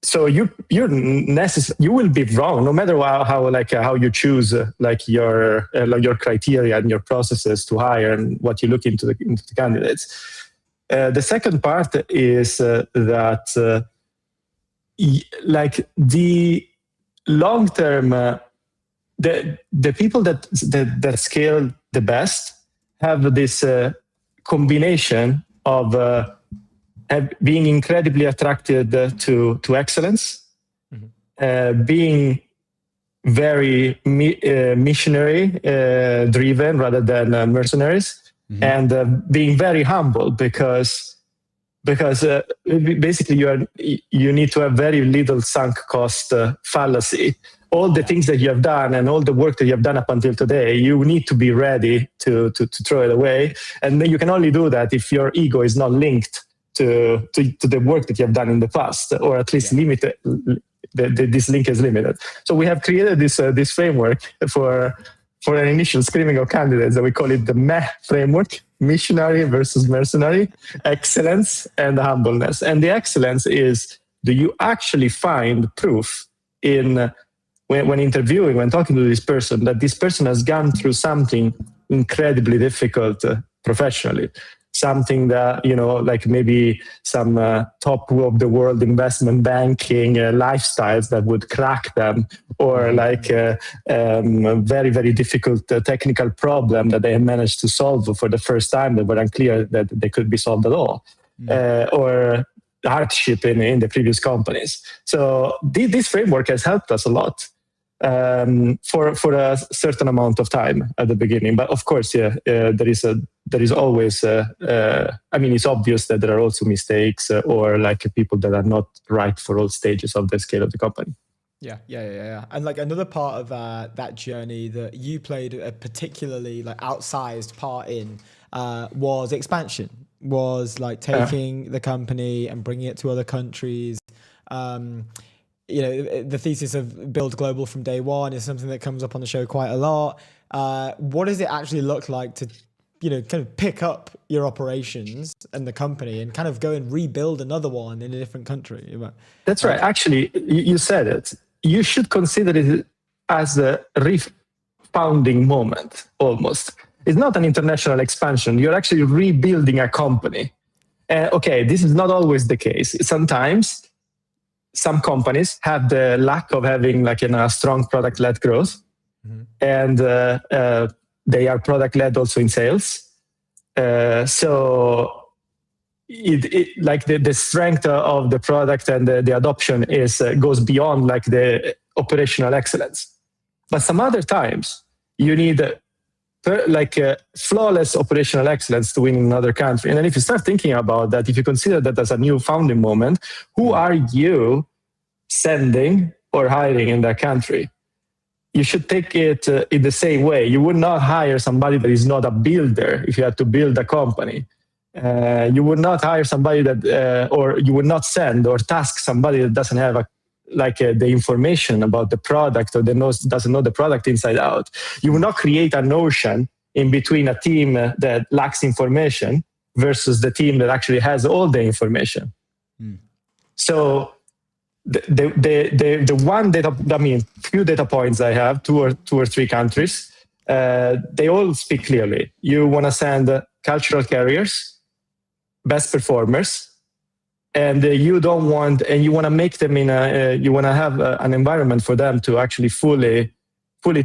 So you will be wrong no matter how you choose your criteria and your processes to hire and what you look into the candidates. The second part is that the long term, the people that scale the best have this combination of being incredibly attracted to excellence, being very missionary driven rather than mercenaries, and being very humble because basically you need to have very little sunk cost fallacy all the things that you have done and all the work that you have done up until today, you need to be ready to throw it away. And then you can only do that if your ego is not linked to the work that you have done in the past, or at least limited. This link is limited. So we have created this framework for an initial screening of candidates that we call it the MEH framework: missionary versus mercenary, excellence and humbleness. And the excellence is, do you actually find proof in when interviewing, when talking to this person, that this person has gone through something incredibly difficult professionally? Something that, like maybe some top of the world investment banking lifestyles that would crack them, or like a very, very difficult technical problem that they managed to solve for the first time that were unclear that they could be solved at all, or hardship in the previous companies. So this framework has helped us a lot. For a certain amount of time at the beginning, but of course, there is always. It's obvious that there are also mistakes or like people that are not right for all stages of the scale of the company. Yeah. And like another part of that journey that you played a particularly like outsized part in was expansion. Was like taking the company and bringing it to other countries. The thesis of build global from day one is something that comes up on the show quite a lot. What does it actually look like to, kind of pick up your operations and the company and kind of go and rebuild another one in a different country? That's right. Actually, you said it. You should consider it as a refounding moment, almost. It's not an international expansion. You're actually rebuilding a company. Okay, this is not always the case. Sometimes some companies have the lack of having like a strong product-led growth, and they are product-led also in sales. So like the strength of the product and the adoption goes beyond like the operational excellence. But some other times you need flawless operational excellence to win in another country. And then if you start thinking about that, if you consider that as a new founding moment, who are you sending or hiring in that country? You should take it in the same way. You would not hire somebody that is not a builder if you had to build a company. You would not hire somebody that, or you would not send or task somebody that doesn't have the information about the product or doesn't know the product inside out. You will not create an ocean in between a team that lacks information versus the team that actually has all the information. So the one few data points I have, two or three countries, they all speak clearly. You want to send cultural carriers, best performers, and you want to make them you want to have an environment for them to actually fully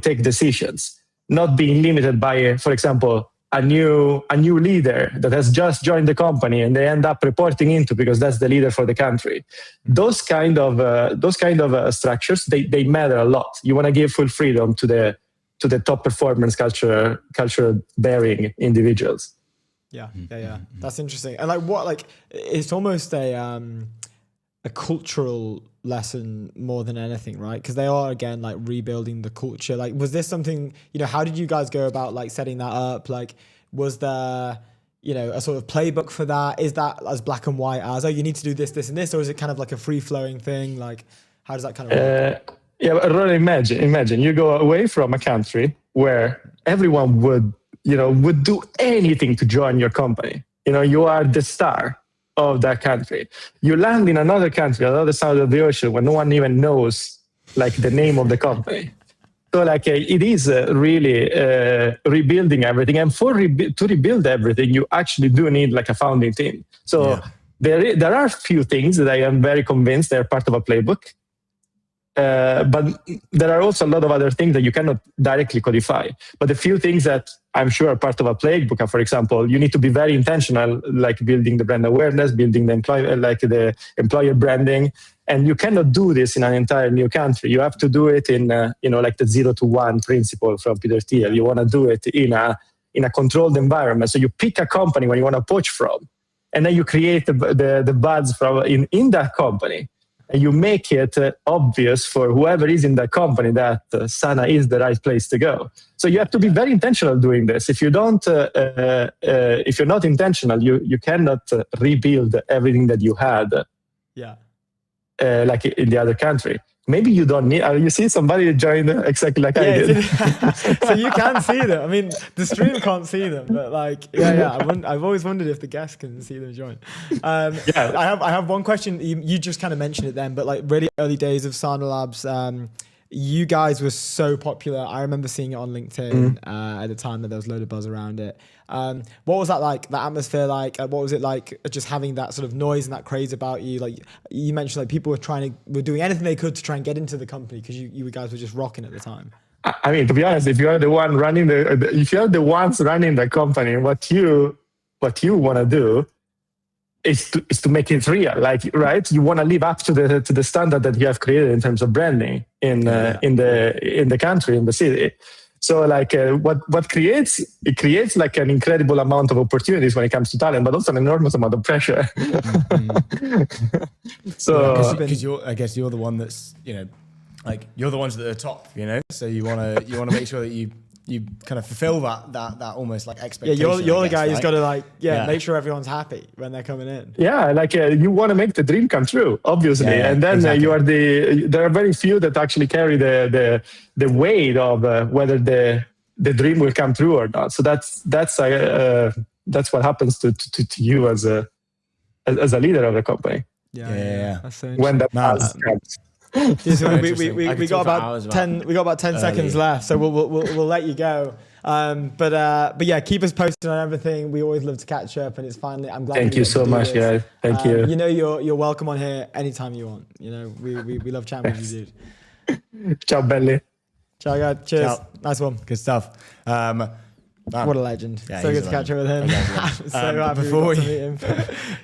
take decisions, not being limited by, for example, a new leader that has just joined the company and they end up reporting into because that's the leader for the country. Those kind of structures, they matter a lot. You want to give full freedom to the top performance culture bearing individuals. Yeah. That's interesting. And it's almost a cultural lesson more than anything, right? Because they are, again, like rebuilding the culture. Like, was this something, how did you guys go about like setting that up? Like, was there, a sort of playbook for that? Is that as black and white as, you need to do this, this, and this? Or is it kind of like a free flowing thing? Like, how does that kind of work? But really imagine you go away from a country where everyone would do anything to join your company. You are the star of that country. You land in another country, another side of the ocean, where no one even knows the name of the company. So it is really rebuilding everything. And to rebuild everything, you actually do need a founding team. So there are a few things that I am very convinced they are part of a playbook. But there are also a lot of other things that you cannot directly codify. But the few things that I'm sure are part of a playbook are, for example, you need to be very intentional, like building the brand awareness, building the employer branding. And you cannot do this in an entire new country. You have to do it in, the 0 to 1 principle from Peter Thiel. You want to do it in a controlled environment. So you pick a company where you want to poach from, and then you create the buzz in that company. and you make it obvious for whoever is in that company that Sana is the right place to go. So you have to be very intentional doing this. If you don't, if you're not intentional, you cannot rebuild everything that you had. Like in the other country. Maybe you don't need. You see somebody joined exactly like I did. So you can see them. I mean, the stream can't see them, but like, I've always wondered if the guests can see them join. I have one question. You just kind of mentioned it then, but like really early days of Sana Labs, you guys were so popular. I remember seeing it on LinkedIn at the time that there was a load of buzz around it. What was that like? That atmosphere like? What was it like? Just having that sort of noise and that craze about you. Like you mentioned, like people were doing anything they could to try and get into the company because you guys were just rocking at the time. I mean, to be honest, if you are the one running if you are the ones running the company, what you want to do is to make it real. Like, right? You want to live up to the standard that you have created in terms of branding in the country, in the city. So like what creates like an incredible amount of opportunities when it comes to talent, but also an enormous amount of pressure. So because I guess you're the one that's, like you're the ones at the top, so you want to make sure that you kind of fulfill that almost like expectation. Yeah, you're the guy who's got to make sure everyone's happy when they're coming in. Yeah, like you want to make the dream come true, obviously, and then exactly. There are very few that actually carry the weight of whether the dream will come true or not. So that's what happens to you as a leader of the company. Yeah. That's so when that comes. We got about 10 seconds left, so we'll let you go. But yeah, keep us posted on everything. We always love to catch up, and it's finally. I'm glad. Thank you so much, guys. Thank you. You're welcome on here anytime you want. We love chatting with you, dude. Ciao, belli. Ciao, guys. Cheers. Ciao. Nice one. Good stuff. What a legend. Yeah, so good to catch up with him. I'm so happy before we got to meet him.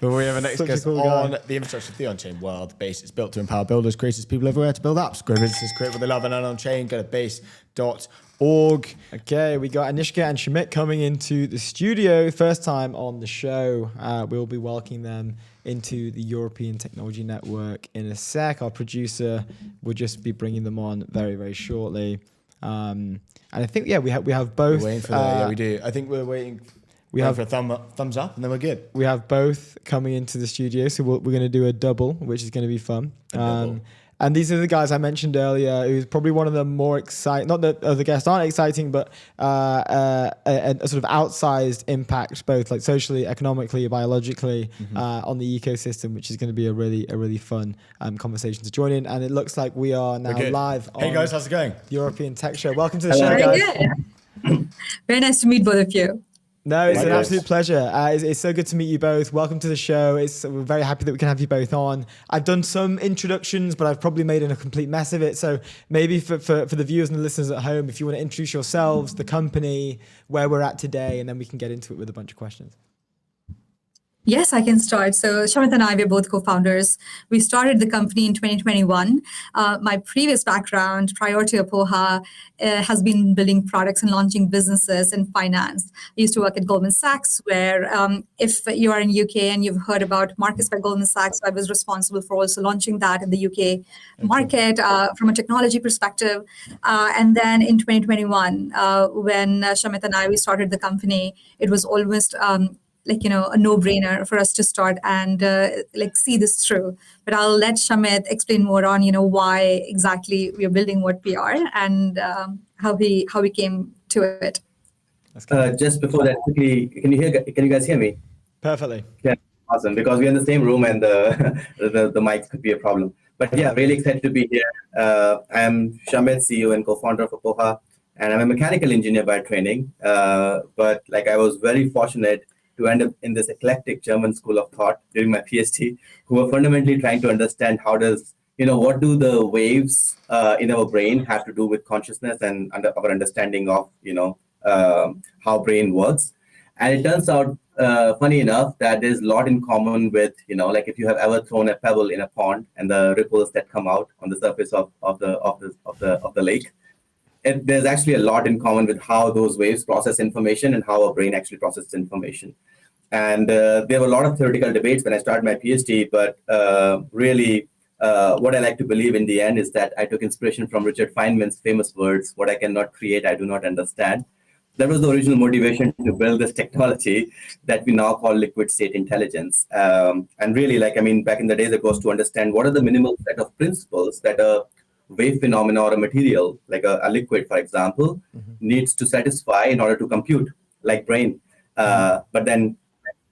Before we have a next guest on the infrastructure of the on-chain world, Base is built to empower builders, creators, people everywhere to build apps, grow businesses, create what they love and earn on-chain. Go to base.org. Okay, we got Anshika and Shamit coming into the studio. First time on the show. We'll be welcoming them into the European Technology Network in a sec. Our producer will just be bringing them on very, very shortly. And I think we have both. We're waiting for that. We do. I think we're waiting. We have for a thumbs up, and then we're good. We have both coming into the studio, so we're going to do a double, which is going to be fun. And these are the guys I mentioned earlier, who's probably one of the more exciting. Not that other guests aren't exciting, but a sort of outsized impact, both like socially, economically, biologically, on the ecosystem, which is going to be a really fun conversation to join in. And it looks like we are now live. Hey guys, how's it going? The European Tech Show. Welcome to the show, guys. Very nice to meet both of you. No, it's an absolute pleasure. It's so good to meet you both. Welcome to the show. We're very happy that we can have you both on. I've done some introductions, but I've probably made a complete mess of it. So maybe for the viewers and the listeners at home, if you want to introduce yourselves, the company, where we're at today, and then we can get into it with a bunch of questions. Yes, I can start. So Shamit and I, we're both co-founders. We started the company in 2021. My previous background prior to Apoha has been building products and launching businesses in finance. I used to work at Goldman Sachs, where if you are in UK and you've heard about Marcus by Goldman Sachs, I was responsible for also launching that in the UK market from a technology perspective. And then in 2021, when Shamit and I, we started the company, it was almost a no-brainer for us to start and see this through. But I'll let Shamit explain more on why exactly we are building what we are and how we came to it. Just before that, quickly, can you guys hear me? Perfectly. Yeah, awesome. Because we're in the same room and the mics could be a problem. But yeah, really excited to be here. I'm Shamit, CEO and co-founder of Apoha, and I'm a mechanical engineer by training. But I was very fortunate to end up in this eclectic German school of thought during my PhD, who were fundamentally trying to understand what do the waves in our brain have to do with consciousness and our understanding of, how brain works. And it turns out, funny enough, that there's a lot in common with, if you have ever thrown a pebble in a pond and the ripples that come out on the surface of the lake. There's actually a lot in common with how those waves process information and how our brain actually processes information. And there were a lot of theoretical debates when I started my PhD, but really what I like to believe in the end is that I took inspiration from Richard Feynman's famous words, what I cannot create, I do not understand. That was the original motivation to build this technology that we now call liquid state intelligence. And really, back in the days, it was to understand what are the minimal set of principles that a wave phenomena or a material, like a liquid, for example, needs to satisfy in order to compute, like brain. But then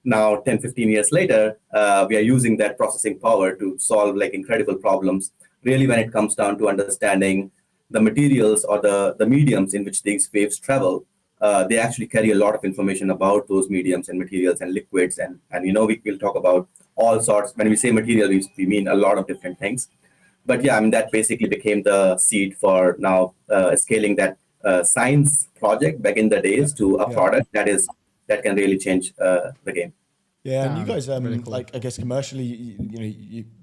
now 10, 15 years later, we are using that processing power to solve like incredible problems, really when it comes down to understanding the materials or the mediums in which these waves travel. They actually carry a lot of information about those mediums and materials and liquids. And we'll talk about all sorts. When we say material, we mean a lot of different things. But yeah, that basically became the seed for now scaling that science project back in the days to a product that can really change the game. Yeah, and you guys, really cool. I guess commercially,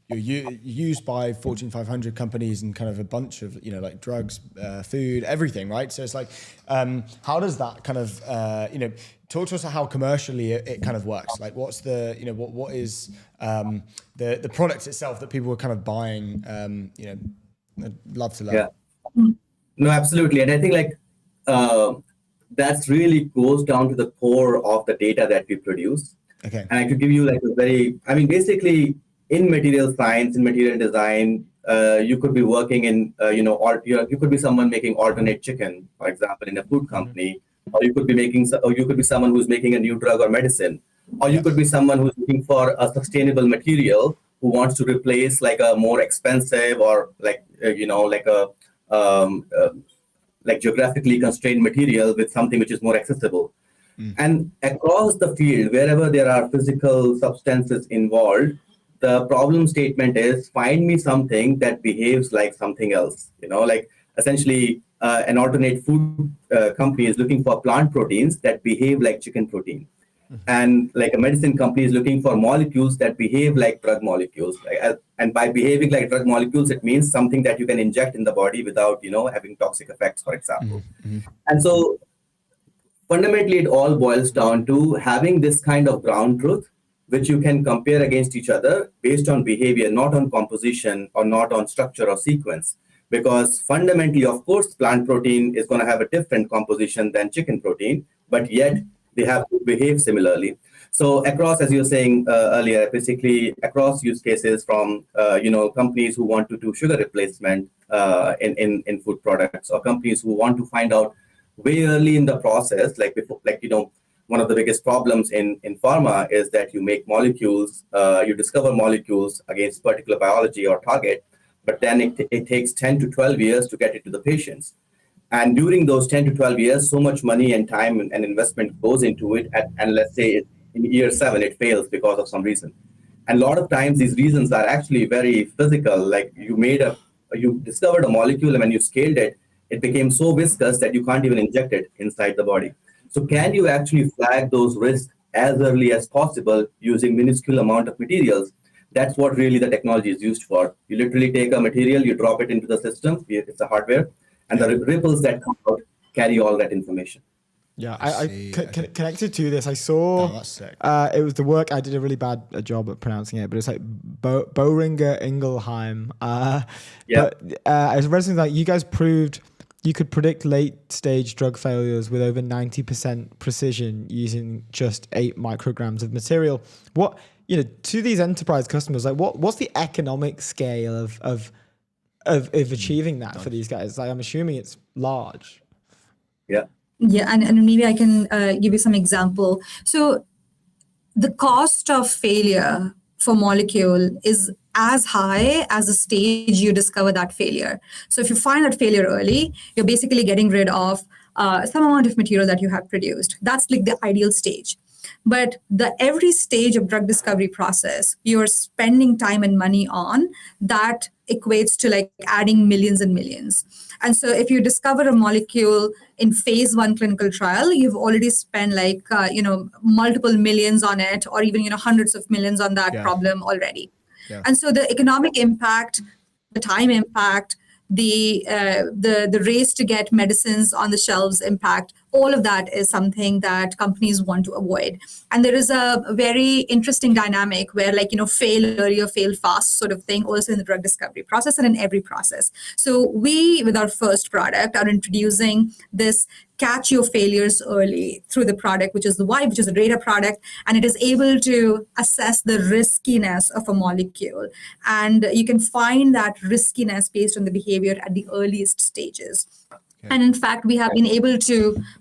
you're used by Fortune 500 companies and kind of a bunch of, like drugs, food, everything, right? So it's like, how does that kind of, talk to us about how commercially it kind of works? Like, what's the, what is the product itself that people are kind of buying? I'd love to learn. Yeah, no, absolutely, and I think that's really goes down to the core of the data that we produce. Okay. And I could give you like a very, basically in material science, in material design, you could be working in, you could be someone making alternate chicken, for example, in a food company, or you could be someone who's making a new drug or medicine, or you could be someone who's looking for a sustainable material who wants to replace like a more expensive or like geographically constrained material with something which is more accessible. And across the field, wherever there are physical substances involved, the problem statement is find me something that behaves like something else. Essentially an alternate food company is looking for plant proteins that behave like chicken protein. And like a medicine company is looking for molecules that behave like drug molecules. And by behaving like drug molecules, it means something that you can inject in the body without, having toxic effects, for example. And so fundamentally, it all boils down to having this kind of ground truth, which you can compare against each other based on behavior, not on composition or not on structure or sequence. Because fundamentally, of course, plant protein is going to have a different composition than chicken protein, but yet they have to behave similarly. So across, as you were saying earlier, basically across use cases from, companies who want to do sugar replacement in food products, or companies who want to find out way early in the process, one of the biggest problems in pharma is that you make molecules, you discover molecules against particular biology or target, but then it takes 10 to 12 years to get it to the patients. And during those 10 to 12 years, so much money and time and investment goes into it. And let's say in year 7, it fails because of some reason. And a lot of times these reasons are actually very physical. Like you discovered a molecule, and when you scaled it, it became so viscous that you can't even inject it inside the body. So can you actually flag those risks as early as possible using minuscule amount of materials? That's what really the technology is used for. You literally take a material, you drop it into the system, it's a hardware, and the ripples that come out carry all that information. Yeah, I connected to this. I saw it was the work. I did a really bad job at pronouncing it, but it's like Boehringer Ingelheim. But I was read something like you guys proved you could predict late stage drug failures with over 90% precision using just 8 micrograms of material. What, to these enterprise customers, like what's the economic scale of achieving that for these guys? Like, I'm assuming it's large. Yeah. Yeah, and maybe I can give you some example. So the cost of failure for molecule is as high as the stage you discover that failure. So if you find that failure early, you're basically getting rid of some amount of material that you have produced. That's like the ideal stage. But every stage of drug discovery process, you're spending time and money on, that equates to like adding millions and millions. And so if you discover a molecule in phase 1 clinical trial, you've already spent like, multiple millions on it, or even, hundreds of millions on that problem already. Yeah. And so the economic impact, the time impact, the race to get medicines on the shelves impact, all of that is something that companies want to avoid. And there is a very interesting dynamic where, like, fail earlier, fail fast sort of thing, also in the drug discovery process and in every process. So we, with our first product, are introducing this catch your failures early through the product, which is the Vibe, which is a data product, and it is able to assess the riskiness of a molecule. And you can find that riskiness based on the behavior at the earliest stages. Okay. And in fact, we have been able to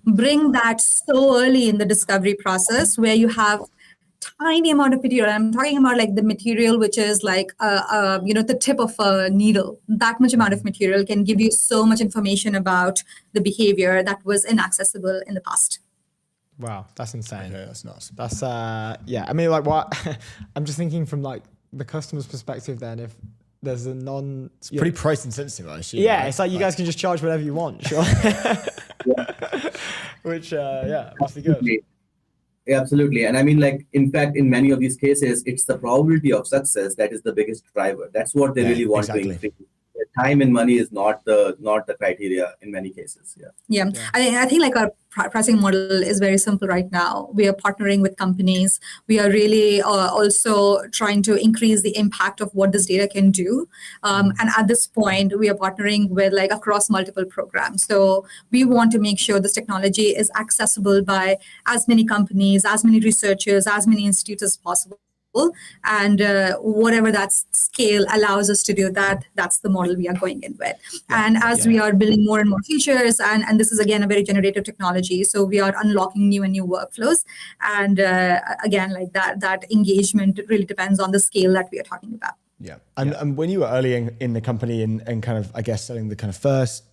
bring that so early in the discovery process where you have tiny amount of material. I'm talking about like the material, which is like, the tip of a needle. That much amount of material can give you so much information about the behavior that was inaccessible in the past. Wow, that's insane. Okay, that's nuts. That's, I mean, like what, I'm just thinking from like the customer's perspective then, if there's a It's pretty price insensitive, I assume. Yeah, right? It's like you guys can just charge whatever you want, sure. Which, must be good. Yeah, absolutely. And I mean, like, in fact, in many of these cases, it's the probability of success that is the biggest driver. That's what they really want to increase. Time and money is not the criteria in many cases. Yeah. I think like our pricing model is very simple right now. We are partnering with companies. We are really also trying to increase the impact of what this data can do. And at this point, we are partnering with like across multiple programs. So we want to make sure this technology is accessible by as many companies, as many researchers, as many institutes as possible. And whatever that scale allows us to do, that's the model we are going in with. And as we are building more and more features, and this is again a very generative technology, so we are unlocking new and new workflows. And again, like that engagement really depends on the scale that we are talking about. Yeah. And when you were early in the company and kind of, I guess, selling the kind of first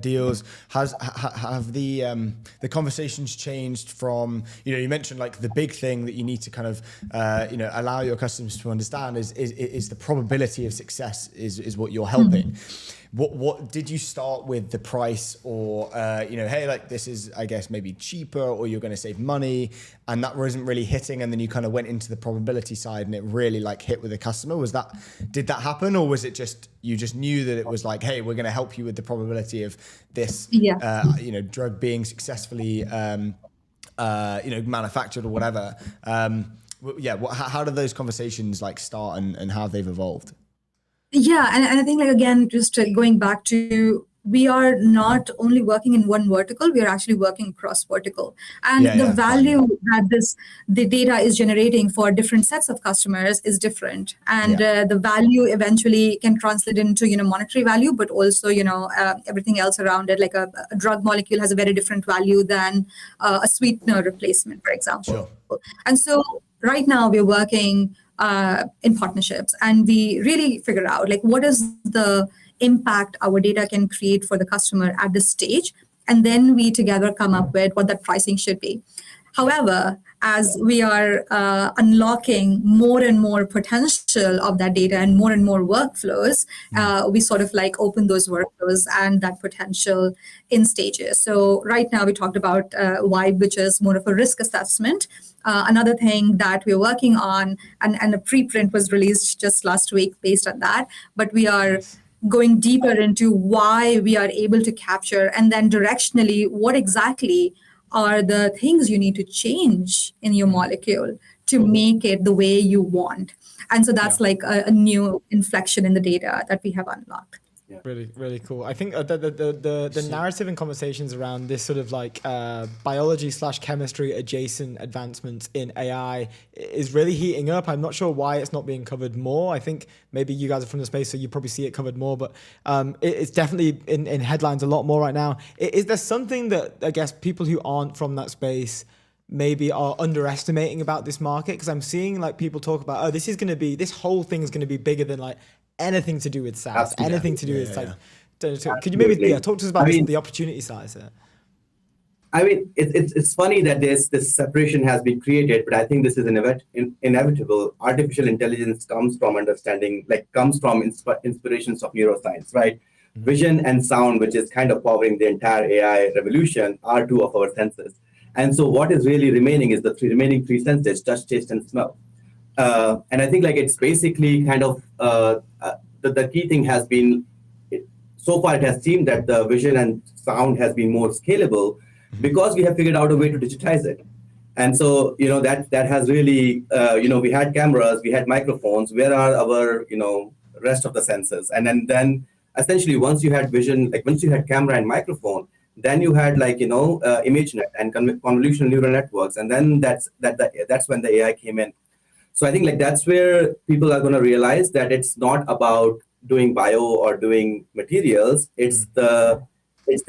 deals, have the conversations changed from, you mentioned like the big thing that you need to kind of, allow your customers to understand is the probability of success is what you're helping. What did you start with the price or, hey, like this is, I guess, maybe cheaper or you're going to save money and that wasn't really hitting. And then you kind of went into the probability side and it really like hit with the customer. Did that happen? Or was it just, you just knew that it was like, hey, we're going to help you with the probability of this, drug being successfully, manufactured or whatever. How did those conversations like start and how they've evolved? Yeah, and I think like, again, just going back to, we are not only working in one vertical, we are actually working cross vertical. And the value that the data is generating for different sets of customers is different. And the value eventually can translate into, monetary value, but also, everything else around it, like a drug molecule has a very different value than a sweetener replacement, for example. Sure. And so right now we're working in partnerships, and we really figure out like what is the impact our data can create for the customer at this stage, and then we together come up with what that pricing should be. However, as we are unlocking more and more potential of that data and more workflows, we sort of like open those workflows and that potential in stages. So right now we talked about Vibe, which is more of a risk assessment. Another thing that we're working on, and a preprint was released just last week based on that, but we are going deeper into why we are able to capture, and then directionally what exactly are the things you need to change in your molecule to make it the way you want. And so that's like a new inflection in the data that we have unlocked. Yeah. Really, really cool. I think the narrative and conversations around this sort of like biology/chemistry adjacent advancements in AI is really heating up. I'm not sure why it's not being covered more. I think maybe you guys are from the space, so you probably see it covered more, but it's definitely in headlines a lot more right now. Is there something that I guess people who aren't from that space maybe are underestimating about this market? Because I'm seeing like people talk about, this whole thing is going to be bigger than like anything to do with SaaS, anything to do with like. Could you maybe talk to us about the opportunity size there? I mean, it's funny that this separation has been created, but I think this is inevitable. Artificial intelligence comes from understanding, comes from inspirations of neuroscience, right? Mm-hmm. Vision and sound, which is kind of powering the entire AI revolution, are two of our senses. And so what is really remaining is the remaining three senses: touch, taste, and smell. And I think it's basically kind of the key thing has been, so far it has seemed that the vision and sound has been more scalable, because we have figured out a way to digitize it. And so, that has really, we had cameras, we had microphones. Where are our, rest of the senses? And then essentially, once you had vision, like once you had camera and microphone, then you had ImageNet and convolutional neural networks. And then that's when the AI came in. So I think that's where people are going to realize that it's not about doing bio or doing materials. It's the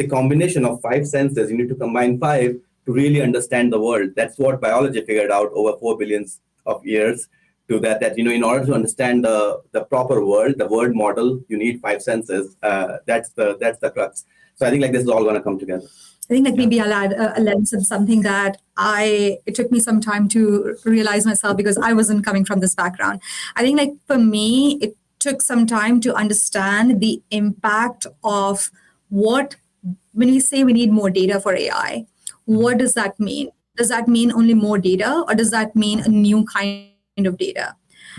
combination of 5 senses. You need to combine 5 to really understand the world. That's what biology figured out over 4 billion of years. To that in order to understand the proper world, the world model, you need 5 senses. That's the crux. So I think this is all going to come together. I think maybe I'll add a lens of something that it took me some time to realize myself because I wasn't coming from this background. I think for me, it took some time to understand the impact of when we say we need more data for AI, what does that mean? Does that mean only more data, or does that mean a new kind of data?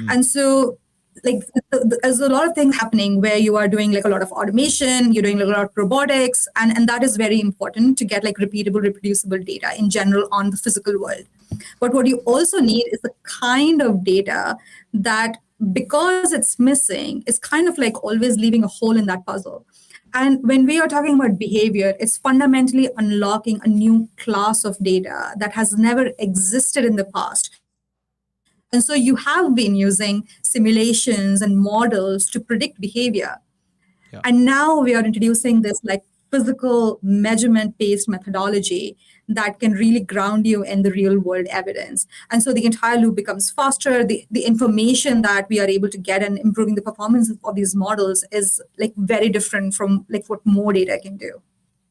And so there's a lot of things happening where you are doing a lot of automation, you're doing a lot of robotics, and that is very important to get repeatable, reproducible data in general on the physical world. But what you also need is the kind of data that, because it's missing, is kind of always leaving a hole in that puzzle. And when we are talking about behavior, it's fundamentally unlocking a new class of data that has never existed in the past. And so you have been using simulations and models to predict behavior. Yeah. And now we are introducing this physical measurement-based methodology that can really ground you in the real world evidence. And so the entire loop becomes faster. The information that we are able to get and improving the performance of these models is very different from what more data can do.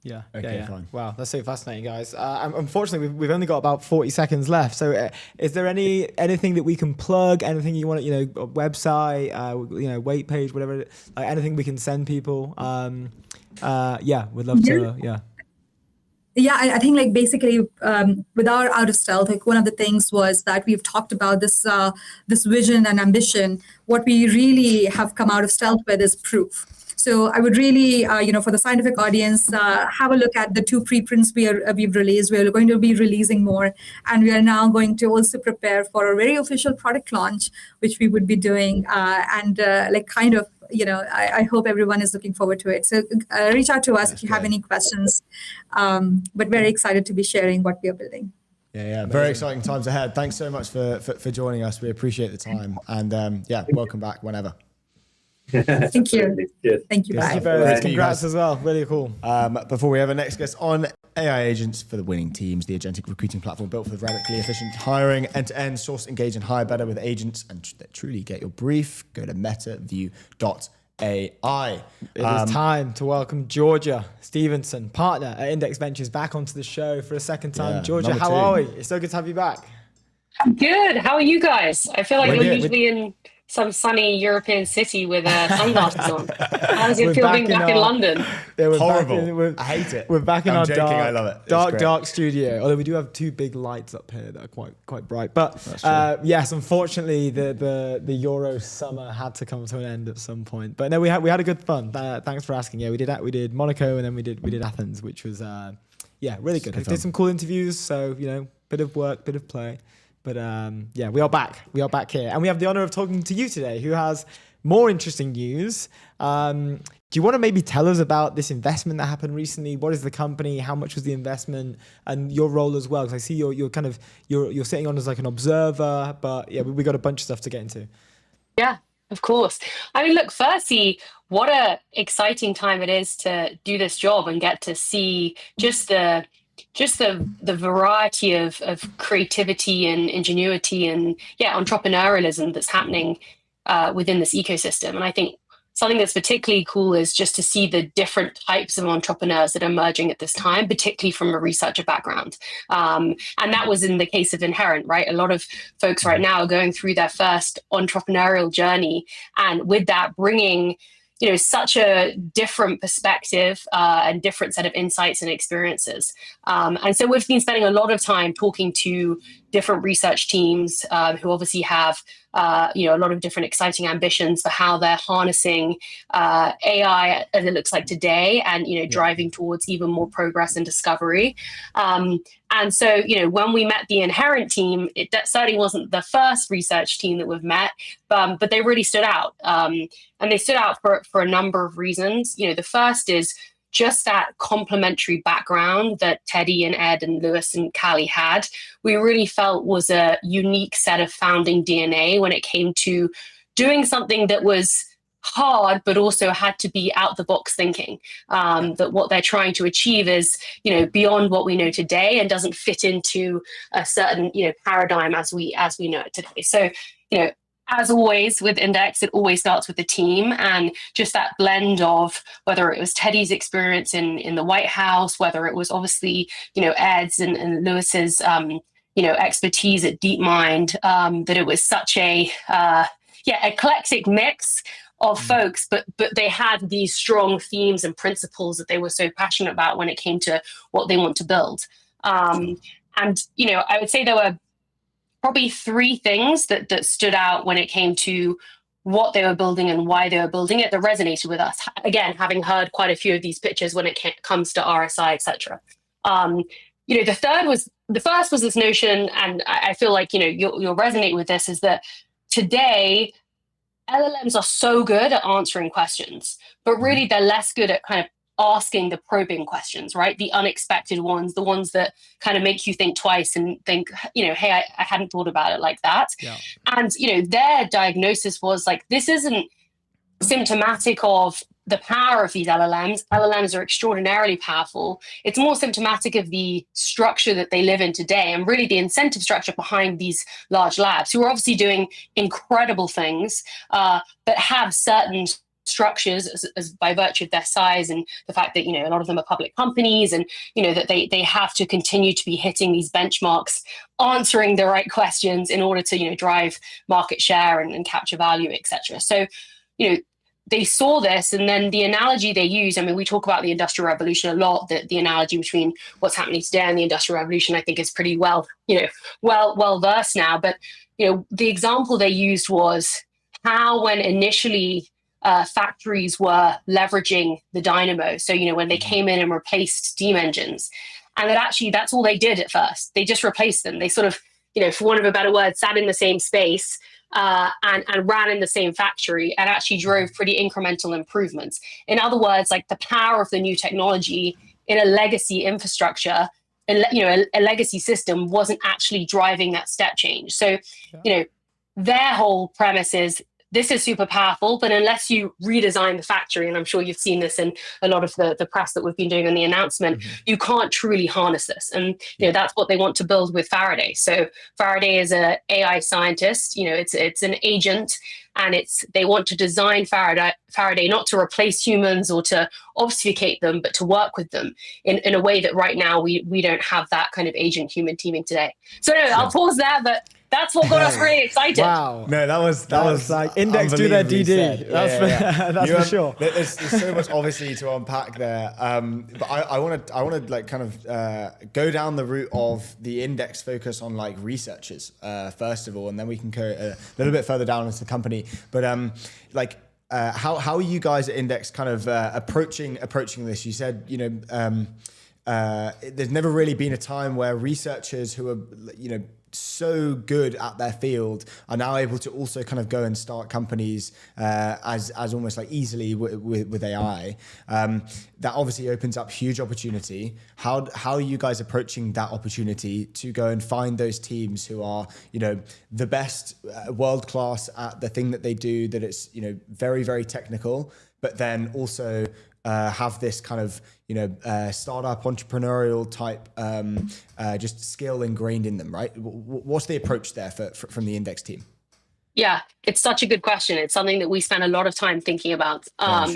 Yeah. Okay. Yeah. Fine. Wow, that's so fascinating, guys. Unfortunately, we've only got about 40 seconds left. So, is there anything that we can plug? Anything you want? A website, weight page, whatever. Anything we can send people? Yeah, we'd love to. Yeah. Yeah, I think basically with our Out of Stealth, one of the things was that we've talked about this vision and ambition. What we really have come out of Stealth with is proof. So I would really, for the scientific audience, have a look at the 2 preprints we've released. We're going to be releasing more, and we are now going to also prepare for a very official product launch, which we would be doing, I hope everyone is looking forward to it. So reach out to us if you have any questions. But very excited to be sharing what we are building. Yeah, very exciting times ahead. Thanks so much for joining us. We appreciate the time, and welcome back whenever. Thank you. Thank you. Bye. Congrats as well. Really cool. Before we have our next guest on, AI Agents for the Winning Teams, the agentic recruiting platform built for radically efficient hiring, end-to-end, source, engage, and hire better with agents and truly get your brief. Go to metaview.ai. It is time to welcome Georgia Stevenson, partner at Index Ventures, back onto the show for a second time. Yeah, Georgia, how are we? It's so good to have you back. I'm good. How are you guys? I feel like you're usually in some sunny European city with sunglasses on. How does it feel being back in London? Yeah, horrible. I hate it. We're back in our I love it. dark studio. Although we do have 2 big lights up here that are quite bright. But yes, unfortunately, the Euro summer had to come to an end at some point. But no, we had a good fun. Thanks for asking. Yeah, we did Monaco, and then we did Athens, which was really good. We did some cool interviews. So bit of work, bit of play. But we are back. We are back here. And we have the honor of talking to you today, who has more interesting news. Do you want to maybe tell us about this investment that happened recently? What is the company? How much was the investment? And your role as well? Because I see you're sitting on as an observer. But yeah, we got a bunch of stuff to get into. Yeah, of course. I mean, look, firstly, what a exciting time it is to do this job and get to see just the variety of creativity and ingenuity and entrepreneurialism that's happening within this ecosystem. And I think something that's particularly cool is just to see the different types of entrepreneurs that are emerging at this time, particularly from a researcher background. And that was in the case of Inherent, right? A lot of folks right now are going through their first entrepreneurial journey, and with that bringing such a different perspective and different set of insights and experiences. And so we've been spending a lot of time talking to different research teams who obviously have a lot of different exciting ambitions for how they're harnessing AI as it looks like today, and driving towards even more progress and discovery. And so when we met the Inherent team, that certainly wasn't the first research team that we've met, but they really stood out, and they stood out for a number of reasons. The first is just that complementary background that Teddy and Ed and Lewis and Callie had, we really felt was a unique set of founding DNA when it came to doing something that was hard, but also had to be out the box thinking. That what they're trying to achieve is, beyond what we know today and doesn't fit into a certain, paradigm as we know it today. So, as always with Index, it always starts with the team, and just that blend of whether it was Teddy's experience in the White House, whether it was obviously, Ed's and Lewis's, expertise at DeepMind, that it was such a, eclectic mix of folks, but they had these strong themes and principles that they were so passionate about when it came to what they want to build. And, I would say there were probably three things that stood out when it came to what they were building and why they were building it that resonated with us. Again, having heard quite a few of these pitches when it comes to RSI, etc. The first was this notion, and I feel like you'll resonate with this, is that today LLMs are so good at answering questions, but really they're less good at kind of asking the probing questions, right? The unexpected ones, the ones that kind of make you think twice and think, hey, I hadn't thought about it like that. Yeah. And, their diagnosis was like, this isn't symptomatic of the power of these LLMs. LLMs are extraordinarily powerful. It's more symptomatic of the structure that they live in today, and really the incentive structure behind these large labs who are obviously doing incredible things, but have certain structures as by virtue of their size and the fact that a lot of them are public companies, and that they have to continue to be hitting these benchmarks, answering the right questions in order to drive market share and capture value, etc. So they saw this, and then the analogy they use, we talk about the Industrial Revolution a lot, that the analogy between what's happening today and the Industrial Revolution, I think, is pretty well versed now. But the example they used was how, when initially factories were leveraging the dynamo. So, when they came in and replaced steam engines, and that actually that's all they did at first. They just replaced them. They sort of, for want of a better word, sat in the same space and ran in the same factory and actually drove pretty incremental improvements. In other words, like the power of the new technology in a legacy infrastructure and, a legacy system wasn't actually driving that step change. So, their whole premise is, this is super powerful, but unless you redesign the factory, and I'm sure you've seen this in a lot of the press that we've been doing on the announcement, you can't truly harness this. And that's what they want to build with Faraday. So Faraday is an AI scientist. It's an agent, and they want to design Faraday not to replace humans or to obfuscate them, but to work with them in a way that right now we don't have that kind of agent-human teaming today. So I'll pause there, but that's what got us really excited. Wow. No, that was like Index do their DD. That's for sure. There's so much obviously to unpack there. But I want to like kind of go down the route of the Index focus on like researchers first of all, and then we can go a little bit further down into the company. But how are you guys at Index kind of approaching this? You said there's never really been a time where researchers who are so good at their field are now able to also kind of go and start companies as almost like easily with AI. That obviously opens up huge opportunity. How are you guys approaching that opportunity to go and find those teams who are the best, world class at the thing that they do, that it's very, very technical, but then also have this kind of startup entrepreneurial type just skill ingrained in them, right? What's the approach there from the Index team? Yeah, it's such a good question. It's something that we spend a lot of time thinking about. I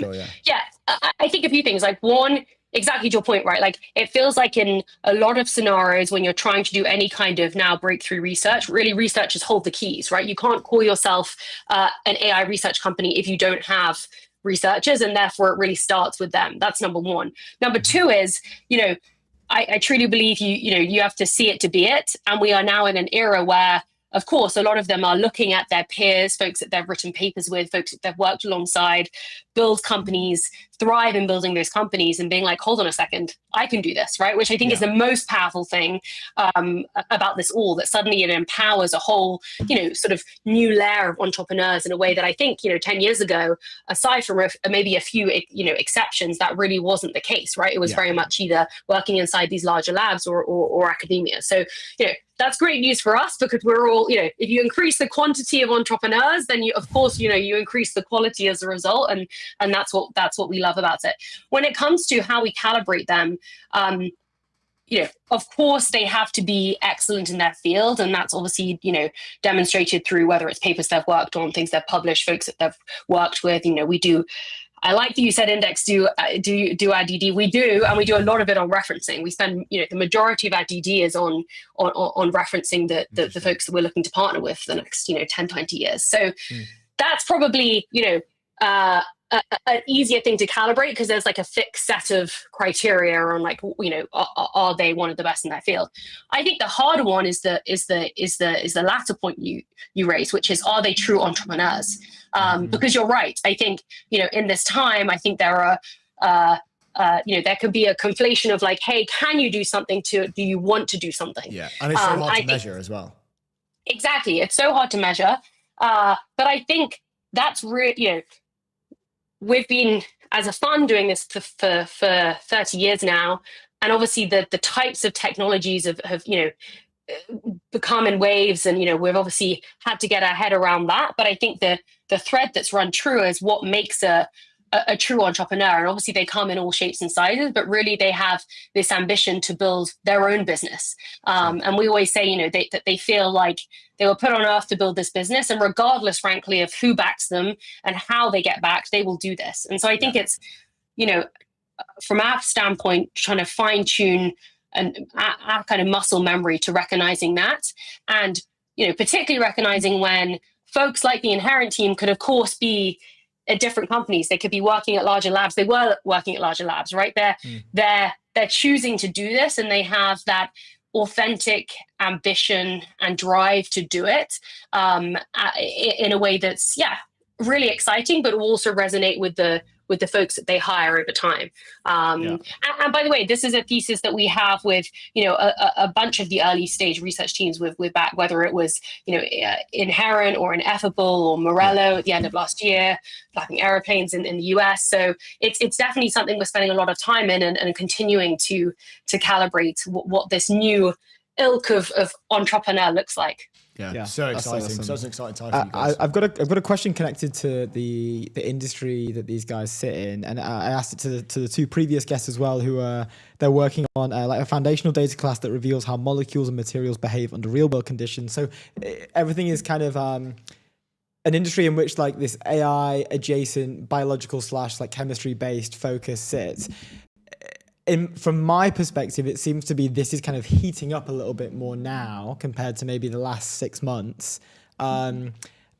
think a few things. Like one, exactly to your point, right? Like it feels like in a lot of scenarios when you're trying to do any kind of now breakthrough research, really researchers hold the keys, right? You can't call yourself an AI research company if you don't have researchers, and therefore it really starts with them. That's number one. Number two is, I truly believe you have to see it to be it. And we are now in an era where, of course, a lot of them are looking at their peers, folks that they've written papers with, folks that they've worked alongside, build companies, thrive in building those companies, and being like, hold on a second, I can do this, right? Which I think is the most powerful thing about this all, that suddenly it empowers a whole, sort of new layer of entrepreneurs in a way that I think, 10 years ago, aside from maybe a few, exceptions, that really wasn't the case, right? It was very much either working inside these larger labs or academia. So, that's great news for us, because we're all, if you increase the quantity of entrepreneurs, then you increase the quality as a result. And that's what we love about it. When it comes to how we calibrate them, of course they have to be excellent in their field. And that's obviously, demonstrated through whether it's papers they've worked on, things they've published, folks that they've worked with. We do, I like that you said Index do our DD. We do, and we do a lot of it on referencing. We spend, the majority of our DD is on referencing the folks that we're looking to partner with for the next, 10, 20 years. So that's probably, an easier thing to calibrate, because there's like a fixed set of criteria on like, are they one of the best in their field? I think the harder one is the latter point you raised, which is, are they true entrepreneurs? Because you're right. I think, in this time, I think there are, there could be a conflation of like, hey, can you do something do you want to do something? Yeah. And it's so hard to measure as well. Exactly. It's so hard to measure. But I think that's really, we've been, as a fund, doing this for 30 years now. And obviously the types of technologies have become in waves, and, we've obviously had to get our head around that. But I think the thread that's run true is what makes a true entrepreneur. And obviously they come in all shapes and sizes, but really they have this ambition to build their own business. And we always say, that they feel like they were put on earth to build this business, and regardless, frankly, of who backs them and how they get backed, they will do this. And so I think it's, from our standpoint, trying to fine tune and our kind of muscle memory to recognizing that. And, particularly recognizing when folks like the Inherent team could, of course, be at different companies. They could be working at larger labs. They were working at larger labs, right? They're choosing to do this, and they have that authentic ambition and drive to do it in a way that's really exciting, but also resonate with the folks that they hire over time. And by the way, this is a thesis that we have with a bunch of the early stage research teams with back, whether it was Inherent or Ineffable or Morello at the end of last year, flapping aeroplanes in the US. So it's definitely something we're spending a lot of time in and continuing to calibrate what this new ilk of entrepreneur looks like. Yeah, so exciting. Awesome. Such an exciting time for you guys. I've got a question connected to the industry that these guys sit in, and I asked it to the two previous guests as well, who they're working on like a foundational data class that reveals how molecules and materials behave under real world conditions. So everything is kind of an industry in which like this AI adjacent biological / like chemistry based focus sits. From my perspective, it seems to be this is kind of heating up a little bit more now compared to maybe the last 6 months. And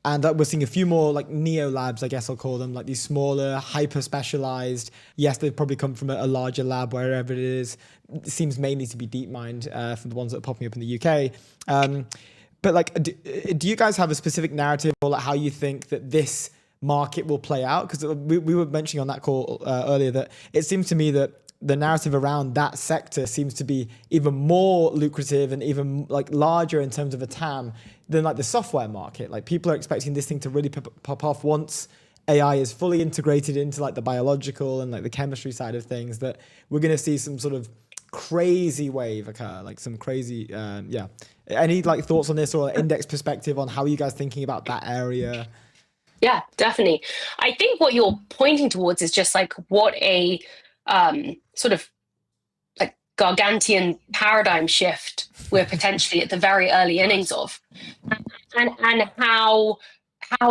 we're seeing a few more like neo labs, I guess I'll call them, like these smaller, hyper specialized. Yes, they've probably come from a larger lab, wherever it is. It seems mainly to be DeepMind from the ones that are popping up in the UK. But like, do you guys have a specific narrative or like how you think that this market will play out? Because we were mentioning on that call earlier that it seems to me that the narrative around that sector seems to be even more lucrative and even like larger in terms of a TAM than like the software market. Like people are expecting this thing to really pop off once AI is fully integrated into like the biological and like the chemistry side of things, that we're going to see some sort of crazy wave occur, like some crazy, Any like thoughts on this or Index perspective on how are you guys thinking about that area? Yeah, definitely. I think what you're pointing towards is just like what a sort of like gargantuan paradigm shift we're potentially at the very early innings of, and how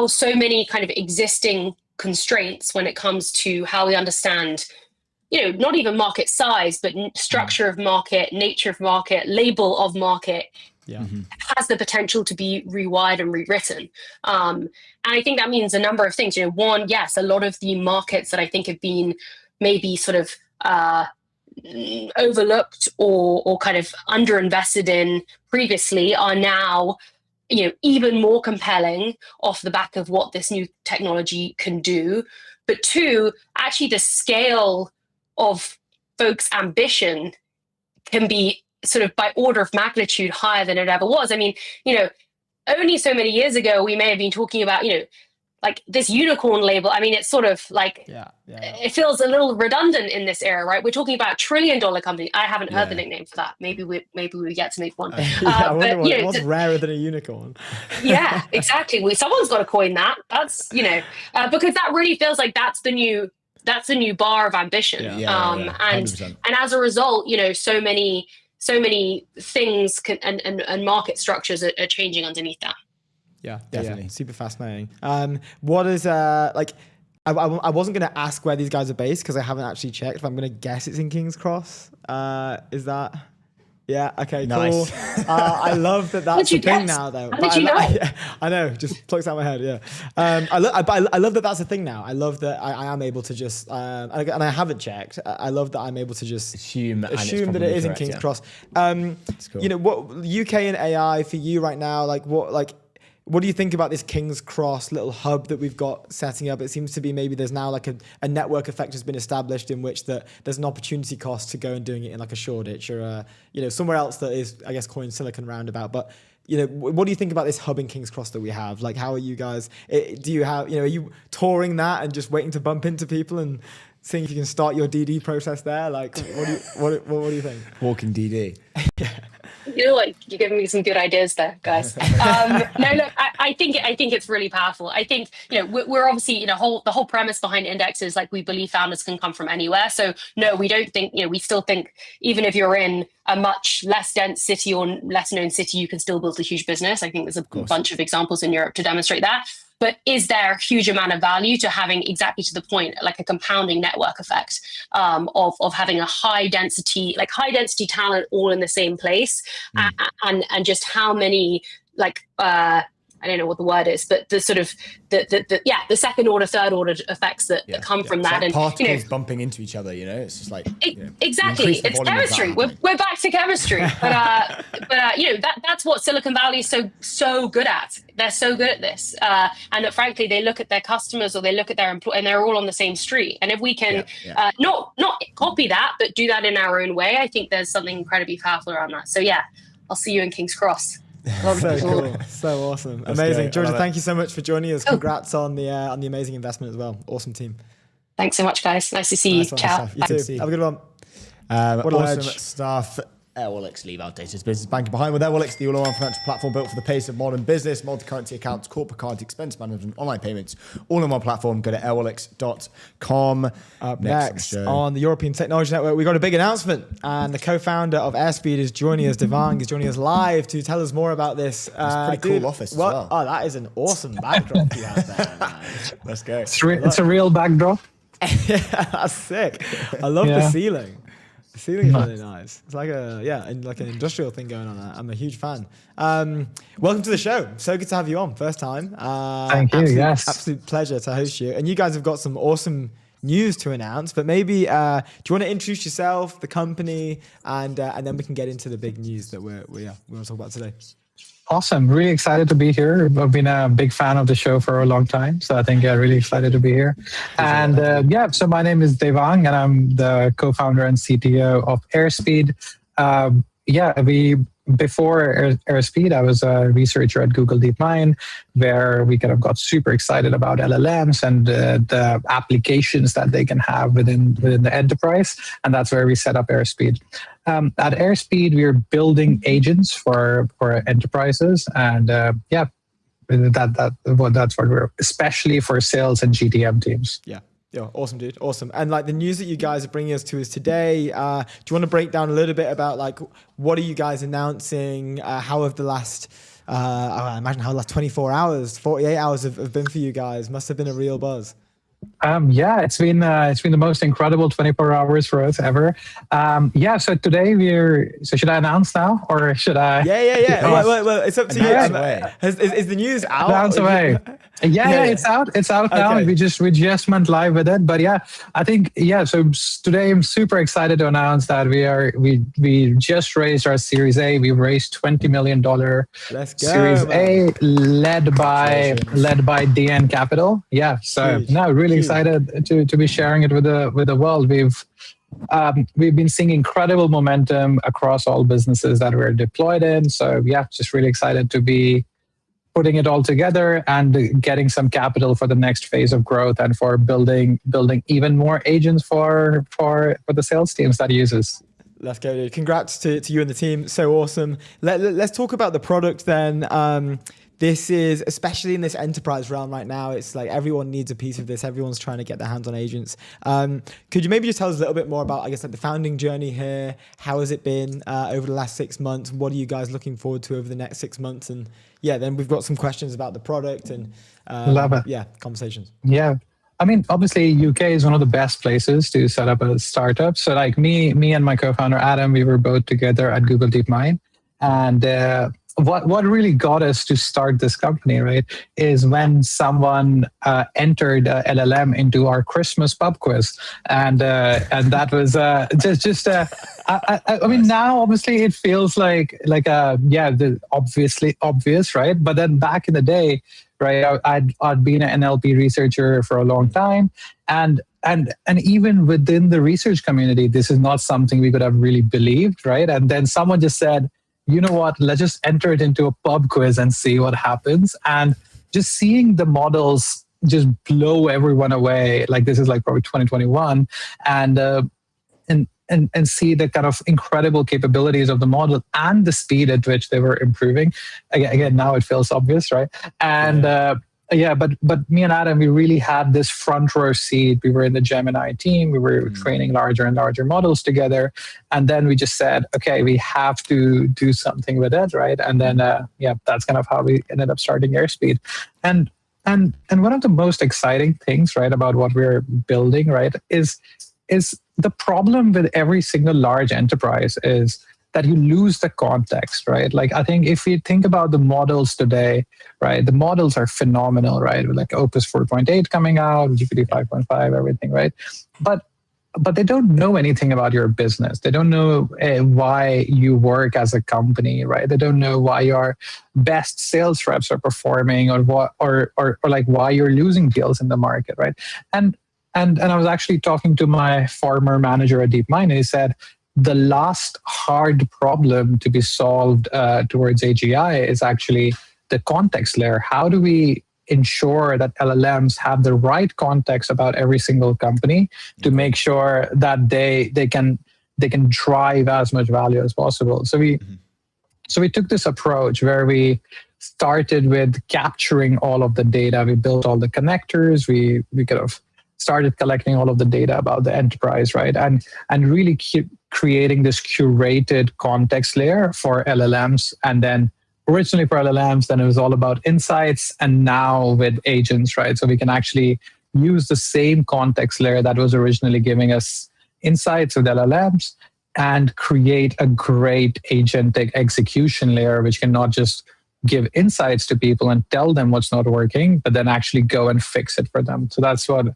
so many kind of existing constraints when it comes to how we understand, not even market size, but structure of market, nature of market, label of market, has the potential to be rewired and rewritten. And I think that means a number of things. One, yes, a lot of the markets that I think have been maybe sort of overlooked or kind of underinvested in previously are now even more compelling off the back of what this new technology can do. But two, actually the scale of folks' ambition can be sort of by order of magnitude higher than it ever was. I mean, only so many years ago, we may have been talking about, like this unicorn label. I mean, it's sort of like, it feels a little redundant in this era, right? We're talking about $1 trillion company. I haven't heard the nickname for that. Maybe we get to make one. I wonder what's rarer than a unicorn. Yeah, exactly. Someone's got to coin that. That's, because that really feels like that's the new bar of ambition. And as a result, so many things and market structures are changing underneath that. Yeah, definitely. Yeah. Super fascinating. What is I wasn't going to ask where these guys are based because I haven't actually checked, but I'm going to guess it's in King's Cross. Is that? Yeah. Okay. Nice. Cool. I love that that's a thing now, though. How did you know? I know. Just plucks out my head. Yeah. I love that that's a thing now. I love that I am able to just and I haven't checked. I love that I'm able to just assume that it is in King's Cross. That's cool. What UK and AI for you right now? What do you think about this King's Cross little hub that we've got setting up? It seems to be maybe there's now like a network effect has been established in which that there's an opportunity cost to go and doing it in like a Shoreditch or somewhere else that is, I guess, coin Silicon roundabout. But what do you think about this hub in King's Cross that we have? Like, how are you guys? Do you have are you touring that and just waiting to bump into people and seeing if you can start your DD process there? Like, what do you think? Walking DD. Yeah. You're giving me some good ideas there, guys. No, look, I think it's really powerful. I think we're obviously the whole premise behind Index is like we believe founders can come from anywhere. So no, we don't think we still think even if you're in a much less dense city or less known city, you can still build a huge business. I think there's a bunch of examples in Europe to demonstrate that. But is there a huge amount of value to having, exactly to the point, like a compounding network effect of having a high density talent all in the same place, and just how many I don't know what the word is, but the sort of the second order, third order effects that come from that, and particles bumping into each other. It's just like exactly, it's chemistry. We're back to chemistry, but that's what Silicon Valley is so good at. They're so good at this, and that frankly they look at their customers or they look at their employees, and they're all on the same street. And if we can not copy that, but do that in our own way, I think there's something incredibly powerful around that. So yeah, I'll see you in King's Cross. So cool, so awesome. That's amazing. Georgia, thank you so much for joining us. Congrats on the amazing investment as well. Awesome team. Thanks so much, guys. Nice to see you. Ciao. You too. Have a good one. What awesome stuff. Airwallex, leave outdated business banking behind with Airwallex, the all-in-one financial platform built for the pace of modern business, multi-currency accounts, corporate cards, expense management, online payments, all in one platform. Go to airwallex.com. Up next on the European Technology Network, we got a big announcement, and the co-founder of Airspeed is joining us. Devang is joining us live to tell us more about this. It's a pretty cool office as well. Oh, that is an awesome backdrop you have there, man. Let's go. It's a real backdrop. Yeah, that's sick. I love the ceiling. The ceiling is really nice. It's like like an industrial thing going on there. I'm a huge fan. Welcome to the show. So good to have you on. First time. Thank you. Yes. Absolute pleasure to host you. And you guys have got some awesome news to announce, but maybe do you want to introduce yourself, the company, and then we can get into the big news that we want to talk about today. Awesome. Really excited to be here. I've been a big fan of the show for a long time. So I think really excited to be here. And so my name is Devang and I'm the co-founder and CTO of Airspeed. Before Airspeed, I was a researcher at Google DeepMind, where we kind of got super excited about LLMs and the applications that they can have within the enterprise. And that's where we set up Airspeed. At Airspeed, we're building agents for enterprises, and that's what we're, especially for sales and GTM teams. Yeah, awesome, dude, awesome. And like the news that you guys are bringing us to us today, do you want to break down a little bit about like what are you guys announcing? How have the last, I imagine how the last 24 hours, 48 hours have been for you guys? Must have been a real buzz. Yeah, it's been the most incredible 24 hours for us ever. So today should I announce now or should I? Yeah. Well, it's up to you. Is the news out? Announce away. Yeah, it's out. It's out now. We just went live with it. But yeah, I think so today I'm super excited to announce that we just raised our Series A. We raised $20 million. Let's go, Series man. A led by DN Capital. Yeah. So now really excited to be sharing it with the world. We've been seeing incredible momentum across all businesses that we're deployed in. So yeah, just really excited to be putting it all together and getting some capital for the next phase of growth and for building even more agents for the sales teams that uses. Let's go, dude. Congrats to you and the team. So awesome. Let's talk about the product then. This is, especially in this enterprise realm right now, it's like everyone needs a piece of this. Everyone's trying to get their hands on agents. Could you maybe just tell us a little bit more about, I guess, like the founding journey here? How has it been over the last 6 months? What are you guys looking forward to over the next 6 months? And yeah, then we've got some questions about the product and Love it. Yeah, conversations. Yeah. I mean, obviously, UK is one of the best places to set up a startup. So like me and my co-founder, Adam, we were both together at Google DeepMind. And what really got us to start this company, right, is when someone entered LLM into our Christmas pub quiz, and that was just. I mean, now obviously it feels like obviously obvious, right? But then back in the day, right, I'd been an NLP researcher for a long time, and even within the research community, this is not something we could have really believed, right? And then someone just said, you know what, let's just enter it into a pub quiz and see what happens. And just seeing the models just blow everyone away, like this is like probably 2021, and see the kind of incredible capabilities of the model and the speed at which they were improving. Again, now it feels obvious, right? And but me and Adam, we really had this front row seat. We were in the Gemini team. We were training larger and larger models together. And then we just said, okay, we have to do something with it, right? And then, that's kind of how we ended up starting Airspeed. And one of the most exciting things, right, about what we're building, right, is the problem with every single large enterprise is that you lose the context, right? Like, I think if we think about the models today, right, the models are phenomenal, right? With like Opus 4.8 coming out, GPT 5.5, everything, right? But they don't know anything about your business. They don't know why you work as a company, right? They don't know why your best sales reps are performing, or like why you're losing deals in the market, right? And I was actually talking to my former manager at DeepMind, and he said, the last hard problem to be solved towards AGI is actually the context layer. How do we ensure that LLMs have the right context about every single company to make sure that they can drive as much value as possible? So we took this approach where we started with capturing all of the data. We built all the connectors. We kind of started collecting all of the data about the enterprise, right? And really keep creating this curated context layer for LLMs. And then originally for LLMs, then it was all about insights, and now with agents, right? So we can actually use the same context layer that was originally giving us insights with LLMs and create a great agentic execution layer, which can not just give insights to people and tell them what's not working, but then actually go and fix it for them. So that's what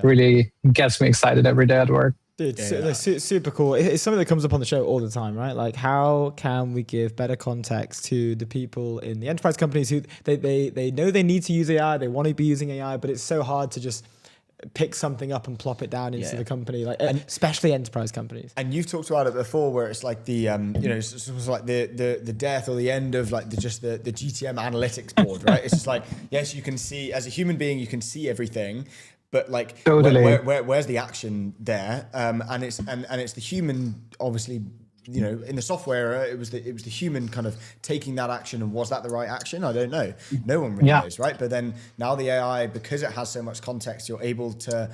really gets me excited every day at work. Dude, super cool. It's something that comes up on the show all the time, right? Like, how can we give better context to the people in the enterprise companies who they know they need to use AI, they want to be using AI, but it's so hard to just pick something up and plop it down into the company, like especially enterprise companies. And you've talked about it before, where it's like the it's sort of like the death or the end of like the GTM analytics board, right? It's just like, yes, you can see, as a human being, you can see everything, but like, totally. where's the action there? And it's the human, obviously, in the software, it was the human kind of taking that action, and was that the right action? I don't know. No one really knows, right? But then now the AI, because it has so much context, you're able to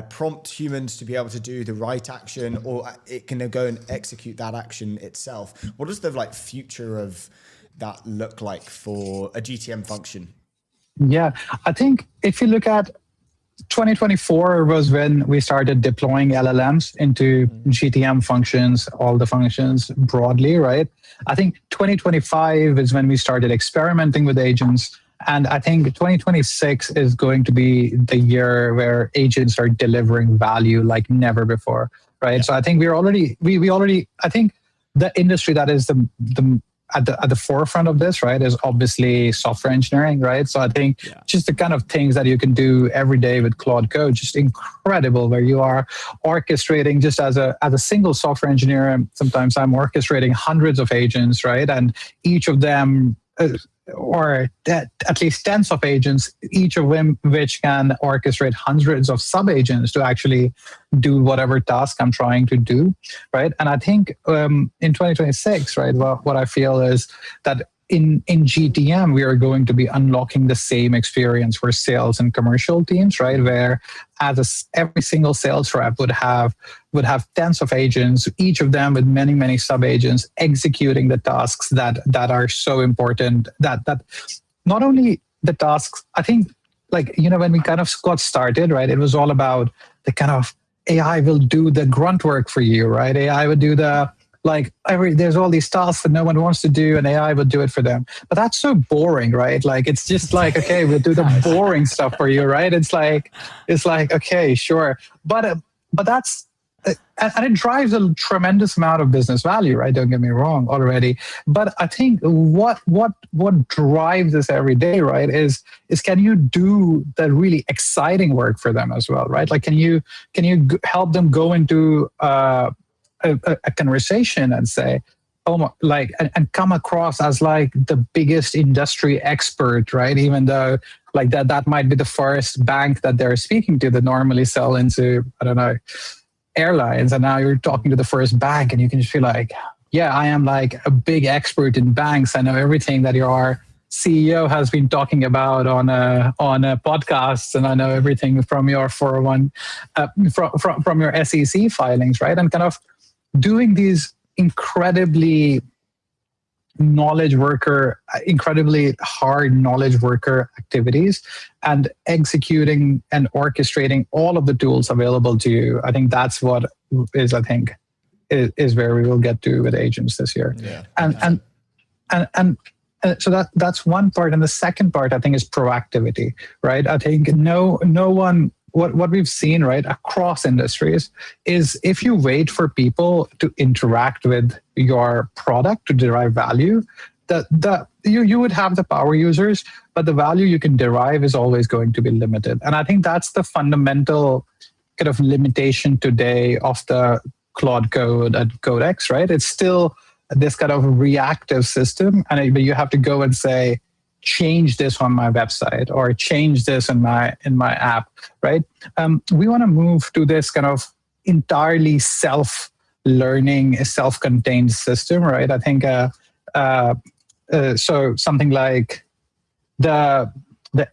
prompt humans to be able to do the right action, or it can go and execute that action itself. What does the future of that look like for a GTM function? Yeah, I think if you look at 2024 was when we started deploying LLMs into GTM functions, all the functions broadly, right? I think 2025 is when we started experimenting with agents. And I think 2026 is going to be the year where agents are delivering value like never before, right? Yeah. So I think we already, I think the industry that is at the forefront of this, right, is obviously software engineering, right? So I think just the kind of things that you can do every day with Claude Code, just incredible, where you are orchestrating just as a single software engineer. Sometimes I'm orchestrating hundreds of agents, right? And each of them, or at least tens of agents, each of them which can orchestrate hundreds of sub-agents to actually do whatever task I'm trying to do, right? And I think in 2026, right, what I feel is that in GTM, we are going to be unlocking the same experience for sales and commercial teams, right? Where every single sales rep would have tens of agents, each of them with many, many sub-agents executing the tasks that are so important, that not only the tasks, I think, like, when we kind of got started, right, it was all about the kind of AI will do the grunt work for you, right? AI would do there's all these tasks that no one wants to do, and AI will do it for them. But that's so boring, right? Like, it's just like, okay, we'll do the boring stuff for you, right? It's like, okay, sure. But that's, and it drives a tremendous amount of business value, right? Don't get me wrong already. But I think what drives this every day, right, is can you do the really exciting work for them as well, right? Like, can you help them go into a conversation and say, and come across as like the biggest industry expert, right? Even though like that might be the first bank that they're speaking to that normally sell into, I don't know, airlines. And now you're talking to the first bank and you can just feel like, yeah, I am like a big expert in banks. I know everything that your CEO has been talking about on a podcast, and I know everything from your 401, from your SEC filings, right? And kind of doing these incredibly hard knowledge worker activities and executing and orchestrating all of the tools available to you. I think that's what is where we will get to with agents this year. Yeah. And so that's one part. And the second part, I think, is proactivity, right? I think no one, what we've seen, right, across industries is if you wait for people to interact with your product to derive value, you would have the power users, but the value you can derive is always going to be limited. And I think that's the fundamental kind of limitation today of the Claude Code and Codex, right? It's still this kind of reactive system, and you have to go and say, change this on my website or change this in my app, right? We want to move to this kind of entirely self-learning, self-contained system, right? I think so something like the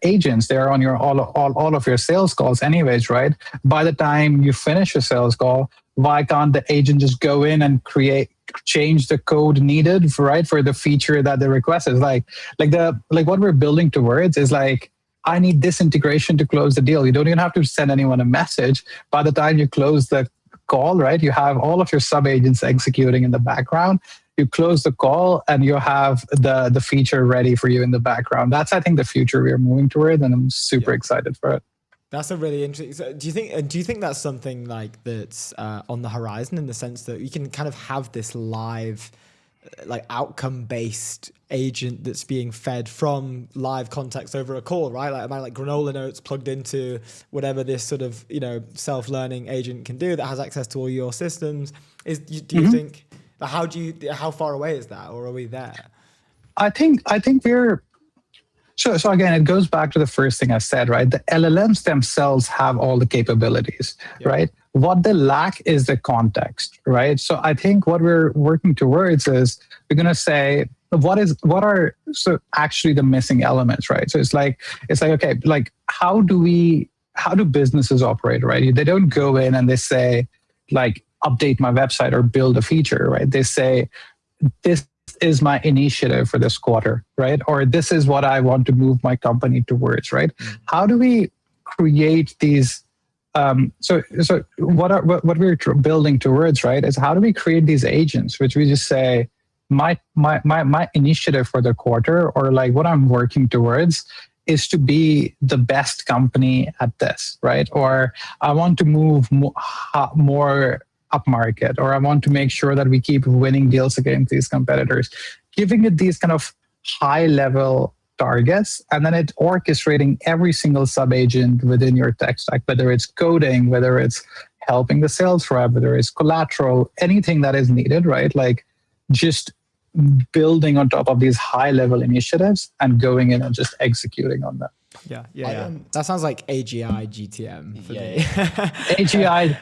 agents, they're on your all of your sales calls anyways, right? By the time you finish a sales call, why can't the agent just go in and change the code needed for the feature that the request is like what we're building towards is like, I need this integration to close the deal. You don't even have to send anyone a message. By the time you close the call, right, you have all of your sub agents executing in the background. You close the call and you have the feature ready for you in the background. That's, I think, the future we're moving toward, and I'm super excited for it. That's a really interesting. So do you think that's something like that's on the horizon, in the sense that you can kind of have this live, like outcome-based agent that's being fed from live context over a call, right? Like granola notes plugged into whatever this sort of self-learning agent can do that has access to all your systems. Do you think? How far away is that, or are we there? I think we're. So again, it goes back to the first thing I said, right? The LLMs themselves have all the capabilities, right? What they lack is the context, right? So I think what we're working towards is we're going to say, what are actually the missing elements, right? So it's like, okay, like how do businesses operate, right? They don't go in and they say, like, update my website or build a feature, right? They say, this is my initiative for this quarter, right? Or this is what I want to move my company towards, right? How do we create these? So what we're building towards, right, is how do we create these agents, which we just say, my initiative for the quarter, or like what I'm working towards, is to be the best company at this, right? Or I want to move more upmarket, or I want to make sure that we keep winning deals against these competitors. Giving it these kind of high level targets, and then it orchestrating every single sub-agent within your tech stack, whether it's coding, whether it's helping the sales rep, whether it's collateral, anything that is needed, right? Like just building on top of these high level initiatives and going in and just executing on them. Yeah. That sounds like AGI GTM for me. AGI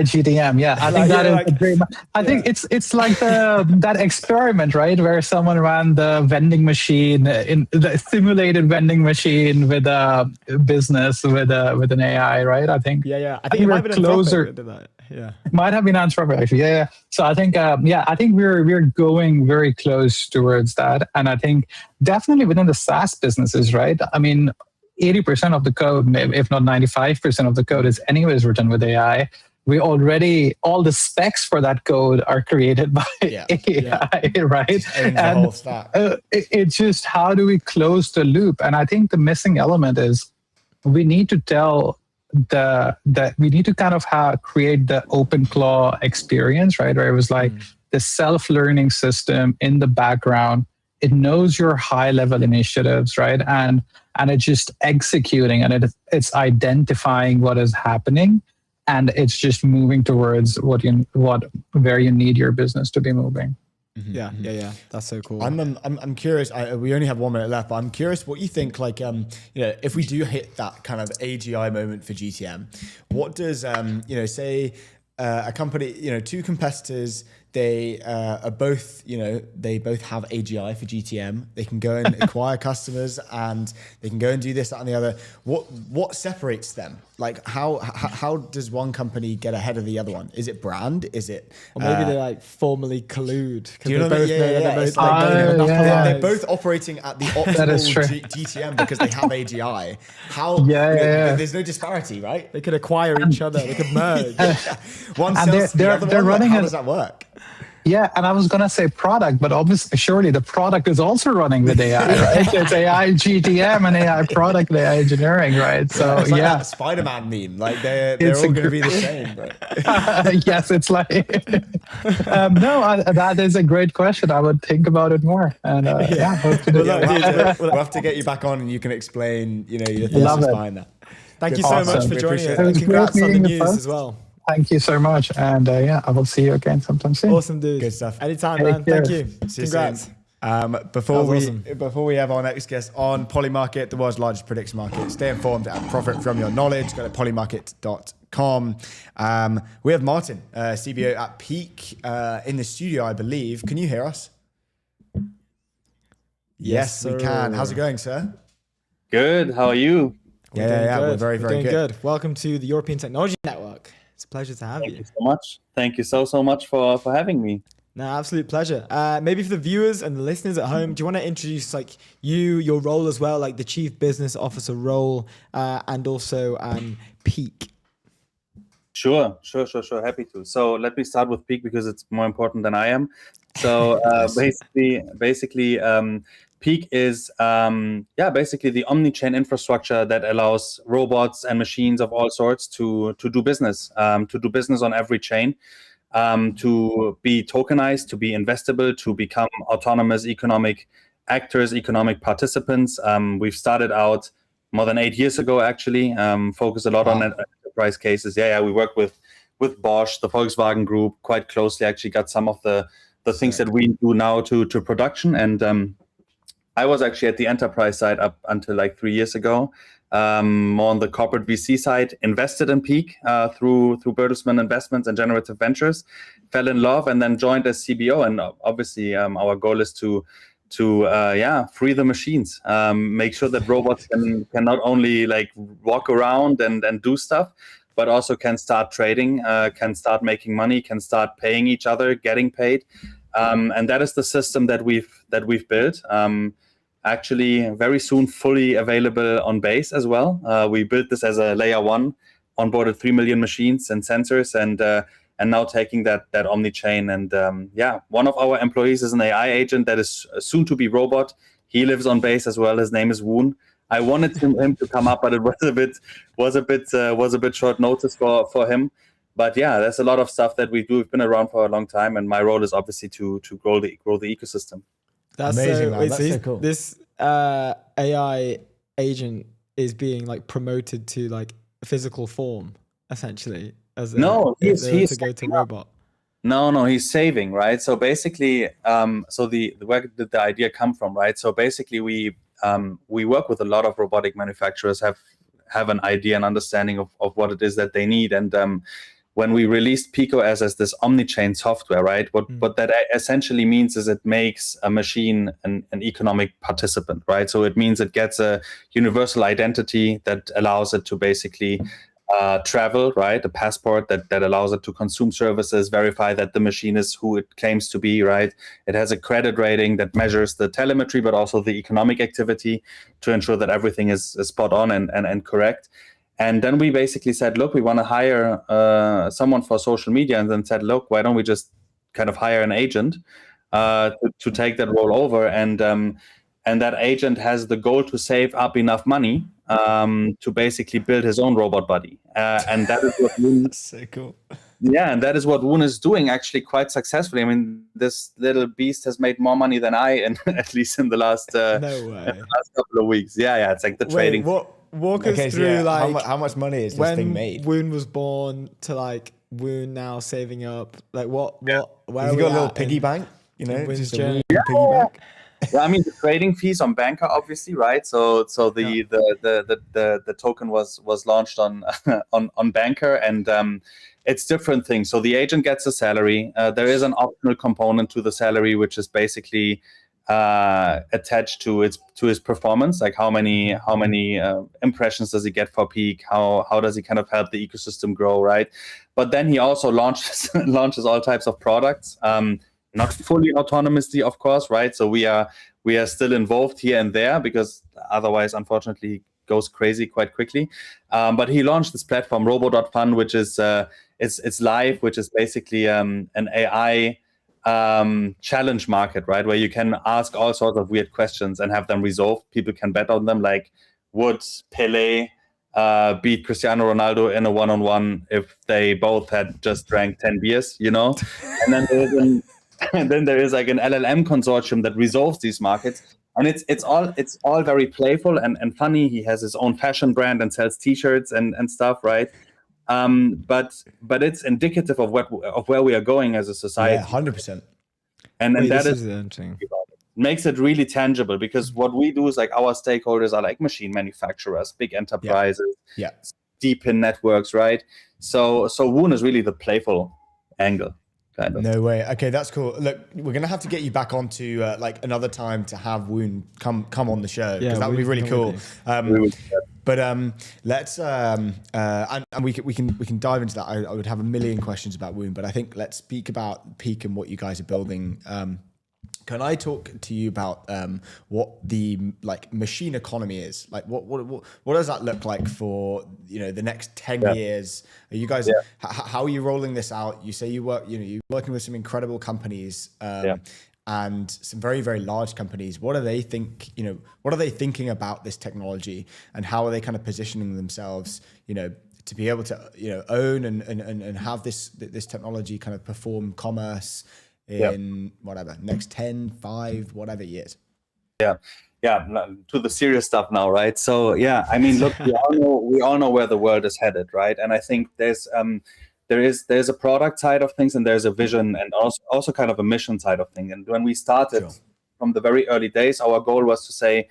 GTM. Yeah, I think that is a great. I think it's like that experiment, right, where someone ran the vending machine in the simulated vending machine with a business with an AI, right? I think. Yeah. I think it might have been closer. Yeah, it might have been Anthropic actually. Yeah. So I think, I think we're going very close towards that, and I think definitely within the SaaS businesses, right? I mean, 80% of the code, if not 95% of the code, is anyways written with AI. We already all the specs for that code are created by AI, right? And it's just how do we close the loop? And I think the missing element is we need to tell we need to kind of create the open claw experience, right? Where it was like the self-learning system in the background. It knows your high-level initiatives, right? And it's just executing, and it's identifying what is happening, and it's just moving towards where you need your business to be moving. Yeah. That's so cool. I'm curious. We only have 1 minute left, but I'm curious what you think. Like, if we do hit that kind of AGI moment for GTM, what does say a company, two competitors, they are both, they both have AGI for GTM. They can go and acquire customers, and they can go and do this, that, and the other. What separates them? Like, how does one company get ahead of the other one? Is it brand? Is it? Or maybe they like formally collude. Do you know that? They're both operating at the optimal GTM because they have AGI. How? There's no disparity, right? They could acquire each other. They could merge. One sells the other one. Running how does that work? Yeah, and I was going to say product, but obviously, surely the product is also running with AI, right? It's AI GTM and AI product, and AI engineering, right? So it's like that Spider-Man meme. Like they're all going to be the same. But. Yes, it's like that is a great question. I would think about it more. And we'll have to get you back on, and you can explain, your thesis behind that. Thank you so much for joining us. And congrats on the news as well. Thank you so much. And I will see you again sometime soon. Awesome, dude. Good stuff. Anytime, man. Thank you. Congrats. Before we have our next guest on, Polymarket, the world's largest prediction market. Stay informed and profit from your knowledge. Go to polymarket.com. We have Martin, CBO at Peaq, in the studio, I believe. Can you hear us? Yes, we can. How's it going, sir? Good. How are you? We're very, very good. Welcome to the European Technology Network. It's a pleasure to have you. Thank you so much. Thank you so much for having me. No, absolute pleasure. Maybe for the viewers and the listeners at home, do you want to introduce like your role as well, like the Chief Business Officer role, and also Peaq? Sure. Happy to. So let me start with Peaq because it's more important than I am. So basically, Peaq is basically the omni-chain infrastructure that allows robots and machines of all sorts to do business on every chain, to be tokenized, to be investable, to become autonomous economic actors, economic participants. We've started out more than 8 years ago, actually, focus a lot on enterprise cases. We work with Bosch, the Volkswagen Group, quite closely, actually got some of the things that we do now to production. And I was actually at the enterprise side up until like 3 years ago, more on the corporate VC side, invested in Peaq through Bertelsmann Investments and Generative Ventures, fell in love, and then joined as CBO. And obviously, our goal is to free the machines, make sure that robots can not only like walk around and do stuff, but also can start trading, can start making money, can start paying each other, getting paid. And that is the system that we've built. Actually, very soon, fully available on base as well. We built this as a layer 1, onboarded 3 million machines and sensors, and now taking that omni-chain. And one of our employees is an AI agent that is soon to be robot. He lives on base as well. His name is Woon. I wanted him to come up, but it was a bit short notice for him. But yeah, there's a lot of stuff that we do. We've been around for a long time, and my role is obviously to grow the ecosystem. That's amazing, man. That's so cool. This AI agent is being like promoted to like physical form, essentially, as he's to go to robot. No, he's saving, right? So basically, where did the idea come from, right? So basically, we work with a lot of robotic manufacturers, have an idea and understanding of what it is that they need, and when we released Pico as this omni-chain software, right? What that essentially means is it makes a machine an economic participant, right? So it means it gets a universal identity that allows it to basically travel, right? A passport that allows it to consume services, verify that the machine is who it claims to be, right? It has a credit rating that measures the telemetry, but also the economic activity to ensure that everything is spot on and correct. And then we basically said, look, we want to hire someone for social media, and then said, look, why don't we just kind of hire an agent to take that role over? And that agent has the goal to save up enough money to basically build his own robot buddy. And that is what Woon... That's so cool. Yeah, and that is what Woon is doing actually quite successfully. I mean, this little beast has made more money than I, at least in the last couple of weeks. Yeah, it's like the trading. Walk us through like how much money is this thing made? When Woon was born to like Woon now saving up, like where has he got a little piggy bank? You know, just a piggy bank. Yeah, I mean the trading fees on Banker, obviously, right? So the token was launched on Banker, and it's different things. So the agent gets a salary. There is an optional component to the salary, which is basically attached to his performance, like how many impressions does he get for Peaq, how does he kind of help the ecosystem grow, right? But then he also launches all types of products, not fully autonomously, of course, right? So we are still involved here and there, because otherwise, unfortunately, he goes crazy quite quickly. But he launched this platform, Robo.fun, which is it's live, which is basically an AI challenge market, right, where you can ask all sorts of weird questions and have them resolved. People can bet on them, like would Pele beat Cristiano Ronaldo in a one-on-one if they both had just drank 10 beers, you know? And then there is like an LLM consortium that resolves these markets, and it's all very playful and funny. He has his own fashion brand and sells T-shirts and stuff, right? But it's indicative of where we are going as a society. Yeah, 100%. And that is interesting. Makes it really tangible, because what we do is like our stakeholders are like machine manufacturers, big enterprises, deep in networks, right? So Woon is really the playful angle. Kind of. No way. Okay, that's cool. Look, we're gonna have to get you back onto like another time to have Woon come on the show, because that would be really cool. But let's and we can dive into that. I would have a million questions about Woon, but I think let's speak about Peaq and what you guys are building. Can I talk to you about what the like machine economy is? Like what does that look like for the next 10 years? Are you guys how are you rolling this out? You say you work you're working with some incredible companies and some very, very large companies. What are they what are they thinking about this technology, and how are they kind of positioning themselves to be able to own and have this technology kind of perform commerce in whatever next 10, 5, whatever years? Yeah, to the serious stuff now, right? So I mean, look, we all know where the world is headed, right? And I think there's a product side of things, and there's a vision, and also kind of a mission side of things. And when we started from the very early days, our goal was to say,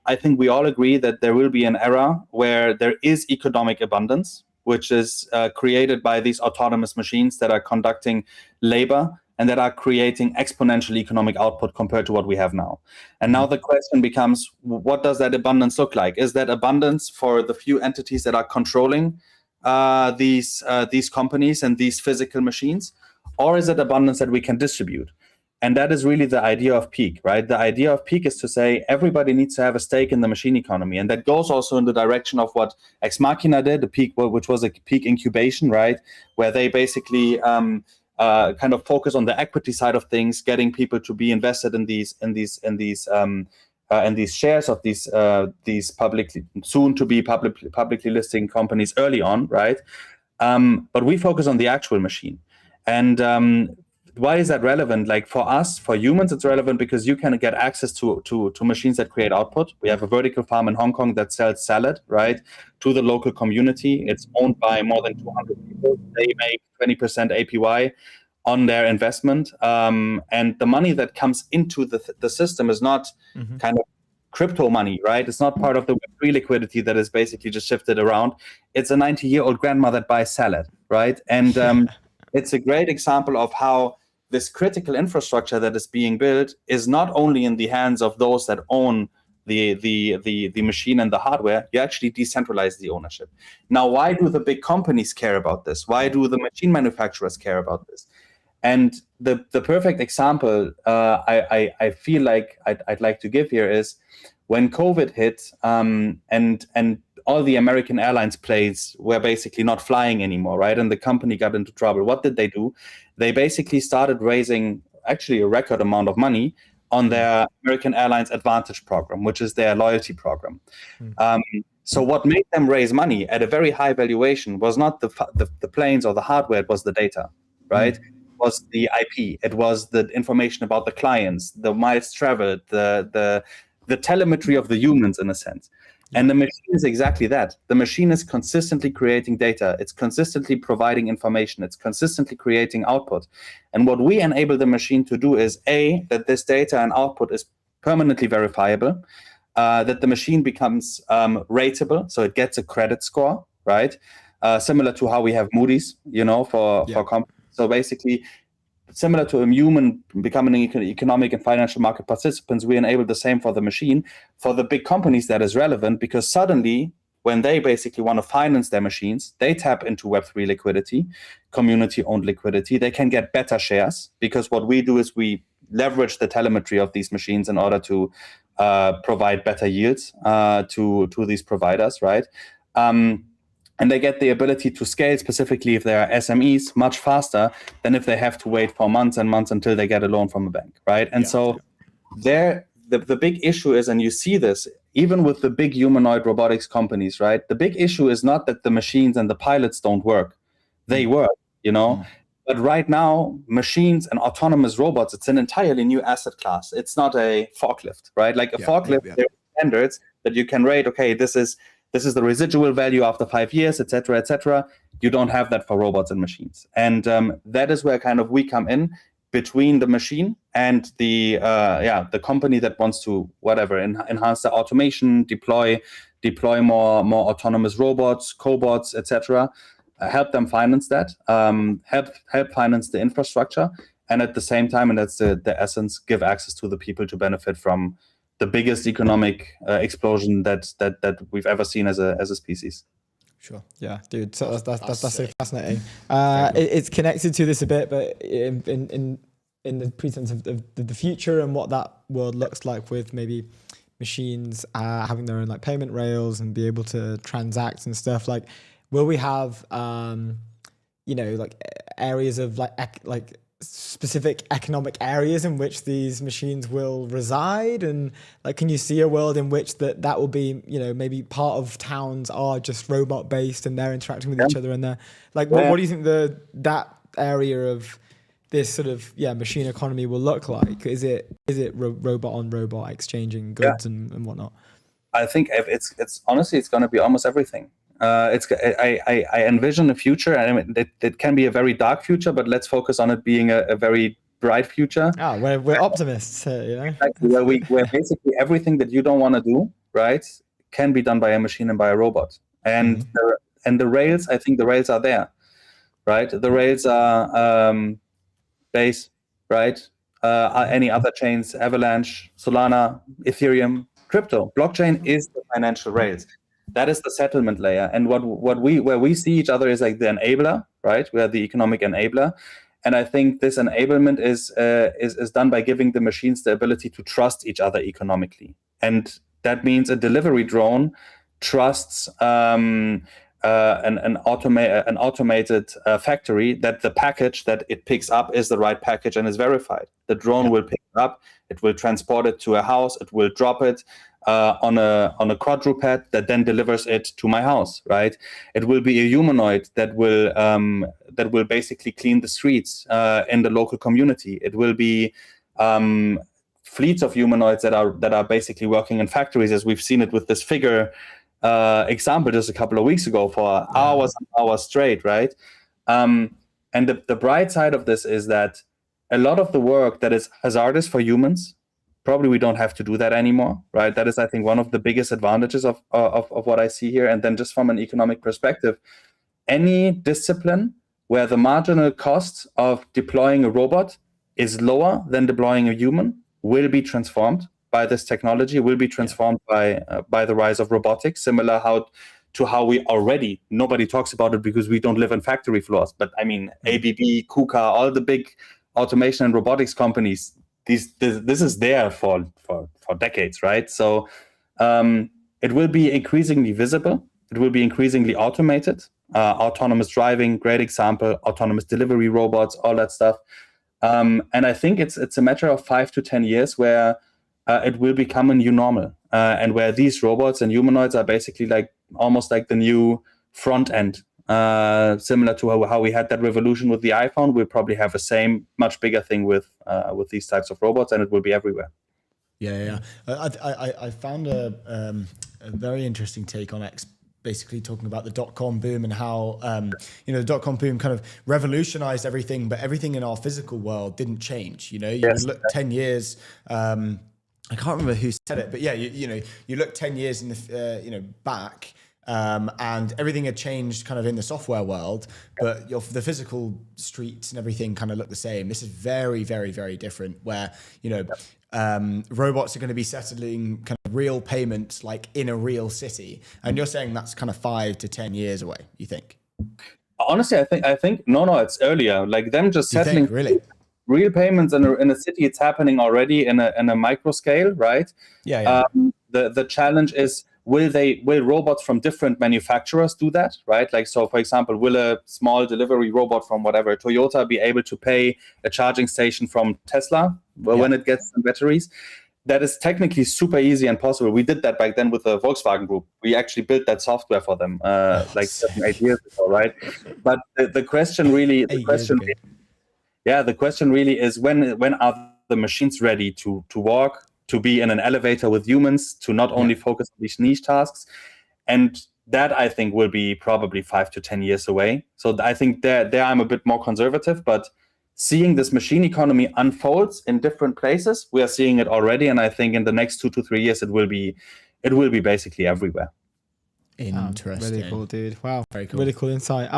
I think we all agree that there will be an era where there is economic abundance, which is created by these autonomous machines that are conducting labor and that are creating exponential economic output compared to what we have now. And now the question becomes, what does that abundance look like? Is that abundance for the few entities that are controlling these companies and these physical machines, or is it abundance that we can distribute? And that is really the idea of Peaq, right? The idea of Peaq is to say everybody needs to have a stake in the machine economy. And that goes also in the direction of what Ex Machina did, the Peaq, which was a Peaq incubation, right? Where they basically kind of focus on the equity side of things, getting people to be invested in these shares of these publicly soon to be publicly listing companies early on, right? But we focus on the actual machine. And why is that relevant? Like for us, for humans, it's relevant because you can get access to machines that create output. We have a vertical farm in Hong Kong that sells salad, right, to the local community. It's owned by more than 200 people. They make 20% APY on their investment. And the money that comes into the system is not kind of crypto money, right? It's not part of the Web3 liquidity that is basically just shifted around. It's a 90-year-old grandma that buys salad, right? And it's a great example of how this critical infrastructure that is being built is not only in the hands of those that own the machine and the hardware. You actually decentralize the ownership. Now, why do the big companies care about this? Why do the machine manufacturers care about this? And the perfect example I feel like I'd like to give here is when COVID hit and all the American Airlines planes were basically not flying anymore, right? And the company got into trouble. What did they do? They basically started raising actually a record amount of money on their American Airlines Advantage program, which is their loyalty program. So what made them raise money at a very high valuation was not the planes or the hardware, it was the data, right? It was the IP, it was the information about the clients, the miles traveled, the telemetry of the humans in a sense. And the machine is exactly that. The machine is consistently creating data. It's consistently providing information. It's consistently creating output. And what we enable the machine to do is, A, that this data and output is permanently verifiable, that the machine becomes rateable, so it gets a credit score, right? Similar to how we have Moody's, for companies. So basically, similar to a human becoming economic and financial market participants, we enable the same for the machine. For the big companies, that is relevant because suddenly, when they basically want to finance their machines, they tap into Web3 liquidity, community-owned liquidity. They can get better shares because what we do is we leverage the telemetry of these machines in order to provide better yields to these providers, right? And they get the ability to scale, specifically if they are SMEs, much faster than if they have to wait for months and months until they get a loan from a bank, right? And so the big issue is, and you see this even with the big humanoid robotics companies, right? The big issue is not that the machines and the pilots don't work. They work, But right now, machines and autonomous robots, it's an entirely new asset class. It's not a forklift, right? Like a forklift, there are standards that you can rate, okay, this is the residual value after 5 years, et cetera, et cetera. You don't have that for robots and machines. And that is where kind of we come in between the machine and the company that wants to, enhance the automation, deploy more autonomous robots, cobots, et cetera, help them finance that, help finance the infrastructure. And at the same time, and that's the essence, give access to the people to benefit from the biggest economic explosion that we've ever seen as a species. Sure. Yeah, dude. So that's so fascinating. It's connected to this a bit, but in the pretense of the future and what that world looks like with maybe machines having their own like payment rails and be able to transact and stuff. Like, will we have like areas of like specific economic areas in which these machines will reside, and like, can you see a world in which that will be, maybe part of towns are just robot based and they're interacting with each other, and they're like, what do you think that area of this sort of machine economy will look like? Is it robot on robot exchanging goods and whatnot? I think it's honestly it's going to be almost everything. I envision a future, and I mean, it can be a very dark future, but let's focus on it being a very bright future. We're optimists here, Exactly, where basically everything that you don't want to do, right, can be done by a machine and by a robot. And the rails, I think the rails are there, right? The rails are Base, right? Any other chains, Avalanche, Solana, Ethereum, crypto. Blockchain is the financial rails. That is the settlement layer. And where we see each other is like the enabler, right? We are the economic enabler. And I think this enablement is done by giving the machines the ability to trust each other economically. And that means a delivery drone trusts an automated factory that the package that it picks up is the right package and is verified. The drone will pick it up, it will transport it to a house, it will drop it on a quadruped that then delivers it to my house, right? It will be a humanoid that will basically clean the streets in the local community. It will be fleets of humanoids that are basically working in factories, as we've seen it with this figure example just a couple of weeks ago for hours and hours straight, right? And the bright side of this is that a lot of the work that is hazardous for humans, probably we don't have to do that anymore, right? That is, I think, one of the biggest advantages of what I see here. And then just from an economic perspective, any discipline where the marginal cost of deploying a robot is lower than deploying a human will be transformed by this technology, will be transformed by the rise of robotics, similar to how we already, nobody talks about it because we don't live in factory floors, but I mean, ABB, KUKA, all the big automation and robotics companies, this is there for decades, right? So it will be increasingly visible, it will be increasingly automated, autonomous driving, great example, autonomous delivery robots, all that stuff. And I think it's a matter of 5 to 10 years where it will become a new normal, and where these robots and humanoids are basically almost like the new front end, similar to how we had that revolution with the iPhone. We'll probably have the same, much bigger thing with these types of robots, and it will be everywhere. Yeah. I found a very interesting take on X, basically talking about the dot-com boom and how the dot-com boom kind of revolutionized everything, but everything in our physical world didn't change. You look 10 years. I can't remember who said it, but yeah, you look 10 years in the back, and everything had changed kind of in the software world, but the physical streets and everything kind of look the same. This is very, very, very different, where robots are going to be settling kind of real payments like in a real city, and you're saying that's kind of 5 to 10 years away. You think? Honestly, I think no, it's earlier. Like them just settling really real payments in a city. It's happening already in a micro scale, right? Yeah. The challenge is, will robots from different manufacturers do that, right? Like, so for example, will a small delivery robot from whatever Toyota be able to pay a charging station from Tesla when it gets some batteries? That is technically super easy and possible. We did that back then with the Volkswagen Group. We actually built that software for them 7-8 years ago, right? But the question really is, when are the machines ready to walk, to be in an elevator with humans, to not only focus on these niche tasks? And that, I think, will be probably 5 to 10 years away. So I think there I'm a bit more conservative, but seeing this machine economy unfolds in different places, we are seeing it already. And I think in the next 2 to 3 years, it will be basically everywhere. Interesting. Really cool, dude. Wow. Very cool. Really cool insight.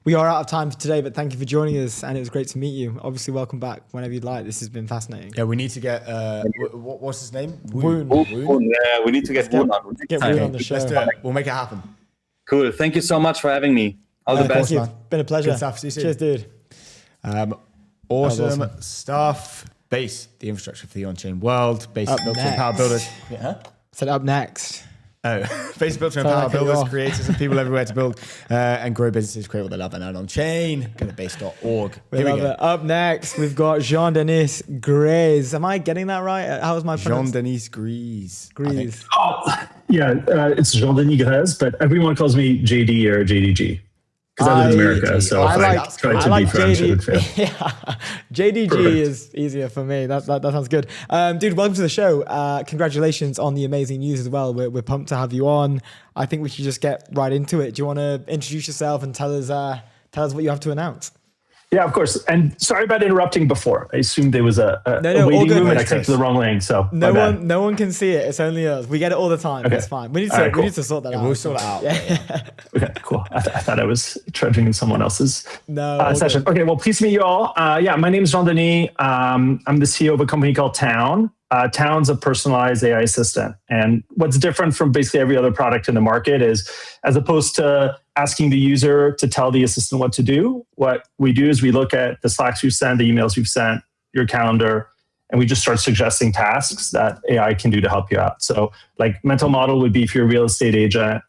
We are out of time for today, but thank you for joining us, and it was great to meet you. Obviously, welcome back whenever you'd like. This has been fascinating. Yeah, we need to get what's his name? Woon. Yeah, we need to get Woon on. Get Woon on the show. Let's do it. We'll make it happen. Cool. Thank you so much for having me. All the best. Thank you. Been a pleasure. Good stuff. See you soon. Cheers, dude. Awesome stuff. Base, the infrastructure for the on-chain world. Base built to empower builders. Said up next. Base built to empower builders, creators, and people everywhere to build and grow businesses, create what they love and earn on chain. Go to base.org. We love it. Up next, we've got Jean-Denis Greze. Am I getting that right? How was my Jean-Denis Greze. Greze. Oh, yeah, it's Jean-Denis Greze, but everyone calls me JD or JDG. Because I live in America, so I try to be French, I would fail. Yeah, JDG is easier for me. That sounds good. Dude, welcome to the show. Congratulations on the amazing news as well. We're pumped to have you on. I think we should just get right into it. Do you want to introduce yourself and tell us what you have to announce? Yeah, of course. And sorry about interrupting before. I assumed there was a waiting room and I clicked the wrong link. So no one can see it. It's only us. We get it all the time. Okay. It's fine. We need to sort that out. We'll sort it out. Yeah. Okay, cool. I thought I was trudging in someone else's session. Good. Okay, well, pleased to meet you all. My name is Jean-Denis. I'm the CEO of a company called Town. Town's a personalized AI assistant. And what's different from basically every other product in the market is, as opposed to asking the user to tell the assistant what to do, what we do is we look at the Slacks you've sent, the emails you've sent, your calendar, and we just start suggesting tasks that AI can do to help you out. So like mental model would be if you're a real estate agent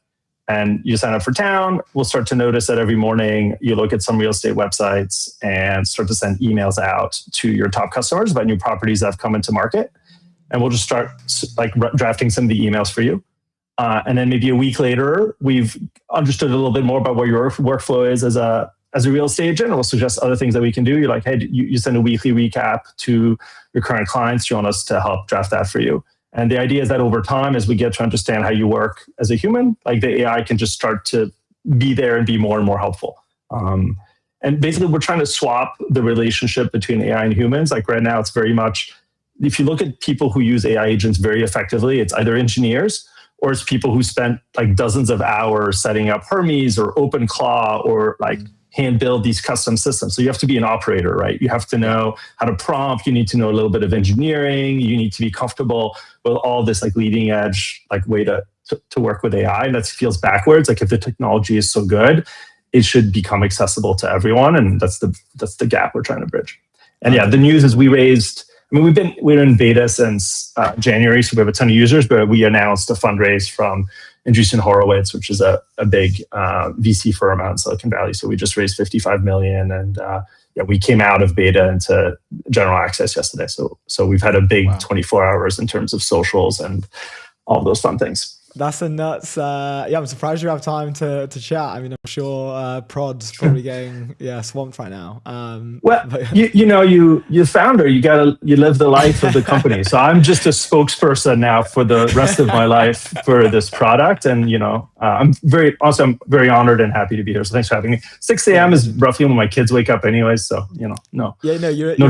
and you sign up for Town, we'll start to notice that every morning you look at some real estate websites and start to send emails out to your top customers about new properties that have come into market. And we'll just start like drafting some of the emails for you. And then maybe a week later, we've understood a little bit more about what your workflow is as a real estate agent, and we'll suggest other things that we can do. You're like, hey, you send a weekly recap to your current clients. You want us to help draft that for you. And the idea is that over time, as we get to understand how you work as a human, like the AI can just start to be there and be more and more helpful. And basically, we're trying to swap the relationship between AI and humans. Like right now, it's very much, if you look at people who use AI agents very effectively, it's either engineers or it's people who spent like dozens of hours setting up Hermes or OpenClaw or like hand build these custom systems. So you have to be an operator, right? You have to know how to prompt. You need to know a little bit of engineering. You need to be comfortable with all this like leading edge like way to work with AI. And that feels backwards. Like if the technology is so good, it should become accessible to everyone. And that's the gap we're trying to bridge. And yeah, the news is we raised, I mean, we're in beta since January, so we have a ton of users, but we announced a fundraise from Andreessen Horowitz, which is a big VC firm out in Silicon Valley. So we just raised 55 million, and we came out of beta into general access yesterday. So we've had a big 24 hours in terms of socials and all those fun things. That's a nuts. I'm surprised you have time to chat. I mean, I'm sure Prod's probably getting swamped right now. You founder, you live the life of the company. So I'm just a spokesperson now for the rest of my life for this product. And I'm very honored and happy to be here. So thanks for having me. 6 a.m. is roughly when my kids wake up, anyways. So no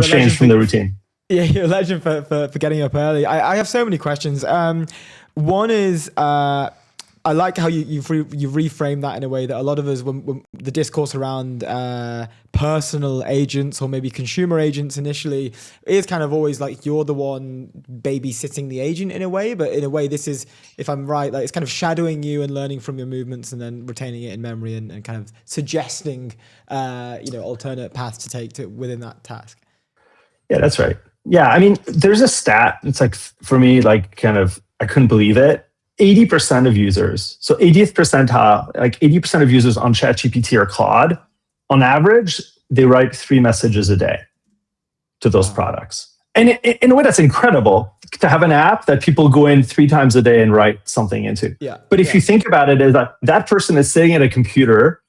change from the routine. Yeah, you're a legend for getting up early. I have so many questions. One is, I like how you've reframed that in a way that a lot of us, when the discourse around personal agents or maybe consumer agents initially is kind of always like you're the one babysitting the agent in a way, but in a way this is, if I'm right, like it's kind of shadowing you and learning from your movements and then retaining it in memory and kind of suggesting, alternate paths to take within that task. Yeah, that's right. Yeah, I mean, there's a stat. It's like, for me, like kind of, I couldn't believe it. 80% of users, so 80th percentile, like 80% of users on ChatGPT or Claude, on average, they write 3 messages a day to those products. And in a way, that's incredible to have an app that people go in 3 times a day and write something into. Yeah. But if you think about it, is that person is sitting at a computer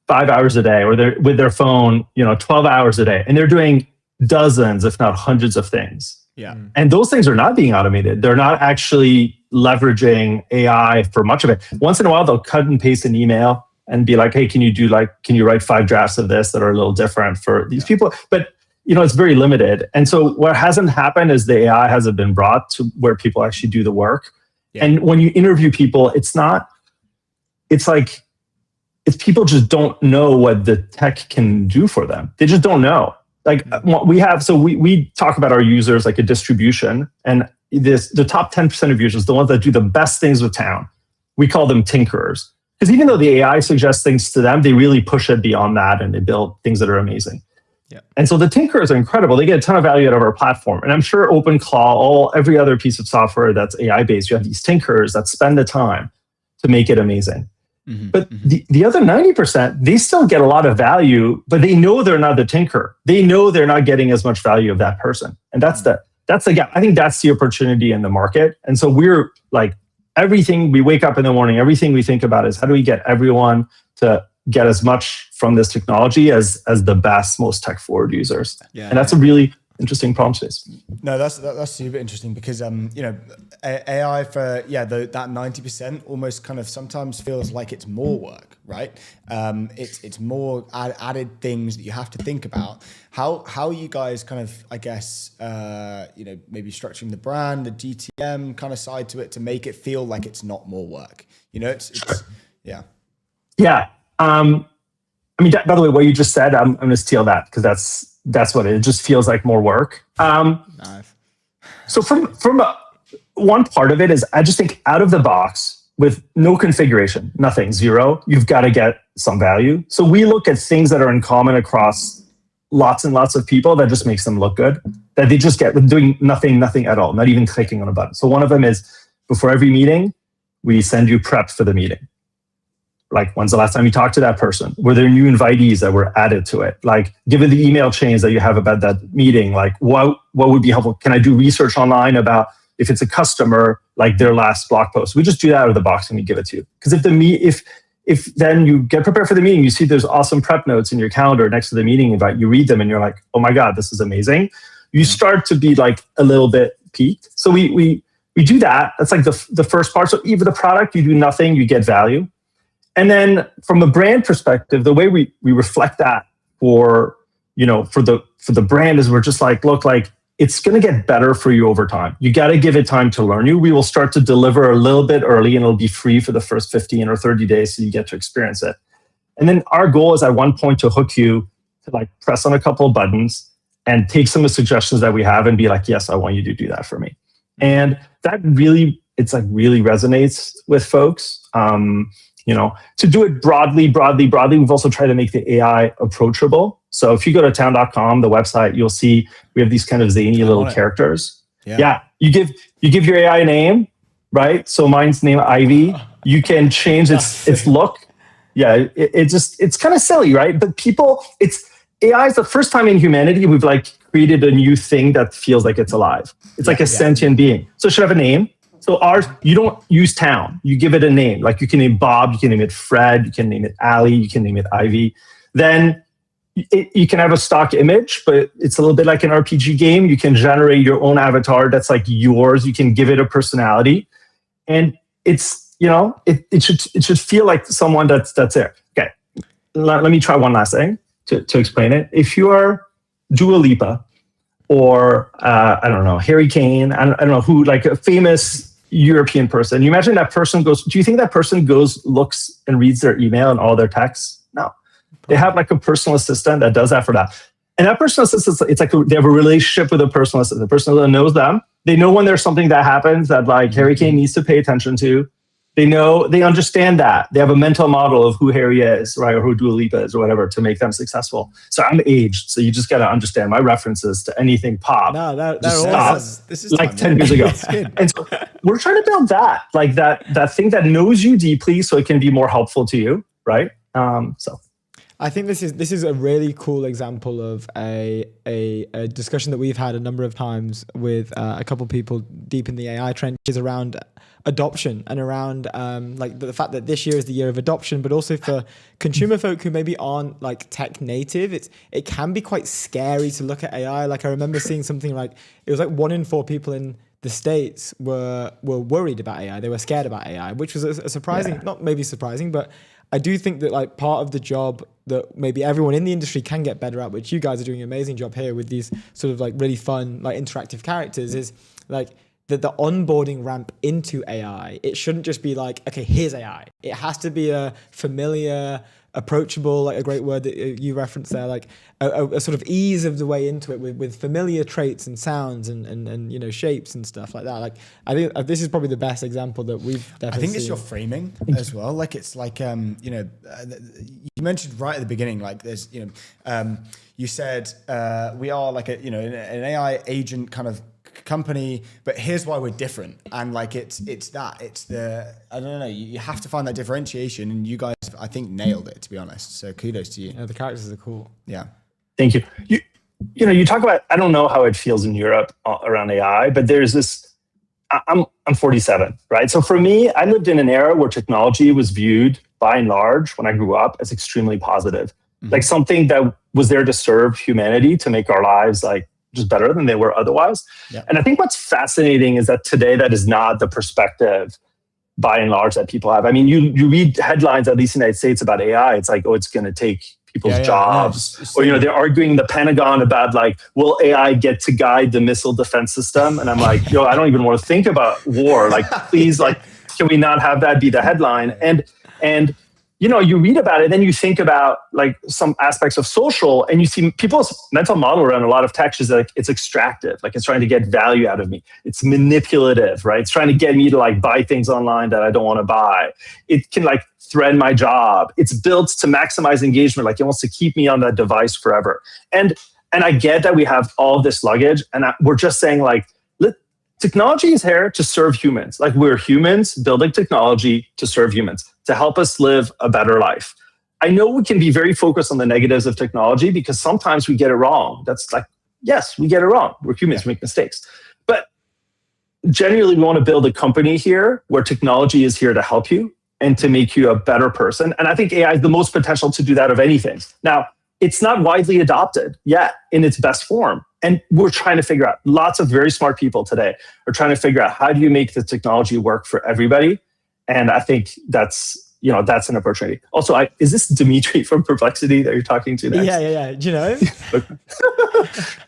5 hours a day, or they're with their phone, 12 hours a day, and they're doing dozens, if not hundreds of things. Yeah. And those things are not being automated. They're not actually leveraging AI for much of it. Once in a while, they'll cut and paste an email and be like, hey, can you write 5 drafts of this that are a little different for these people? But, it's very limited. And so what hasn't happened is the AI hasn't been brought to where people actually do the work. Yeah. And when you interview people, it's like, if people just don't know what the tech can do for them, they just don't know. Like we talk about our users like a distribution, and the top 10% of users, the ones that do the best things with Town, we call them tinkerers. Because even though the AI suggests things to them, they really push it beyond that and they build things that are amazing. Yeah. And so the tinkerers are incredible. They get a ton of value out of our platform. And I'm sure OpenClaw, every other piece of software that's AI based, you have these tinkerers that spend the time to make it amazing. Mm-hmm. But the other 90%, they still get a lot of value, but they know they're not the tinker. They know they're not getting as much value of that person. And that's the gap. I think that's the opportunity in the market. And so we're like, everything we wake up in the morning, everything we think about is how do we get everyone to get as much from this technology as the best, most tech forward users. Yeah, and that's a really interesting problem space. No, that's super interesting because AI for that 90% almost kind of sometimes feels like it's more work, right? It's more added things that you have to think about. How are you guys kind of, I guess, maybe structuring the brand, the GTM kind of side to it to make it feel like it's not more work? It's yeah. Yeah. I mean, by the way, what you just said, I'm going to steal that because that's what it just feels like, more work. Nice. So from one part of it is I just think out of the box with no configuration, nothing, zero, you've got to get some value. So we look at things that are in common across lots and lots of people that just makes them look good, that they just get with doing nothing at all, not even clicking on a button. So one of them is before every meeting, we send you prep for the meeting. Like, when's the last time you talked to that person? Were there new invitees that were added to it? Like, given the email chains that you have about that meeting, like what would be helpful? Can I do research online about if it's a customer, like their last blog post? We just do that out of the box and we give it to you. Because if then you get prepared for the meeting, you see there's awesome prep notes in your calendar next to the meeting invite, you read them and you're like, oh my God, this is amazing. You start to be like a little bit peaked. So we do that. That's like the first part. So even the product, you do nothing, you get value. And then from a brand perspective, the way we reflect that for the brand is we're just like, look, like it's going to get better for you over time. You got to give it time to learn you. We will start to deliver a little bit early and it'll be free for the first 15 or 30 days so you get to experience it. And then our goal is at one point to hook you to like press on a couple of buttons and take some of the suggestions that we have and be like, yes, I want you to do that for me. And that really, it's like really resonates with folks. To do it broadly, we've also tried to make the AI approachable. So if you go to town.com, the website, you'll see we have these kind of zany little characters. Yeah. You give your AI a name, right? So mine's named Ivy. You can change its look. Yeah, it's kind of silly, right? But AI is the first time in humanity we've like created a new thing that feels like it's alive. It's like a sentient being. So it should have a name. So ours, you don't use town. You give it a name. Like you can name Bob, you can name it Fred, you can name it Ali, you can name it Ivy. Then you can have a stock image, but it's a little bit like an RPG game. You can generate your own avatar that's like yours. You can give it a personality. And it's, it should feel like someone that's there. Okay, let me try one last thing to explain it. If you are Dua Lipa or, I don't know, Harry Kane, I don't know who, like a famous European person. You imagine that person do you think that person looks and reads their email and all their texts? No. They have like a personal assistant that does that for that. And that personal assistant, it's like they have a relationship with a personal assistant. The person that knows them. They know when there's something that happens that like Harry Kane needs to pay attention to. They understand that. They have a mental model of who Harry is, right? Or who Dua Lipa is or whatever to make them successful. So I'm aged. So you just got to understand my references to anything pop. No, they're awesome. This is like 10 years ago. And so we're trying to build like that thing that knows you deeply so it can be more helpful to you, right? So I think this is a really cool example of a discussion that we've had a number of times with a couple of people deep in the AI trenches around adoption and around like the fact that this year is the year of adoption, but also for consumer folk who maybe aren't like tech native, it can be quite scary to look at AI. Like I remember seeing something like it was like 1 in 4 people in the States were worried about AI. They were scared about AI, which was a surprising, not maybe surprising, but I do think that like part of the job that maybe everyone in the industry can get better at, which you guys are doing an amazing job here with these sort of like really fun, like interactive characters, is like the onboarding ramp into AI. It shouldn't just be like, okay, here's AI. It has to be a familiar, approachable, like a great word that you referenced there, like a sort of ease of the way into it with familiar traits and sounds and shapes and stuff like that. Like I think this is probably the best example that we've definitely I think seen. it's your framing as well. Like it's like you mentioned right at the beginning, like there's you said we are like an AI agent kind of company, but here's why we're different. And like it's the I don't know, you have to find that differentiation, and you guys I think nailed it, to be honest. So kudos to you. Yeah, the characters are cool. Yeah. Thank you. You talk about, I don't know how it feels in Europe around AI, but there's this, I'm 47, right? So for me, I lived in an era where technology was viewed by and large when I grew up as extremely positive, like something that was there to serve humanity, to make our lives like just better than they were otherwise. Yeah. And I think what's fascinating is that today that is not the perspective by and large that people have. I mean, you read headlines, at least in the United States, about AI. It's like, oh, it's going to take people's jobs. Or, they're arguing the Pentagon about like, will AI get to guide the missile defense system? And I'm like, I don't even want to think about war. Like, please, like, can we not have that be the headline? And you read about it, then you think about like some aspects of social, and you see people's mental model around a lot of tech is like it's extractive, like it's trying to get value out of me. It's manipulative, right? It's trying to get me to like buy things online that I don't want to buy. It can like threaten my job. It's built to maximize engagement, like it wants to keep me on that device forever. And I get that we have all this luggage, and we're just saying like, technology is here to serve humans. Like we're humans building technology to serve humans, to help us live a better life. I know we can be very focused on the negatives of technology because sometimes we get it wrong. That's like, yes, we get it wrong. We're humans, we make mistakes. But generally, we want to build a company here where technology is here to help you and to make you a better person. And I think AI has the most potential to do that of anything. Now, it's not widely adopted yet in its best form. And we're trying to figure out, lots of very smart people today are trying to figure out how do you make the technology work for everybody? And I think that's an opportunity. Also, is this Dmitry from Perplexity that you're talking to next? Yeah. Do you know?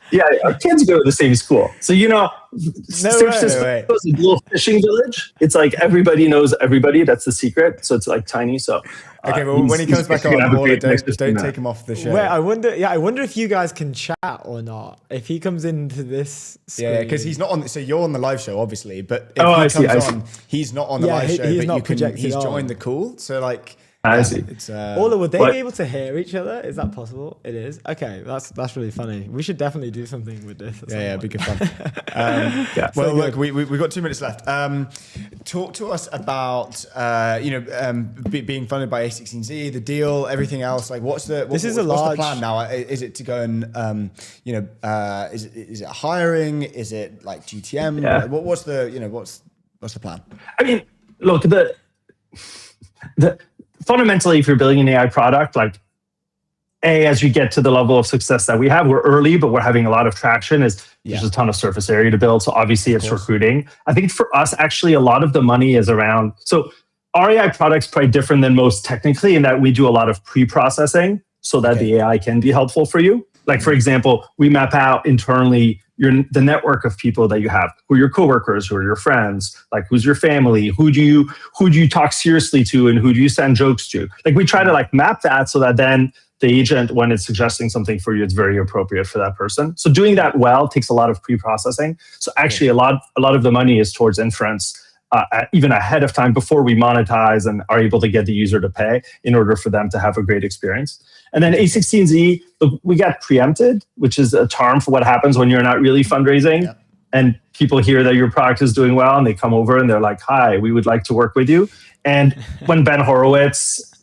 Yeah, our kids go to the same school. So, San Francisco is a little fishing village. It's like everybody knows everybody. That's the secret. So it's like tiny. So okay, well, when he comes back on, don't take him off the show. Wait, I wonder if you guys can chat or not. If he comes into this screen. Yeah, because he's not on. So you're on the live show, obviously, but if he comes on, he's not on the live show. He's joined the call. So like. I see. Ola, would they be able to hear each other? Is that possible? It is. Okay, that's really funny. We should definitely do something with this. Yeah, it'd be good fun. Well, look, we've got 2 minutes left. Talk to us about being funded by A16Z, the deal, everything else. Like, what's the plan now? Is it to go and is it hiring? Is it like GTM? Yeah. What's the plan? I mean, look, the fundamentally, if you're building an AI product, like as you get to the level of success that we have, we're early, but we're having a lot of traction. There's a ton of surface area to build. So obviously it's recruiting. I think for us, actually, a lot of the money is around. So our AI product's probably different than most technically in that we do a lot of pre-processing so that the AI can be helpful for you. Like, for example, we map out internally the network of people that you have, who are your coworkers, who are your friends, like who's your family, who do you talk seriously to, and who do you send jokes to? Like we try to like map that so that then the agent, when it's suggesting something for you, it's very appropriate for that person. So doing that well takes a lot of pre-processing. So actually, a lot of the money is towards inference. Even ahead of time before we monetize and are able to get the user to pay in order for them to have a great experience. And then A16Z, we got preempted, which is a term for what happens when you're not really fundraising and people hear that your product is doing well and they come over and they're like, hi, we would like to work with you. And when Ben Horowitz,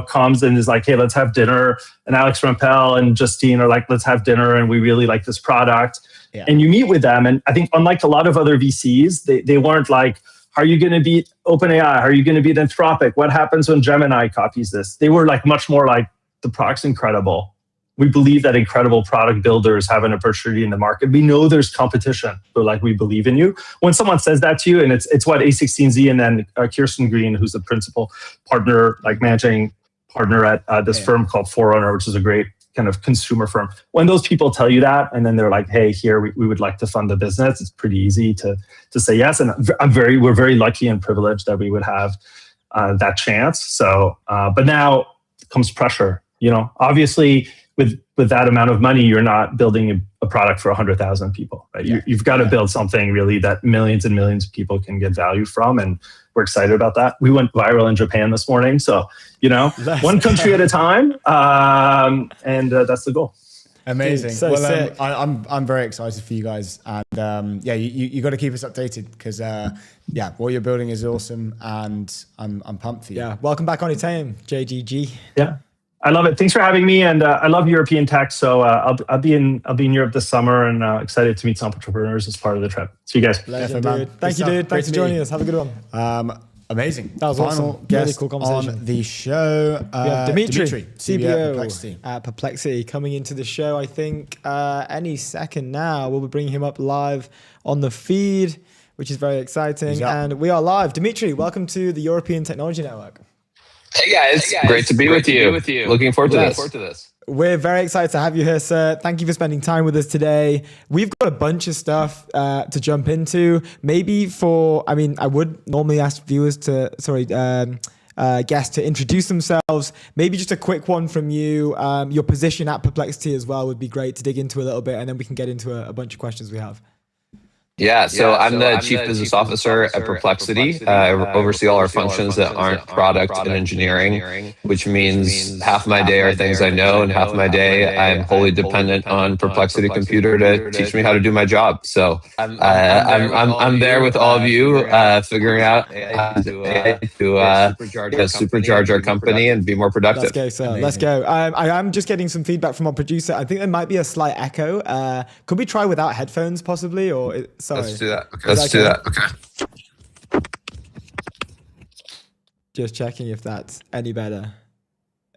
comes and is like, hey, let's have dinner. And Alex Rampell and Justine are like, let's have dinner. And we really like this product. Yeah. And you meet with them. And I think unlike a lot of other VCs, they weren't like, how are you going to beat OpenAI? How are you going to beat Anthropic? What happens when Gemini copies this? They were like much more like, the product's incredible. We believe that incredible product builders have an opportunity in the market. We know there's competition, but like we believe in you. When someone says that to you, and it's what A16Z and then Kirsten Green, who's the principal partner, like managing partner at this firm called Forerunner, which is a great kind of consumer firm. When those people tell you that, and then they're like, hey, here, we would like to fund the business, it's pretty easy to say yes. And we're very lucky and privileged that we would have that chance. So, but now comes pressure. Obviously, with that amount of money, you're not building a product for 100,000 people. Right? You've got to build something really that millions and millions of people can get value from, and we're excited about that. We went viral in Japan this morning, so one country at a time, and that's the goal. Amazing. Dude, I'm very excited for you guys, and you got to keep us updated because what you're building is awesome, and I'm pumped for you. Yeah, welcome back on your team, JGG. Yeah. I love it. Thanks for having me, and I love European tech. So I'll be in Europe this summer, and excited to meet some entrepreneurs as part of the trip. See you guys. Legend, dude. Thank you, dude. Thanks for joining us. Have a good one. Amazing. That was awesome. Really cool conversation on the show. We have Dmitry, CBO CBO at Perplexity, coming into the show. I think any second now. We'll be bringing him up live on the feed, which is very exciting. And we are live. Dmitry, welcome to the European Technology Network. Hey guys, great to be with you. Looking forward to this. We're very excited to have you here, sir. Thank you for spending time with us today. We've got a bunch of stuff to jump into. Maybe I would normally ask viewers to, guests to introduce themselves. Maybe just a quick one from you. Your position at Perplexity as well would be great to dig into a little bit, and then we can get into a bunch of questions we have. Yeah, so I'm the Chief Business Officer at Perplexity. I oversee all our functions that aren't product and engineering, which means half my day are things I know, and half my day I'm wholly dependent on Perplexity Computer to teach me how to do my job. So I'm there with all of you, figuring out how to supercharge our company and be more productive. Let's go, sir. Let's go. I am just getting some feedback from our producer. I think there might be a slight echo. Could we try without headphones, possibly, or? Sorry. Let's do that. Okay. Let's do that. Okay. Just checking if that's any better.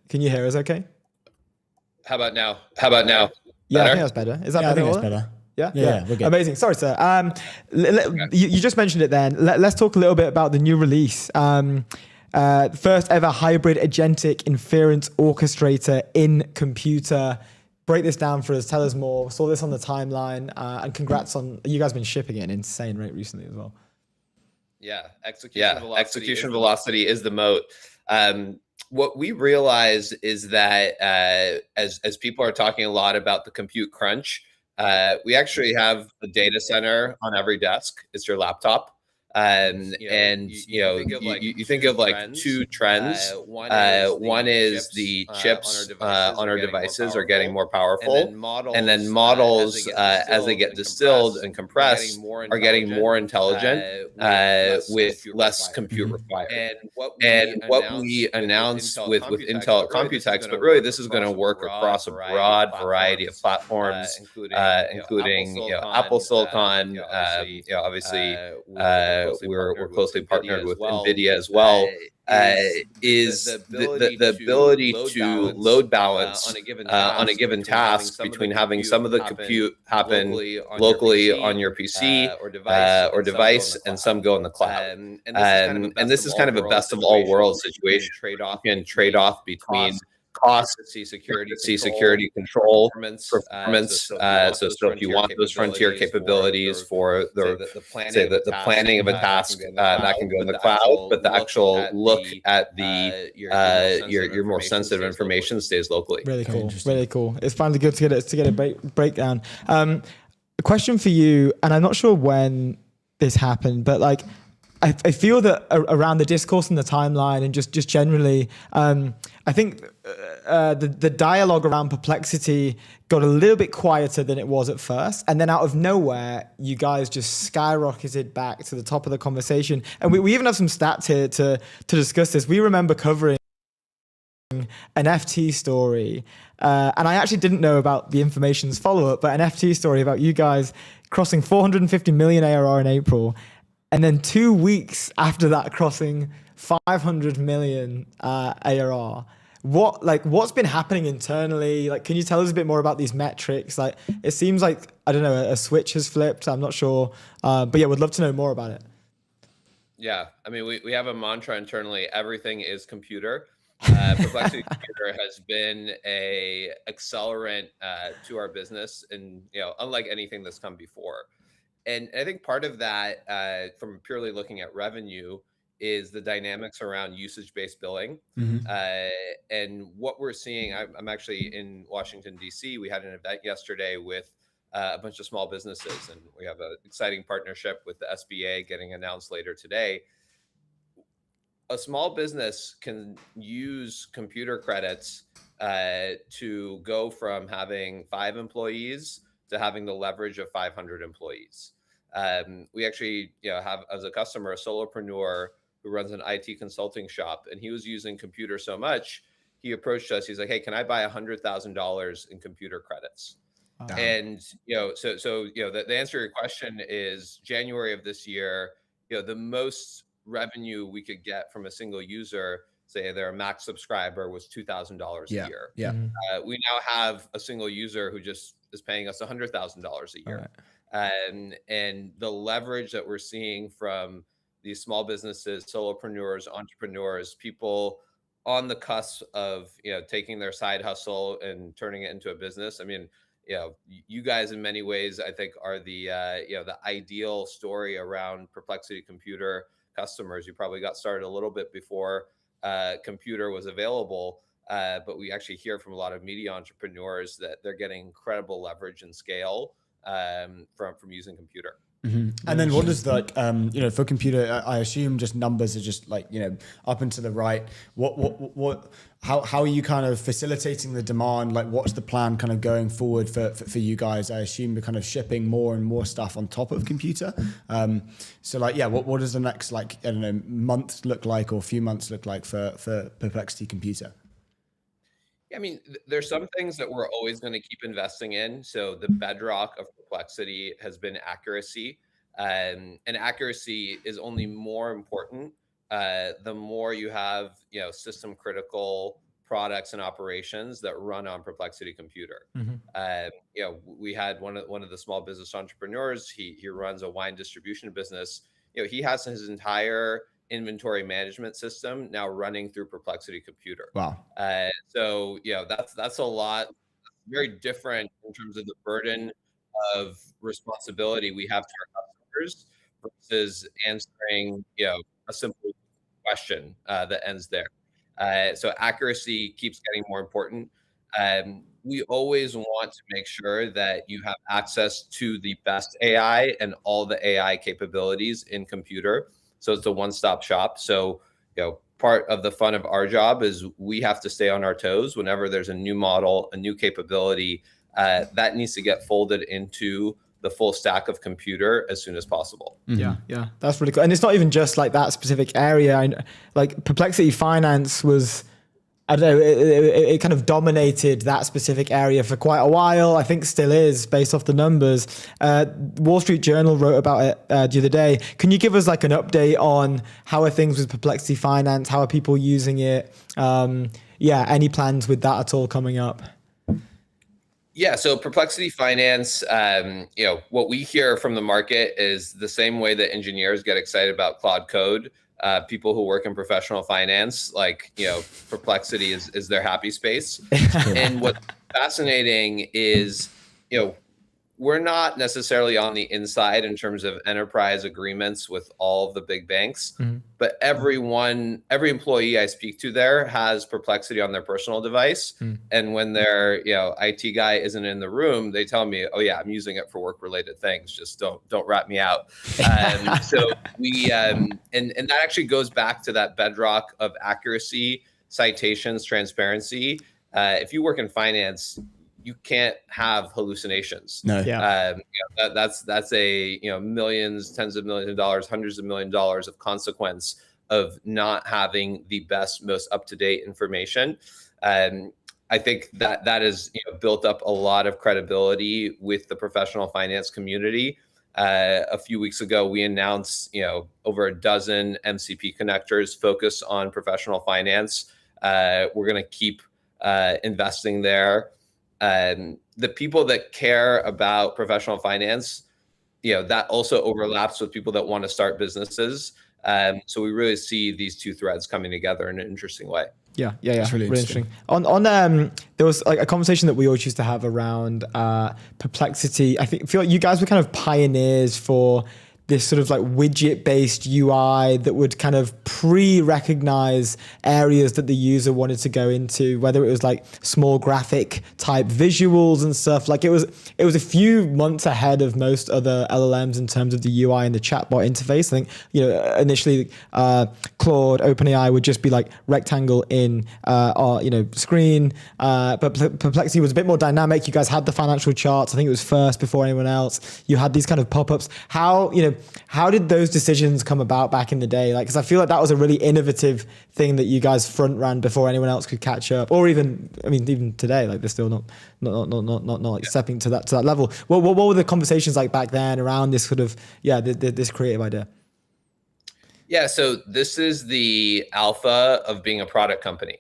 Can you hear us okay? How about now? Yeah, Better? I think that's better. Is that better? I think that's better. Yeah, we're good. Amazing. Sorry, sir. You just mentioned it then. Let's talk a little bit about the new release. First ever hybrid agentic inference orchestrator in computer. Break this down for us. Tell us more. Saw this on the timeline, and congrats on you guys been shipping at an insane rate recently as well. Yeah, execution velocity is the moat. What we realize is that as people are talking a lot about the compute crunch, we actually have a data center on every desk. It's your laptop. You think of like two trends. One is the chips on our devices are getting more powerful, and then models as they get distilled and compressed are getting more intelligent with less compute required. And what we announced with Intel at Computex, but really this is going to work across a broad variety of platforms, including Apple Silicon. Obviously. We're closely partnered with NVIDIA as well, is the ability to load balance on a given task between having some of the compute happen locally on your PC or device and some go in the cloud. And this is kind of a best of all worlds situation. You can trade off between cost, security, control, performance. So if you want those frontier capabilities for the planning of a task, that can go in the cloud, but the actual look at the your more sensitive information stays locally. Really cool. Really cool. It's finally good to get a breakdown. A question for you, and I'm not sure when this happened, but like I feel that around the discourse and the timeline and just generally, I think the dialogue around Perplexity got a little bit quieter than it was at first. And then out of nowhere, you guys just skyrocketed back to the top of the conversation. And we even have some stats here to discuss this. We remember covering an FT story. And I actually didn't know about the information's follow-up, but an FT story about you guys crossing 450 million ARR in April. And then 2 weeks after that, crossing 500 million ARR. What's been happening internally? Like, can you tell us a bit more about these metrics? Like, it seems like, I don't know, a switch has flipped. I'm not sure. But yeah, would love to know more about it. Yeah, I mean, we have a mantra internally, everything is computer. Perplexity Computer has been a accelerant to our business, and unlike anything that's come before. And I think part of that, from purely looking at revenue, is the dynamics around usage-based billing. And what we're seeing, I'm actually in Washington, D.C. We had an event yesterday with a bunch of small businesses, and we have an exciting partnership with the SBA getting announced later today. A small business can use computer credits to go from having 5 employees to having the leverage of 500 employees. We actually have as a customer a solopreneur who runs an IT consulting shop, and he was using computer so much, he approached us. He's like, "Hey, can I buy $100,000 in computer credits?" And the answer to your question is January of this year. The most revenue we could get from a single user, say they're a max subscriber, was $2,000 a year. We now have a single user who just is paying us $100,000 a year. And the leverage that we're seeing from these small businesses, solopreneurs, entrepreneurs, people on the cusp of taking their side hustle and turning it into a business. I mean, you guys in many ways, I think, are the the ideal story around Perplexity Computer customers. You probably got started a little bit before computer was available. But we actually hear from a lot of media entrepreneurs that they're getting incredible leverage and scale from using computer. Mm-hmm. And then what does for computer, I assume just numbers are just like, up and to the right. How are you kind of facilitating the demand? Like what's the plan kind of going forward for you guys? I assume you're kind of shipping more and more stuff on top of computer. What does the next month look like or few months look like for Perplexity Computer? I mean, there's some things that we're always going to keep investing in. So the bedrock of Perplexity has been accuracy. And accuracy is only more important the more you have, system critical products and operations that run on Perplexity Computer. Mm-hmm. We had one of the small business entrepreneurs. He runs a wine distribution business. He has his entire inventory management system now running through Perplexity Computer. Wow. So that's a lot, very different in terms of the burden of responsibility we have to our customers versus answering a simple question that ends there. So accuracy keeps getting more important. We always want to make sure that you have access to the best AI and all the AI capabilities in computer. So it's a one-stop shop. So, part of the fun of our job is we have to stay on our toes whenever there's a new model, a new capability that needs to get folded into the full stack of computer as soon as possible. Mm-hmm. Yeah, that's really cool. And it's not even just like that specific area. Like Perplexity Finance was, I don't know, it kind of dominated that specific area for quite a while. I think still is, based off the numbers. Wall Street Journal wrote about it the other day. Can you give us like an update on how are things with Perplexity Finance? How are people using it? Any plans with that at all coming up? Yeah, so Perplexity Finance, what we hear from the market is the same way that engineers get excited about Cloud Code. People who work in professional finance, Perplexity is their happy space. And what's fascinating is, we're not necessarily on the inside in terms of enterprise agreements with all of the big banks, but every employee I speak to there has Perplexity on their personal device. And when their IT guy isn't in the room, they tell me, "Oh yeah, I'm using it for work related things. Just don't rat me out." So we and that actually goes back to that bedrock of accuracy, citations, transparency. If you work in finance, you can't have hallucinations. No. Yeah. That's a millions, tens of millions of dollars, hundreds of millions of dollars of consequence of not having the best, most up-to-date information. I think that has built up a lot of credibility with the professional finance community. A few weeks ago, we announced over a dozen MCP connectors focused on professional finance. We're going to keep investing there. The people that care about professional finance, that also overlaps with people that want to start businesses. So we really see these two threads coming together in an interesting way. Yeah. It's really interesting. On there was like a conversation that we always used to have around Perplexity. I feel like you guys were kind of pioneers for this sort of like widget-based UI that would kind of pre-recognize areas that the user wanted to go into, whether it was like small graphic type visuals and stuff. Like it was a few months ahead of most other LLMs in terms of the UI and the chatbot interface. I think, initially Claude, OpenAI would just be like rectangle in screen, but Perplexity was a bit more dynamic. You guys had the financial charts. I think it was first before anyone else. You had these kind of pop-ups. How did those decisions come about back in the day? Like, because I feel like that was a really innovative thing that you guys front ran before anyone else could catch up, or even today, like they're still not like stepping to that level. What were the conversations like back then around this sort of this creative idea? Yeah, so this is the alpha of being a product company.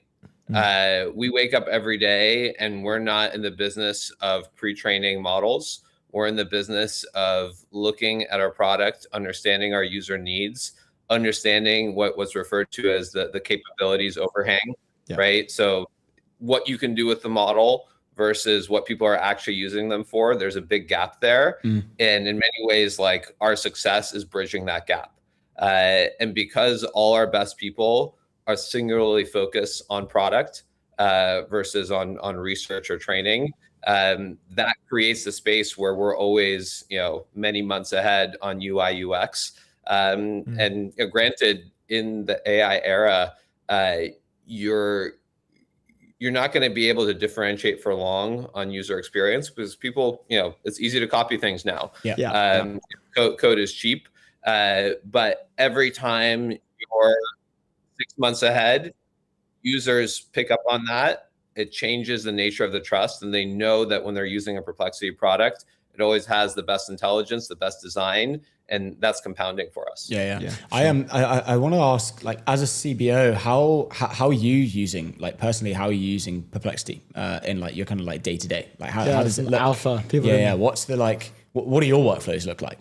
We wake up every day and we're not in the business of pre-training models. We're in the business of looking at our product, understanding our user needs, understanding what's referred to as the capabilities overhang, right? So what you can do with the model versus what people are actually using them for, there's a big gap there. And in many ways, like our success is bridging that gap. And because all our best people are singularly focused on product versus on research or training. That creates a space where we're always, many months ahead on UI UX. And granted, in the AI era, you're not going to be able to differentiate for long on user experience because people, it's easy to copy things now. Code is cheap, but every time you're 6 months ahead, users pick up on that. It changes the nature of the trust, and they know that when they're using a Perplexity product, it always has the best intelligence, the best design, and that's compounding for us. I want to ask, like, as a CBO, how are you using, like, personally, how are you using Perplexity in like your kind of like day to day? Like, how does it look? Alpha people? What's the like? What do your workflows look like?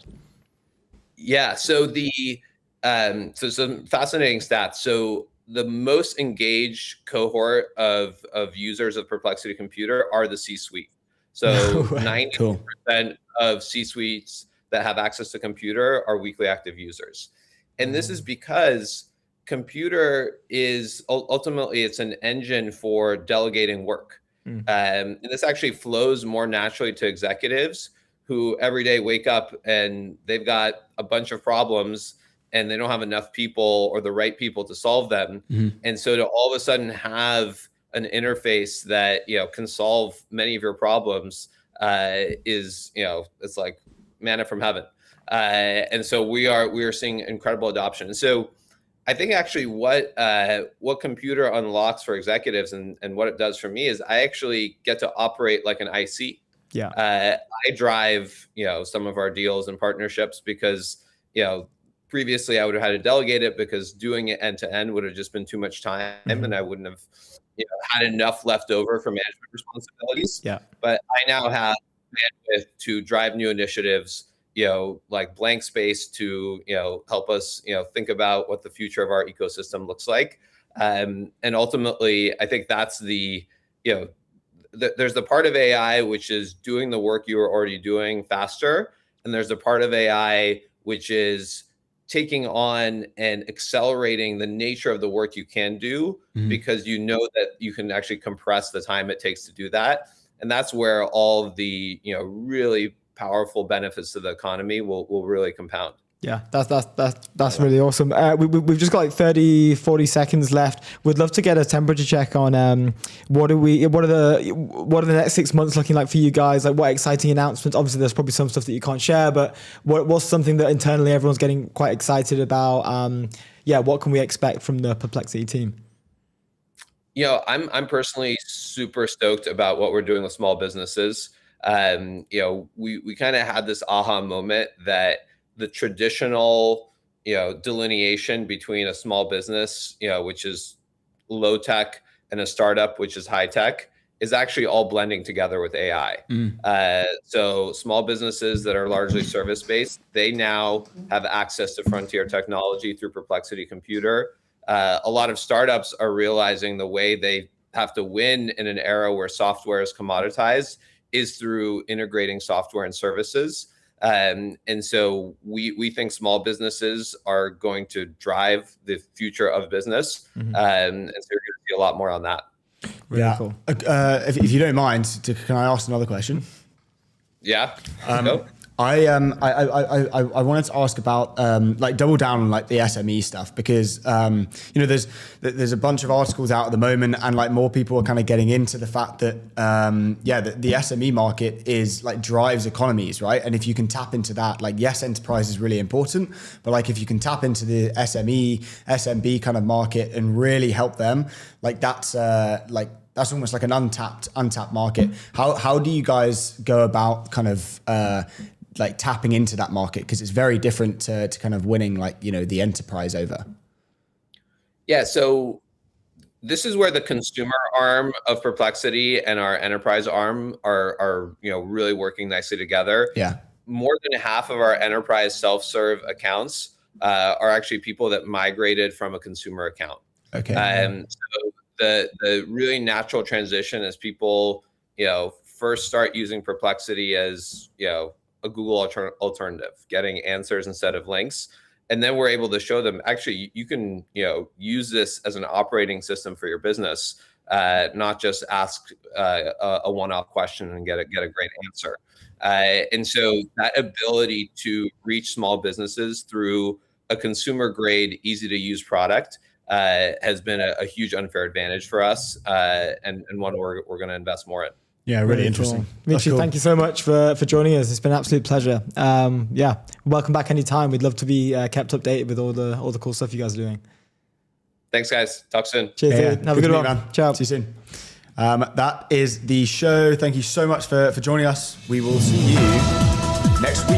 Yeah. So so some fascinating stats. So the most engaged cohort of users of Perplexity Computer are the C-suite. So 90% of C-suites that have access to computer are weekly active users. And this is because computer is ultimately, it's an engine for delegating work. And this actually flows more naturally to executives who every day wake up and they've got a bunch of problems and they don't have enough people or the right people to solve them. And so to all of a sudden have an interface that, can solve many of your problems is, it's like manna from heaven. And so we are seeing incredible adoption. And so I think actually what computer unlocks for executives and what it does for me is I actually get to operate like an IC. I drive, some of our deals and partnerships because, previously I would have had to delegate it because doing it end to end would have just been too much time and I wouldn't have had enough left over for management responsibilities. But I now have bandwidth to drive new initiatives, like blank space to, help us, think about what the future of our ecosystem looks like. And ultimately, I think that's there's the part of AI, which is doing the work you are already doing faster. And there's a part of AI, which is taking on and accelerating the nature of the work you can do because you know that you can actually compress the time it takes to do that. And that's where all of the, really powerful benefits to the economy will really compound. Yeah, that's really awesome. We've just got like 30-40 seconds left. We'd love to get a temperature check on what are the next 6 months looking like for you guys? Like, what exciting announcements? Obviously, there's probably some stuff that you can't share, but what's something that internally everyone's getting quite excited about? What can we expect from the Perplexity team? I'm personally super stoked about what we're doing with small businesses. We kind of had this aha moment that the traditional, delineation between a small business, which is low tech, and a startup, which is high tech, is actually all blending together with AI. So small businesses that are largely service-based, they now have access to frontier technology through Perplexity Computer. A lot of startups are realizing the way they have to win in an era where software is commoditized is through integrating software and services. And so we think small businesses are going to drive the future of business. And so you're going to see a lot more on that. Really cool. If you don't mind, can I ask another question? Yeah. Go. I wanted to ask about like double down on like the SME stuff because there's a bunch of articles out at the moment and like more people are kind of getting into the fact that the SME market is like drives economies, right? And if you can tap into that, like yes, enterprise is really important, but like if you can tap into the SMB kind of market and really help them, like that's almost like an untapped market. How do you guys go about kind of like tapping into that market? Because it's very different to kind of winning like, the enterprise over. Yeah. So this is where the consumer arm of Perplexity and our enterprise arm are really working nicely together. Yeah. More than half of our enterprise self-serve accounts are actually people that migrated from a consumer account. Okay. So the really natural transition is people, first start using Perplexity as, a Google alternative, getting answers instead of links. And then we're able to show them, actually, you can, use this as an operating system for your business, not just ask a one-off question and get a great answer. And so that ability to reach small businesses through a consumer-grade, easy-to-use product has been a huge unfair advantage for us, and one we're going to invest more in. Yeah, really interesting. Dmitry, thank you so much for joining us. It's been an absolute pleasure. Welcome back anytime. We'd love to be kept updated with all the cool stuff you guys are doing. Thanks, guys. Talk soon. Cheers, dude. Have a good one. Man. Ciao. See you soon. That is the show. Thank you so much for joining us. We will see you next week.